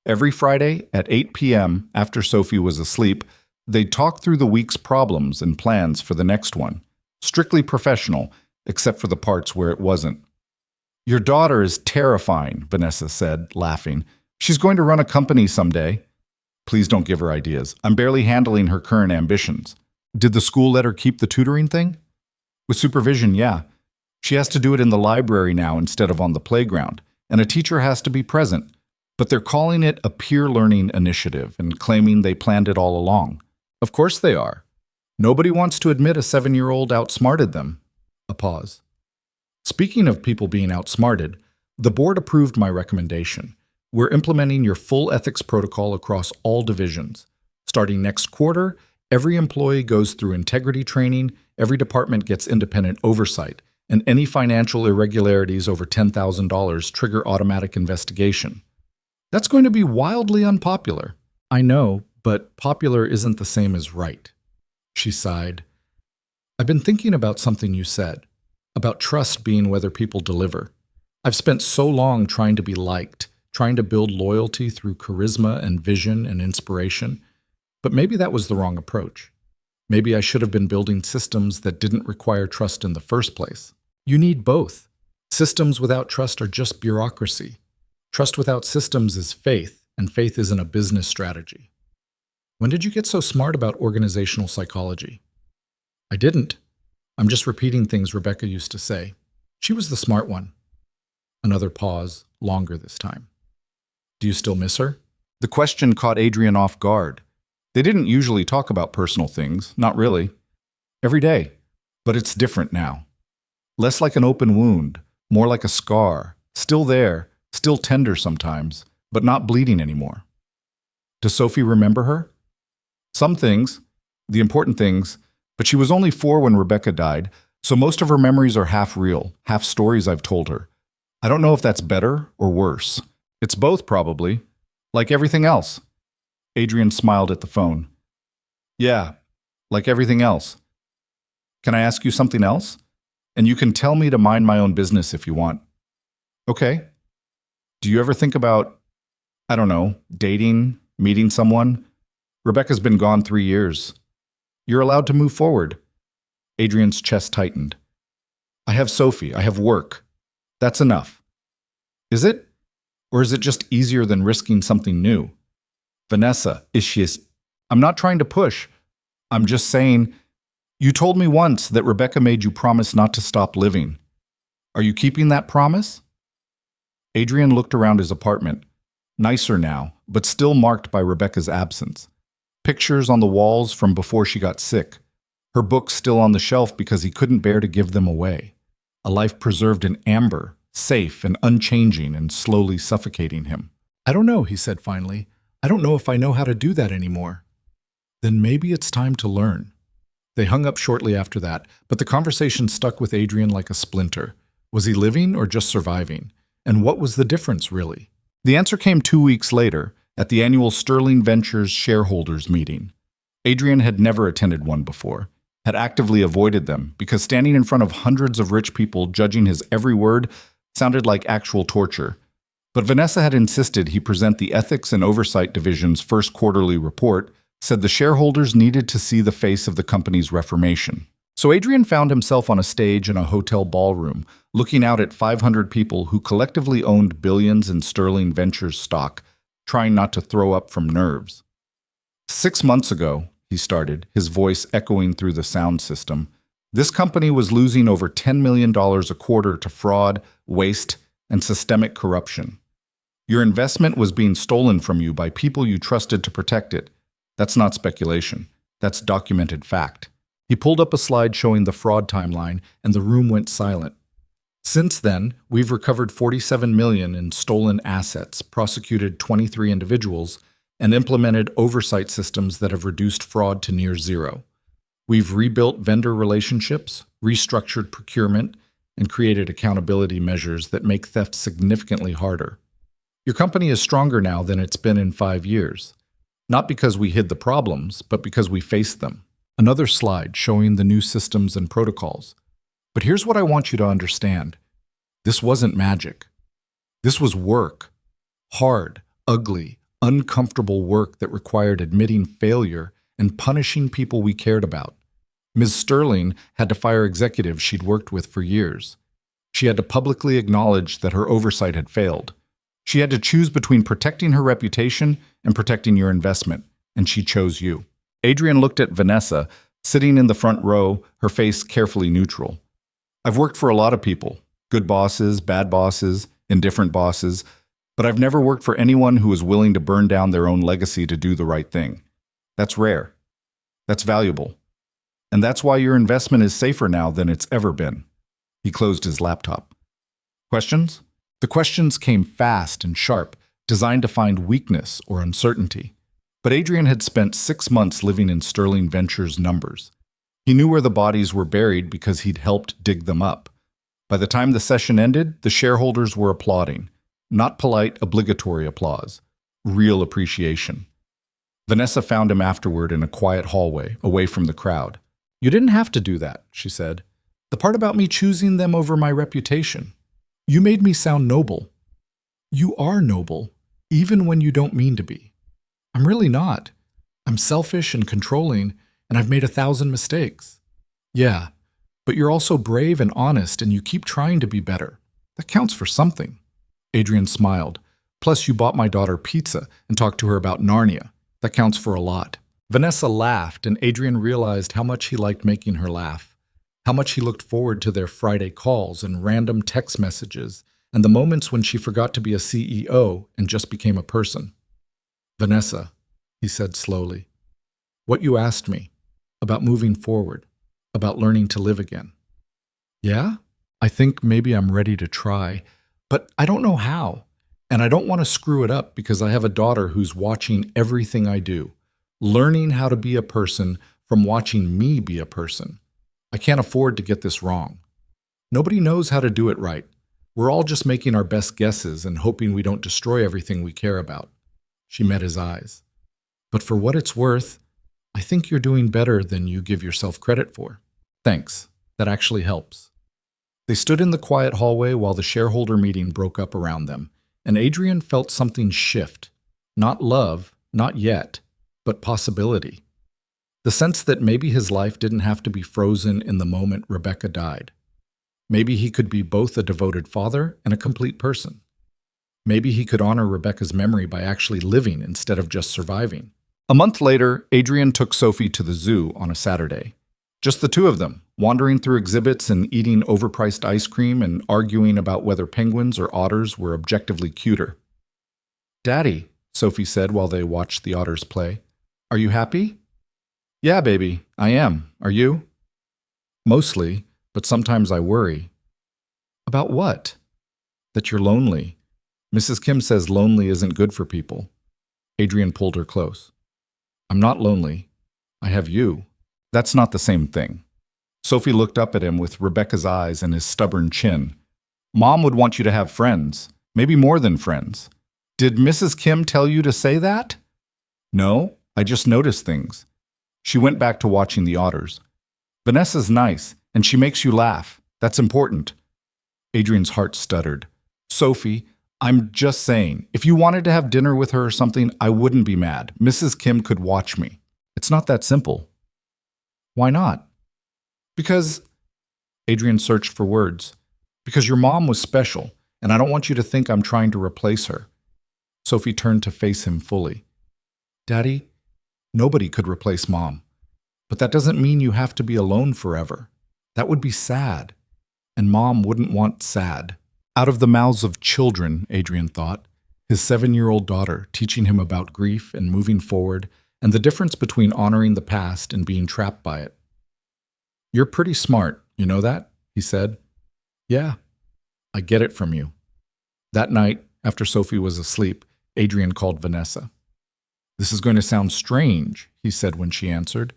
[SPEAKER 1] Every Friday at 8 p.m., after Sophie was asleep, they'd talk through the week's problems and plans for the next one. Strictly professional, except for the parts where it wasn't. Your daughter is terrifying, Vanessa said, laughing. She's going to run a company someday. Please don't give her ideas. I'm barely handling her current ambitions. Did the school let her keep the tutoring thing? With supervision, yeah. She has to do it in the library now instead of on the playground, and a teacher has to be present. But they're calling it a peer learning initiative and claiming they planned it all along. Of course they are. Nobody wants to admit a 7-year-old outsmarted them. A pause. Speaking of people being outsmarted, the board approved my recommendation. We're implementing your full ethics protocol across all divisions. Starting next quarter, every employee goes through integrity training, every department gets independent oversight, and any financial irregularities over $10,000 trigger automatic investigation. That's going to be wildly unpopular. I know, but popular isn't the same as right. She sighed. I've been thinking about something you said, about trust being whether people deliver. I've spent so long trying to be liked, trying to build loyalty through charisma and vision and inspiration, but maybe that was the wrong approach. Maybe I should have been building systems that didn't require trust in the first place. You need both. Systems without trust are just bureaucracy. Trust without systems is faith, and faith isn't a business strategy. When did you get so smart about organizational psychology? I didn't. I'm just repeating things Rebecca used to say. She was the smart one. Another pause, longer this time. Do you still miss her? The question caught Adrian off guard. They didn't usually talk about personal things, not really. Every day. But it's different now. Less like an open wound, more like a scar. Still there, still tender sometimes, but not bleeding anymore. Does Sophie remember her? Some things, the important things, but she was only 4 when Rebecca died, so most of her memories are half real, half stories I've told her. I don't know if that's better or worse. It's both, probably. Like everything else. Adrian smiled at the phone. Yeah, like everything else. Can I ask you something else? And you can tell me to mind my own business if you want. Okay. Do you ever think about, I don't know, dating, meeting someone? Rebecca's been gone 3 years. You're allowed to move forward. Adrian's chest tightened. I have Sophie. I have work. That's enough. Is it? Or is it just easier than risking something new? Vanessa, I'm not trying to push. I'm just saying, you told me once that Rebecca made you promise not to stop living. Are you keeping that promise? Adrian looked around his apartment. Nicer now, but still marked by Rebecca's absence. Pictures on the walls from before she got sick. Her books still on the shelf because he couldn't bear to give them away. A life preserved in amber, safe and unchanging and slowly suffocating him. I don't know, he said finally. I don't know if I know how to do that anymore. Then maybe it's time to learn. They hung up shortly after that, but the conversation stuck with Adrian like a splinter. Was he living or just surviving? And what was the difference, really? The answer came 2 weeks later, at the annual Sterling Ventures shareholders meeting. Adrian had never attended one before, had actively avoided them because standing in front of hundreds of rich people judging his every word sounded like actual torture. But Vanessa had insisted he present the Ethics and Oversight Division's first quarterly report, said the shareholders needed to see the face of the company's reformation. So Adrian found himself on a stage in a hotel ballroom, looking out at 500 people who collectively owned billions in Sterling Ventures stock, trying not to throw up from nerves. 6 months ago, he started, his voice echoing through the sound system, this company was losing over $10 million a quarter to fraud, waste, and systemic corruption. Your investment was being stolen from you by people you trusted to protect it. That's not speculation. That's documented fact. He pulled up a slide showing the fraud timeline, and the room went silent. Since then, we've recovered $47 million in stolen assets, prosecuted 23 individuals, and implemented oversight systems that have reduced fraud to near zero. We've rebuilt vendor relationships, restructured procurement, and created accountability measures that make theft significantly harder. Your company is stronger now than it's been in 5 years. Not because we hid the problems, but because we faced them. Another slide showing the new systems and protocols. But here's what I want you to understand. This wasn't magic. This was work. Hard, ugly, uncomfortable work that required admitting failure and punishing people we cared about. Ms. Sterling had to fire executives she'd worked with for years. She had to publicly acknowledge that her oversight had failed. She had to choose between protecting her reputation and protecting your investment, and she chose you. Adrian looked at Vanessa, sitting in the front row, her face carefully neutral. I've worked for a lot of people, good bosses, bad bosses, indifferent bosses, but I've never worked for anyone who is willing to burn down their own legacy to do the right thing. That's rare. That's valuable. And that's why your investment is safer now than it's ever been. He closed his laptop. Questions? The questions came fast and sharp, designed to find weakness or uncertainty. But Adrian had spent 6 months living in Sterling Ventures' numbers. He knew where the bodies were buried because he'd helped dig them up. By the time the session ended, the shareholders were applauding. Not polite, obligatory applause. Real appreciation. Vanessa found him afterward in a quiet hallway, away from the crowd. "You didn't have to do that," she said. "The part about me choosing them over my reputation. You made me sound noble. You are noble, even when you don't mean to be. I'm really not. I'm selfish and controlling, and I've made 1,000 mistakes. Yeah, but you're also brave and honest, and you keep trying to be better. That counts for something." Adrian smiled. "Plus, you bought my daughter pizza and talked to her about Narnia. That counts for a lot." Vanessa laughed, and Adrian realized how much he liked making her laugh, how much he looked forward to their Friday calls and random text messages, and the moments when she forgot to be a CEO and just became a person. "Vanessa," he said slowly, "what you asked me, about moving forward, about learning to live again. Yeah? I think maybe I'm ready to try, but I don't know how. And I don't want to screw it up because I have a daughter who's watching everything I do, learning how to be a person from watching me be a person. I can't afford to get this wrong. Nobody knows how to do it right. We're all just making our best guesses and hoping we don't destroy everything we care about." She met his eyes. "But for what it's worth, I think you're doing better than you give yourself credit for. Thanks. That actually helps." They stood in the quiet hallway while the shareholder meeting broke up around them, and Adrian felt something shift. Not love, not yet, but possibility. The sense that maybe his life didn't have to be frozen in the moment Rebecca died. Maybe he could be both a devoted father and a complete person. Maybe he could honor Rebecca's memory by actually living instead of just surviving. A month later, Adrian took Sophie to the zoo on a Saturday. Just the two of them, wandering through exhibits and eating overpriced ice cream and arguing about whether penguins or otters were objectively cuter. "Daddy," Sophie said while they watched the otters play, "are you happy?" "Yeah, baby, I am. Are you?" "Mostly, but sometimes I worry." "About what?" "That you're lonely. Mrs. Kim says lonely isn't good for people." Adrian pulled her close. "I'm not lonely. I have you." "That's not the same thing." Sophie looked up at him with Rebecca's eyes and his stubborn chin. "Mom would want you to have friends, maybe more than friends. Did Mrs. Kim tell you to say that?" "No, I just noticed things." She went back to watching the otters. "Vanessa's nice, and she makes you laugh. That's important." Adrian's heart stuttered. "Sophie, I'm just saying, if you wanted to have dinner with her or something, I wouldn't be mad. Mrs. Kim could watch me." "It's not that simple." "Why not?" "Because," Adrian searched for words, "because your mom was special, and I don't want you to think I'm trying to replace her." Sophie turned to face him fully. "Daddy, nobody could replace Mom. But that doesn't mean you have to be alone forever. That would be sad. And Mom wouldn't want sad." Out of the mouths of children, Adrian thought, his 7-year-old daughter teaching him about grief and moving forward, and the difference between honoring the past and being trapped by it. "You're pretty smart, you know that?" he said. "Yeah, I get it from you." That night, after Sophie was asleep, Adrian called Vanessa. "This is going to sound strange," he said when she answered.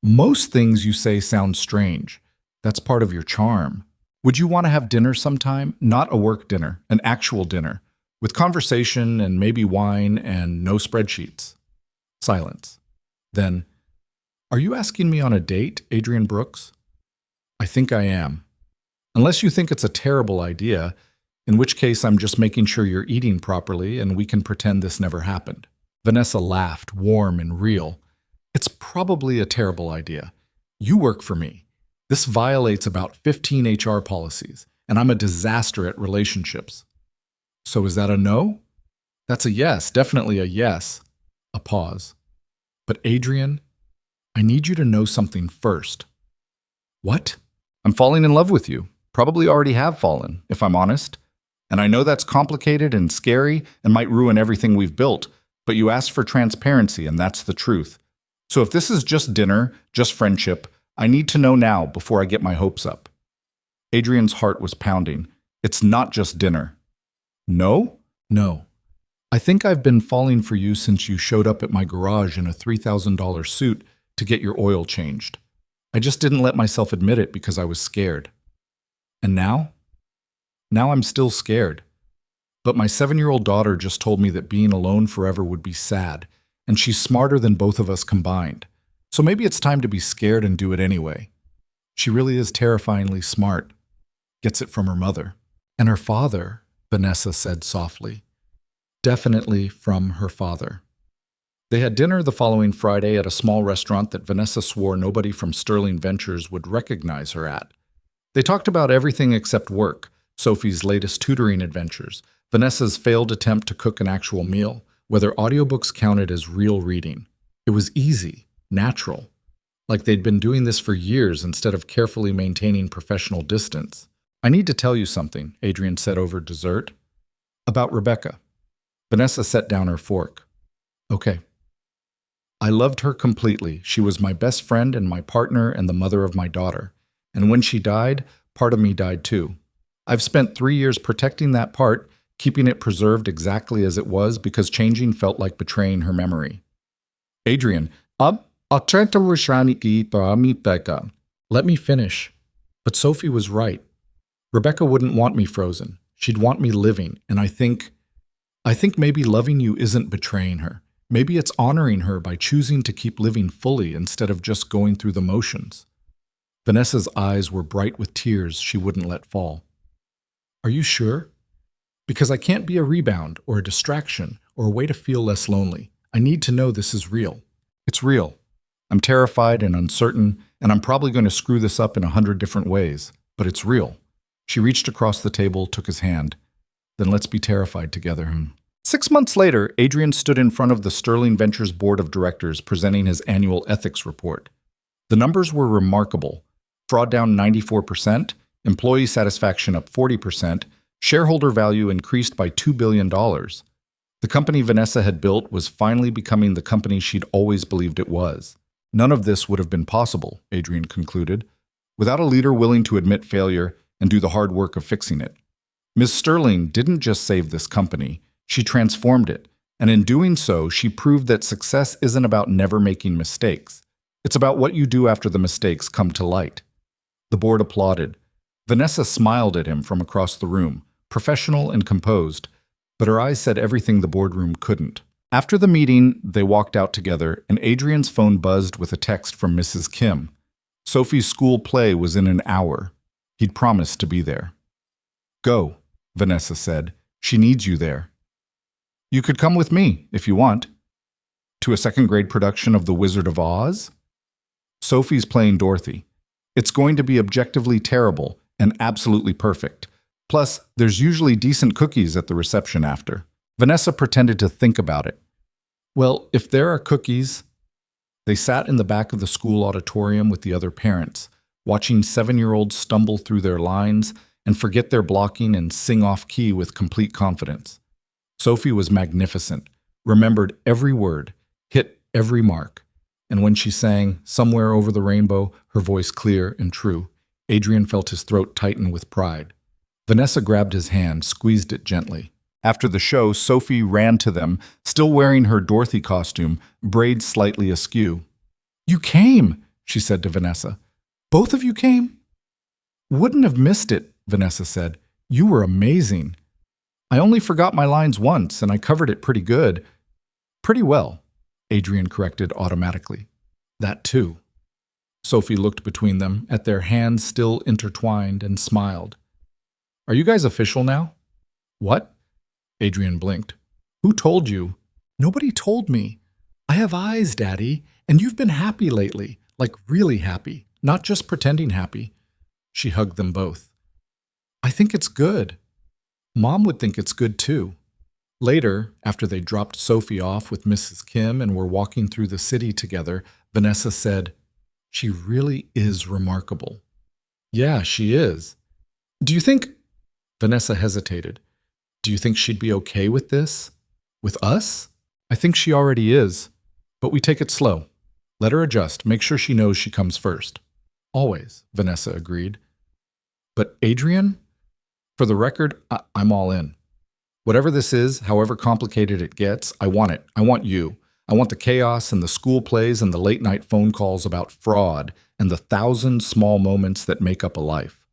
[SPEAKER 1] "Most things you say sound strange. That's part of your charm. Would you want to have dinner sometime? Not a work dinner, an actual dinner, with conversation and maybe wine and no spreadsheets." Silence. Then, "Are you asking me on a date, Adrian Brooks?" "I think I am. Unless you think it's a terrible idea, in which case I'm just making sure you're eating properly and we can pretend this never happened." Vanessa laughed, warm and real. "It's probably a terrible idea. You work for me. This violates about 15 HR policies, and I'm a disaster at relationships." "So is that a no?" "That's a yes, definitely a yes." A pause. "But Adrian, I need you to know something first." "What?" "I'm falling in love with you. Probably already have fallen, if I'm honest. And I know that's complicated and scary and might ruin everything we've built, but you asked for transparency, and that's the truth. So if this is just dinner, just friendship, I need to know now before I get my hopes up." Adrian's heart was pounding. "It's not just dinner." "No?" "No. I think I've been falling for you since you showed up at my garage in a $3,000 suit to get your oil changed. I just didn't let myself admit it because I was scared. And now? Now I'm still scared. But my 7-year-old daughter just told me that being alone forever would be sad, and she's smarter than both of us combined. So maybe it's time to be scared and do it anyway. She really is terrifyingly smart. Gets it from her mother. And her father, Vanessa said softly. Definitely from her father. They had dinner the following Friday at a small restaurant that Vanessa swore nobody from Sterling Ventures would recognize her at. They talked about everything except work, Sophie's latest tutoring adventures, Vanessa's failed attempt to cook an actual meal, whether audiobooks counted as real reading. It was easy, natural, like they'd been doing this for years instead of carefully maintaining professional distance. I need to tell you something, Adrian said over dessert. About Rebecca. Vanessa set down her fork. Okay. I loved her completely. She was my best friend and my partner and the mother of my daughter. And when she died, part of me died too. I've spent 3 years protecting that part, keeping it preserved exactly as it was because changing felt like betraying her memory. Adrian, let me finish. But Sophie was right. Rebecca wouldn't want me frozen. She'd want me living, and I think maybe loving you isn't betraying her. Maybe it's honoring her by choosing to keep living fully instead of just going through the motions. Vanessa's eyes were bright with tears she wouldn't let fall. Are you sure? Because I can't be a rebound or a distraction or a way to feel less lonely. I need to know this is real. It's real. I'm terrified and uncertain, and I'm probably going to screw this up in 100 different ways, but it's real. She reached across the table, took his hand. Then let's be terrified together. 6 months later, Adrian stood in front of the Sterling Ventures Board of Directors presenting his annual ethics report. The numbers were remarkable. Fraud down 94%, employee satisfaction up 40%, shareholder value increased by $2 billion. The company Vanessa had built was finally becoming the company she'd always believed it was. None of this would have been possible, Adrian concluded, without a leader willing to admit failure and do the hard work of fixing it. Ms. Sterling didn't just save this company, she transformed it, and in doing so, she proved that success isn't about never making mistakes. It's about what you do after the mistakes come to light. The board applauded. Vanessa smiled at him from across the room, professional and composed, but her eyes said everything the boardroom couldn't. After the meeting, they walked out together, and Adrian's phone buzzed with a text from Mrs. Kim. Sophie's school play was in an hour. He'd promised to be there. Go, Vanessa said. She needs you there. You could come with me, if you want. To a second-grade production of The Wizard of Oz? Sophie's playing Dorothy. It's going to be objectively terrible and absolutely perfect. Plus, there's usually decent cookies at the reception after. Vanessa pretended to think about it. Well, if there are cookies... They sat in the back of the school auditorium with the other parents, watching 7-year-olds stumble through their lines and forget their blocking and sing off-key with complete confidence. Sophie was magnificent, remembered every word, hit every mark. And when she sang Somewhere Over the Rainbow, her voice clear and true, Adrian felt his throat tighten with pride. Vanessa grabbed his hand, squeezed it gently. After the show, Sophie ran to them, still wearing her Dorothy costume, braids slightly askew. You came, she said to Vanessa. Both of you came? Wouldn't have missed it, Vanessa said. You were amazing. I only forgot my lines once, and I covered it pretty good. Pretty well, Adrian corrected automatically. That too. Sophie looked between them, at their hands still intertwined, and smiled. Are you guys official now? What? Adrian blinked. Who told you? Nobody told me. I have eyes, Daddy, and you've been happy lately, like really happy, not just pretending happy. She hugged them both. I think it's good. Mom would think it's good too. Later, after they dropped Sophie off with Mrs. Kim and were walking through the city together, Vanessa said, She really is remarkable. Yeah, she is. Do you think... Vanessa hesitated. Do you think she'd be okay with this? With us? I think she already is. But we take it slow. Let her adjust. Make sure she knows she comes first. Always, Vanessa agreed. But Adrian? For the record, I'm all in. Whatever this is, however complicated it gets, I want it. I want you. I want the chaos and the school plays and the late night phone calls about fraud and the thousand small moments that make up a life.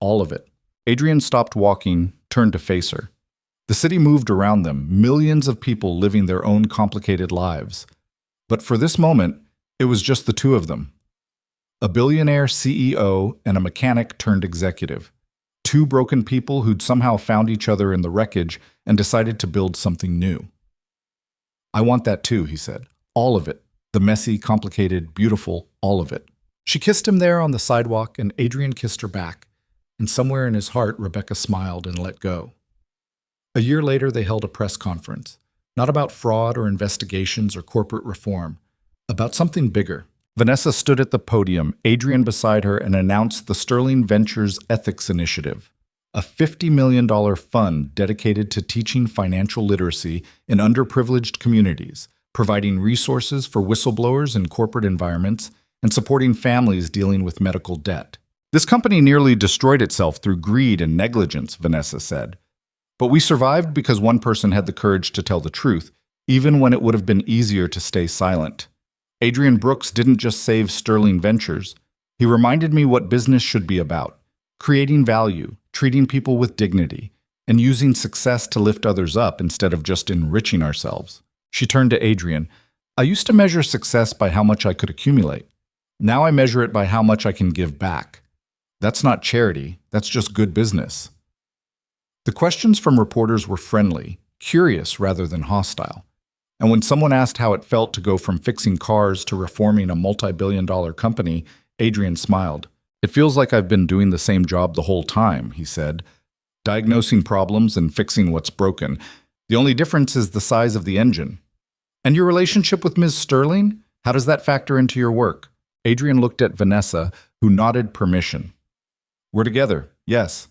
[SPEAKER 1] All of it. Adrian stopped walking, turned to face her. The city moved around them, millions of people living their own complicated lives. But for this moment, it was just the two of them. A billionaire CEO and a mechanic turned executive. Two broken people who'd somehow found each other in the wreckage and decided to build something new. I want that too, he said. All of it. The messy, complicated, beautiful, all of it. She kissed him there on the sidewalk, and Adrian kissed her back. And somewhere in his heart, Rebecca smiled and let go. A year later, they held a press conference. Not about fraud or investigations or corporate reform. About something bigger. Vanessa stood at the podium, Adrian beside her, and announced the Sterling Ventures Ethics Initiative, a $50 million fund dedicated to teaching financial literacy in underprivileged communities, providing resources for whistleblowers in corporate environments, and supporting families dealing with medical debt. This company nearly destroyed itself through greed and negligence, Vanessa said. But we survived because one person had the courage to tell the truth, even when it would have been easier to stay silent. Adrian Brooks didn't just save Sterling Ventures. He reminded me what business should be about: creating value, treating people with dignity, and using success to lift others up instead of just enriching ourselves. She turned to Adrian. I used to measure success by how much I could accumulate. Now I measure it by how much I can give back. That's not charity, that's just good business. The questions from reporters were friendly, curious rather than hostile. And when someone asked how it felt to go from fixing cars to reforming a multi-billion-dollar company, Adrian smiled. It feels like I've been doing the same job the whole time, he said. Diagnosing problems and fixing what's broken. The only difference is the size of the engine. And your relationship with Ms. Sterling? How does that factor into your work? Adrian looked at Vanessa, who nodded permission. We're together, yes.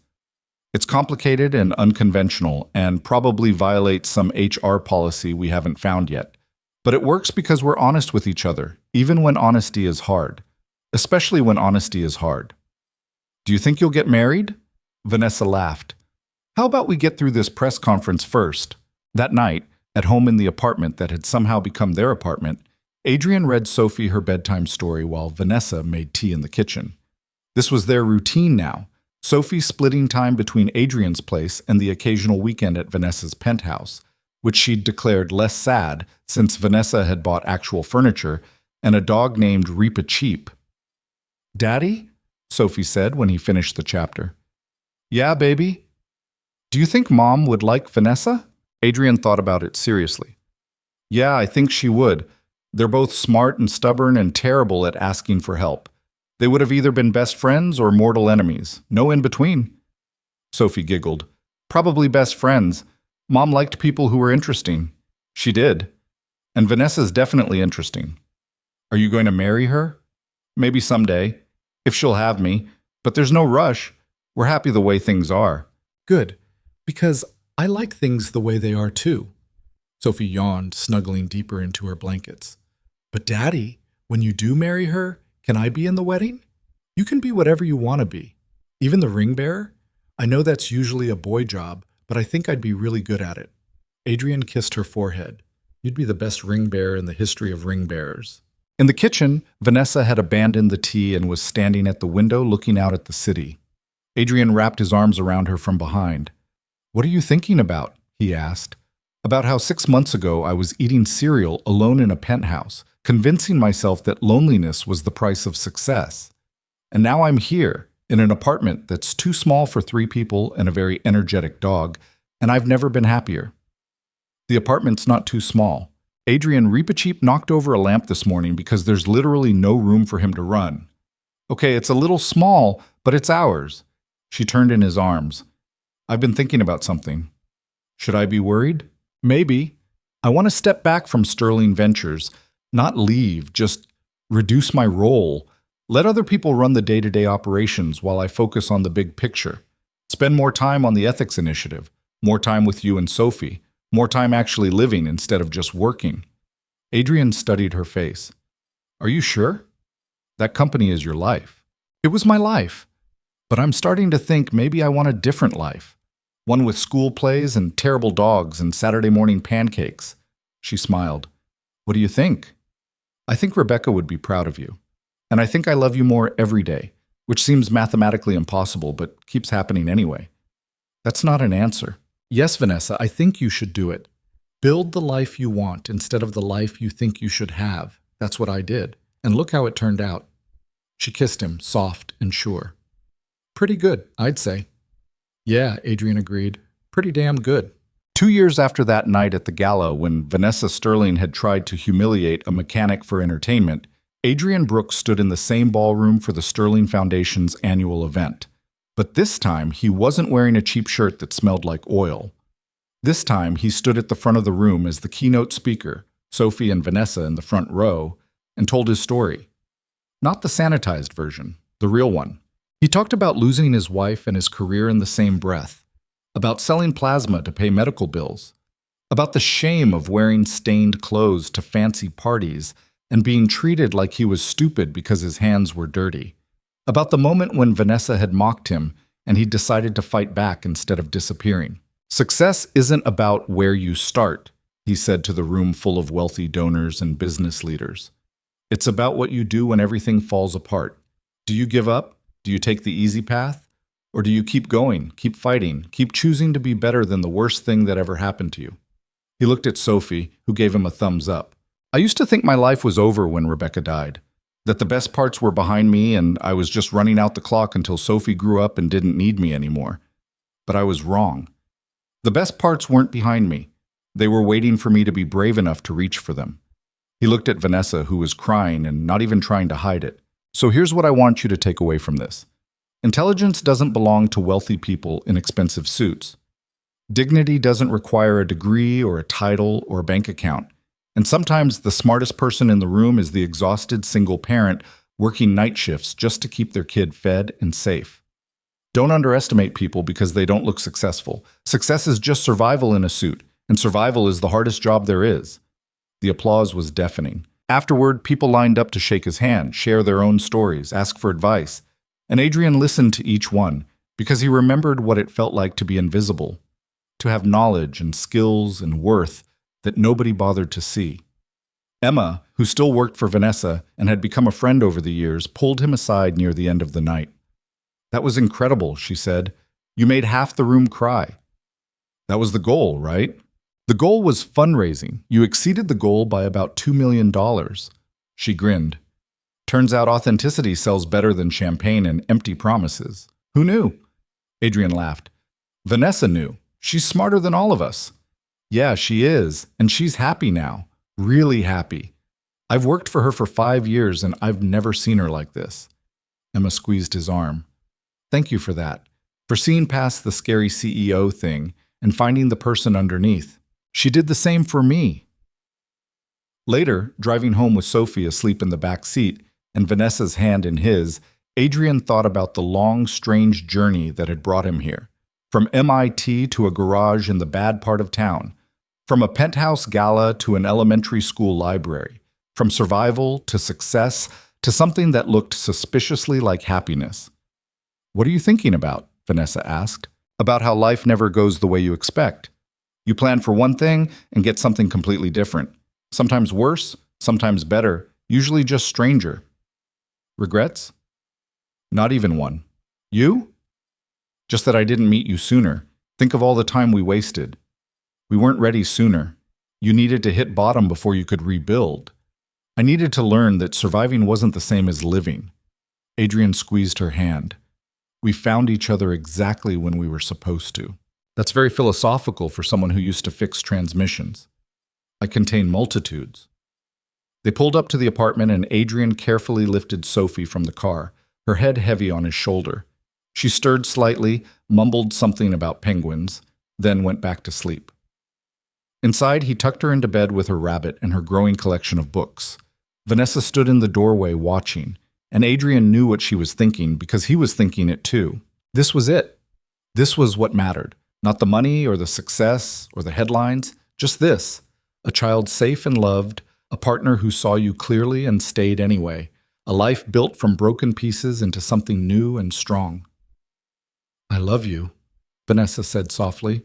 [SPEAKER 1] It's complicated and unconventional, and probably violates some HR policy we haven't found yet. But it works because we're honest with each other, even when honesty is hard. Especially when honesty is hard. Do you think you'll get married? Vanessa laughed. How about we get through this press conference first? That night, at home in the apartment that had somehow become their apartment, Adrian read Sophie her bedtime story while Vanessa made tea in the kitchen. This was their routine now. Sophie splitting time between Adrian's place and the occasional weekend at Vanessa's penthouse, which she'd declared less sad since Vanessa had bought actual furniture and a dog named Reapa Cheap. Daddy? Sophie said when he finished the chapter. Yeah, baby. Do you think Mom would like Vanessa? Adrian thought about it seriously. Yeah, I think she would. They're both smart and stubborn and terrible at asking for help. They would have either been best friends or mortal enemies. No in between. Sophie giggled. Probably best friends. Mom liked people who were interesting. She did. And Vanessa's definitely interesting. Are you going to marry her? Maybe someday. If she'll have me. But there's no rush. We're happy the way things are. Good. Because I like things the way they are too. Sophie yawned, snuggling deeper into her blankets. But Daddy, when you do marry her, can I be in the wedding? You can be whatever you want to be. Even the ring bearer? I know that's usually a boy job, but I think I'd be really good at it. Adrian kissed her forehead. You'd be the best ring bearer in the history of ring bearers. In the kitchen, Vanessa had abandoned the tea and was standing at the window looking out at the city. Adrian wrapped his arms around her from behind. What are you thinking about? He asked. About how 6 months ago I was eating cereal alone in a penthouse, convincing myself that loneliness was the price of success. And now I'm here, in an apartment that's too small for 3 people and a very energetic dog, and I've never been happier. The apartment's not too small. Adrian Reapacheap knocked over a lamp this morning because there's literally no room for him to run. Okay, it's a little small, but it's ours. She turned in his arms. I've been thinking about something. Should I be worried? Maybe. I want to step back from Sterling Ventures. Not leave, just reduce my role. Let other people run the day-to-day operations while I focus on the big picture. Spend more time on the ethics initiative, more time with you and Sophie, more time actually living instead of just working. Adrian studied her face. Are you sure? That company is your life. It was my life. But I'm starting to think maybe I want a different life. One with school plays and terrible dogs and Saturday morning pancakes. She smiled. What do you think? I think Rebecca would be proud of you. And I think I love you more every day, which seems mathematically impossible, but keeps happening anyway. That's not an answer. Yes, Vanessa, I think you should do it. Build the life you want instead of the life you think you should have. That's what I did. And look how it turned out. She kissed him, soft and sure. Pretty good, I'd say. Yeah, Adrian agreed. Pretty damn good. 2 years after that night at the gala, when Vanessa Sterling had tried to humiliate a mechanic for entertainment, Adrian Brooks stood in the same ballroom for the Sterling Foundation's annual event. But this time, he wasn't wearing a cheap shirt that smelled like oil. This time, he stood at the front of the room as the keynote speaker, Sophie and Vanessa in the front row, and told his story. Not the sanitized version, the real one. He talked about losing his wife and his career in the same breath, about selling plasma to pay medical bills, about the shame of wearing stained clothes to fancy parties and being treated like he was stupid because his hands were dirty, about the moment when Vanessa had mocked him and he decided to fight back instead of disappearing. Success isn't about where you start, he said to the room full of wealthy donors and business leaders. It's about what you do when everything falls apart. Do you give up? Do you take the easy path? Or do you keep going, keep fighting, keep choosing to be better than the worst thing that ever happened to you? He looked at Sophie, who gave him a thumbs up. I used to think my life was over when Rebecca died, that the best parts were behind me and I was just running out the clock until Sophie grew up and didn't need me anymore. But I was wrong. The best parts weren't behind me. They were waiting for me to be brave enough to reach for them. He looked at Vanessa, who was crying and not even trying to hide it. So here's what I want you to take away from this. Intelligence doesn't belong to wealthy people in expensive suits. Dignity doesn't require a degree or a title or a bank account. And sometimes the smartest person in the room is the exhausted single parent working night shifts just to keep their kid fed and safe. Don't underestimate people because they don't look successful. Success is just survival in a suit, and survival is the hardest job there is. The applause was deafening. Afterward, people lined up to shake his hand, share their own stories, ask for advice. And Adrian listened to each one because he remembered what it felt like to be invisible, to have knowledge and skills and worth that nobody bothered to see. Emma, who still worked for Vanessa and had become a friend over the years, pulled him aside near the end of the night. That was incredible, she said. You made half the room cry. That was the goal, right? The goal was fundraising. You exceeded the goal by about $2 million. She grinned. Turns out authenticity sells better than champagne and empty promises. Who knew? Adrian laughed. Vanessa knew. She's smarter than all of us. Yeah, she is, and she's happy now. Really happy. I've worked for her for 5 years, and I've never seen her like this. Emma squeezed his arm. Thank you for that, for seeing past the scary CEO thing and finding the person underneath. She did the same for me. Later, driving home with Sophie asleep in the back seat and Vanessa's hand in his, Adrian thought about the long, strange journey that had brought him here. From MIT to a garage in the bad part of town. From a penthouse gala to an elementary school library. From survival to success to something that looked suspiciously like happiness. What are you thinking about? Vanessa asked. About how life never goes the way you expect. You plan for one thing and get something completely different. Sometimes worse, sometimes better, usually just stranger. Regrets? Not even one. You? Just that I didn't meet you sooner. Think of all the time we wasted. We weren't ready sooner. You needed to hit bottom before you could rebuild. I needed to learn that surviving wasn't the same as living. Adrian squeezed her hand. We found each other exactly when we were supposed to. That's very philosophical for someone who used to fix transmissions. I contain multitudes. They pulled up to the apartment and Adrian carefully lifted Sophie from the car, her head heavy on his shoulder. She stirred slightly, mumbled something about penguins, then went back to sleep. Inside, he tucked her into bed with her rabbit and her growing collection of books. Vanessa stood in the doorway watching, and Adrian knew what she was thinking because he was thinking it too. This was it. This was what mattered. Not the money or the success or the headlines, just this. A child safe and loved, a partner who saw you clearly and stayed anyway, a life built from broken pieces into something new and strong. I love you, Vanessa said softly.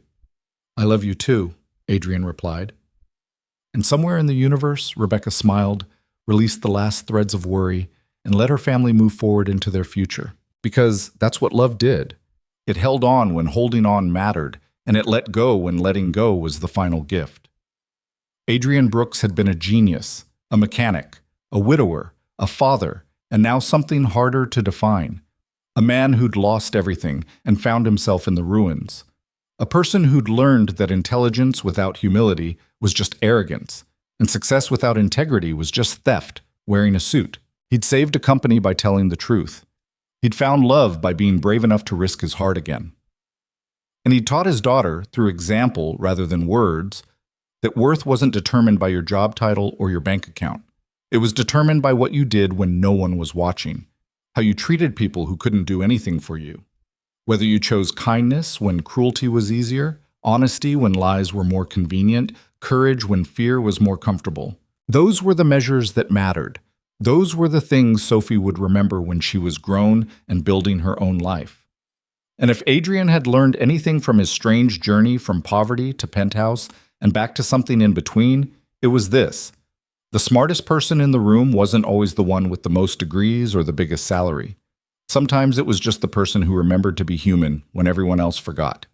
[SPEAKER 1] I love you too, Adrian replied. And somewhere in the universe, Rebecca smiled, released the last threads of worry, and let her family move forward into their future. Because that's what love did. It held on when holding on mattered, and it let go when letting go was the final gift. Adrian Brooks had been a genius, a mechanic, a widower, a father, and now something harder to define. A man who'd lost everything and found himself in the ruins. A person who'd learned that intelligence without humility was just arrogance, and success without integrity was just theft, wearing a suit. He'd saved a company by telling the truth. He'd found love by being brave enough to risk his heart again. And he taught his daughter, through example rather than words, that worth wasn't determined by your job title or your bank account. It was determined by what you did when no one was watching, how you treated people who couldn't do anything for you. Whether you chose kindness when cruelty was easier, honesty when lies were more convenient, courage when fear was more comfortable. Those were the measures that mattered. Those were the things Sophie would remember when she was grown and building her own life. And if Adrian had learned anything from his strange journey from poverty to penthouse and back to something in between, it was this. The smartest person in the room wasn't always the one with the most degrees or the biggest salary. Sometimes it was just the person who remembered to be human when everyone else forgot.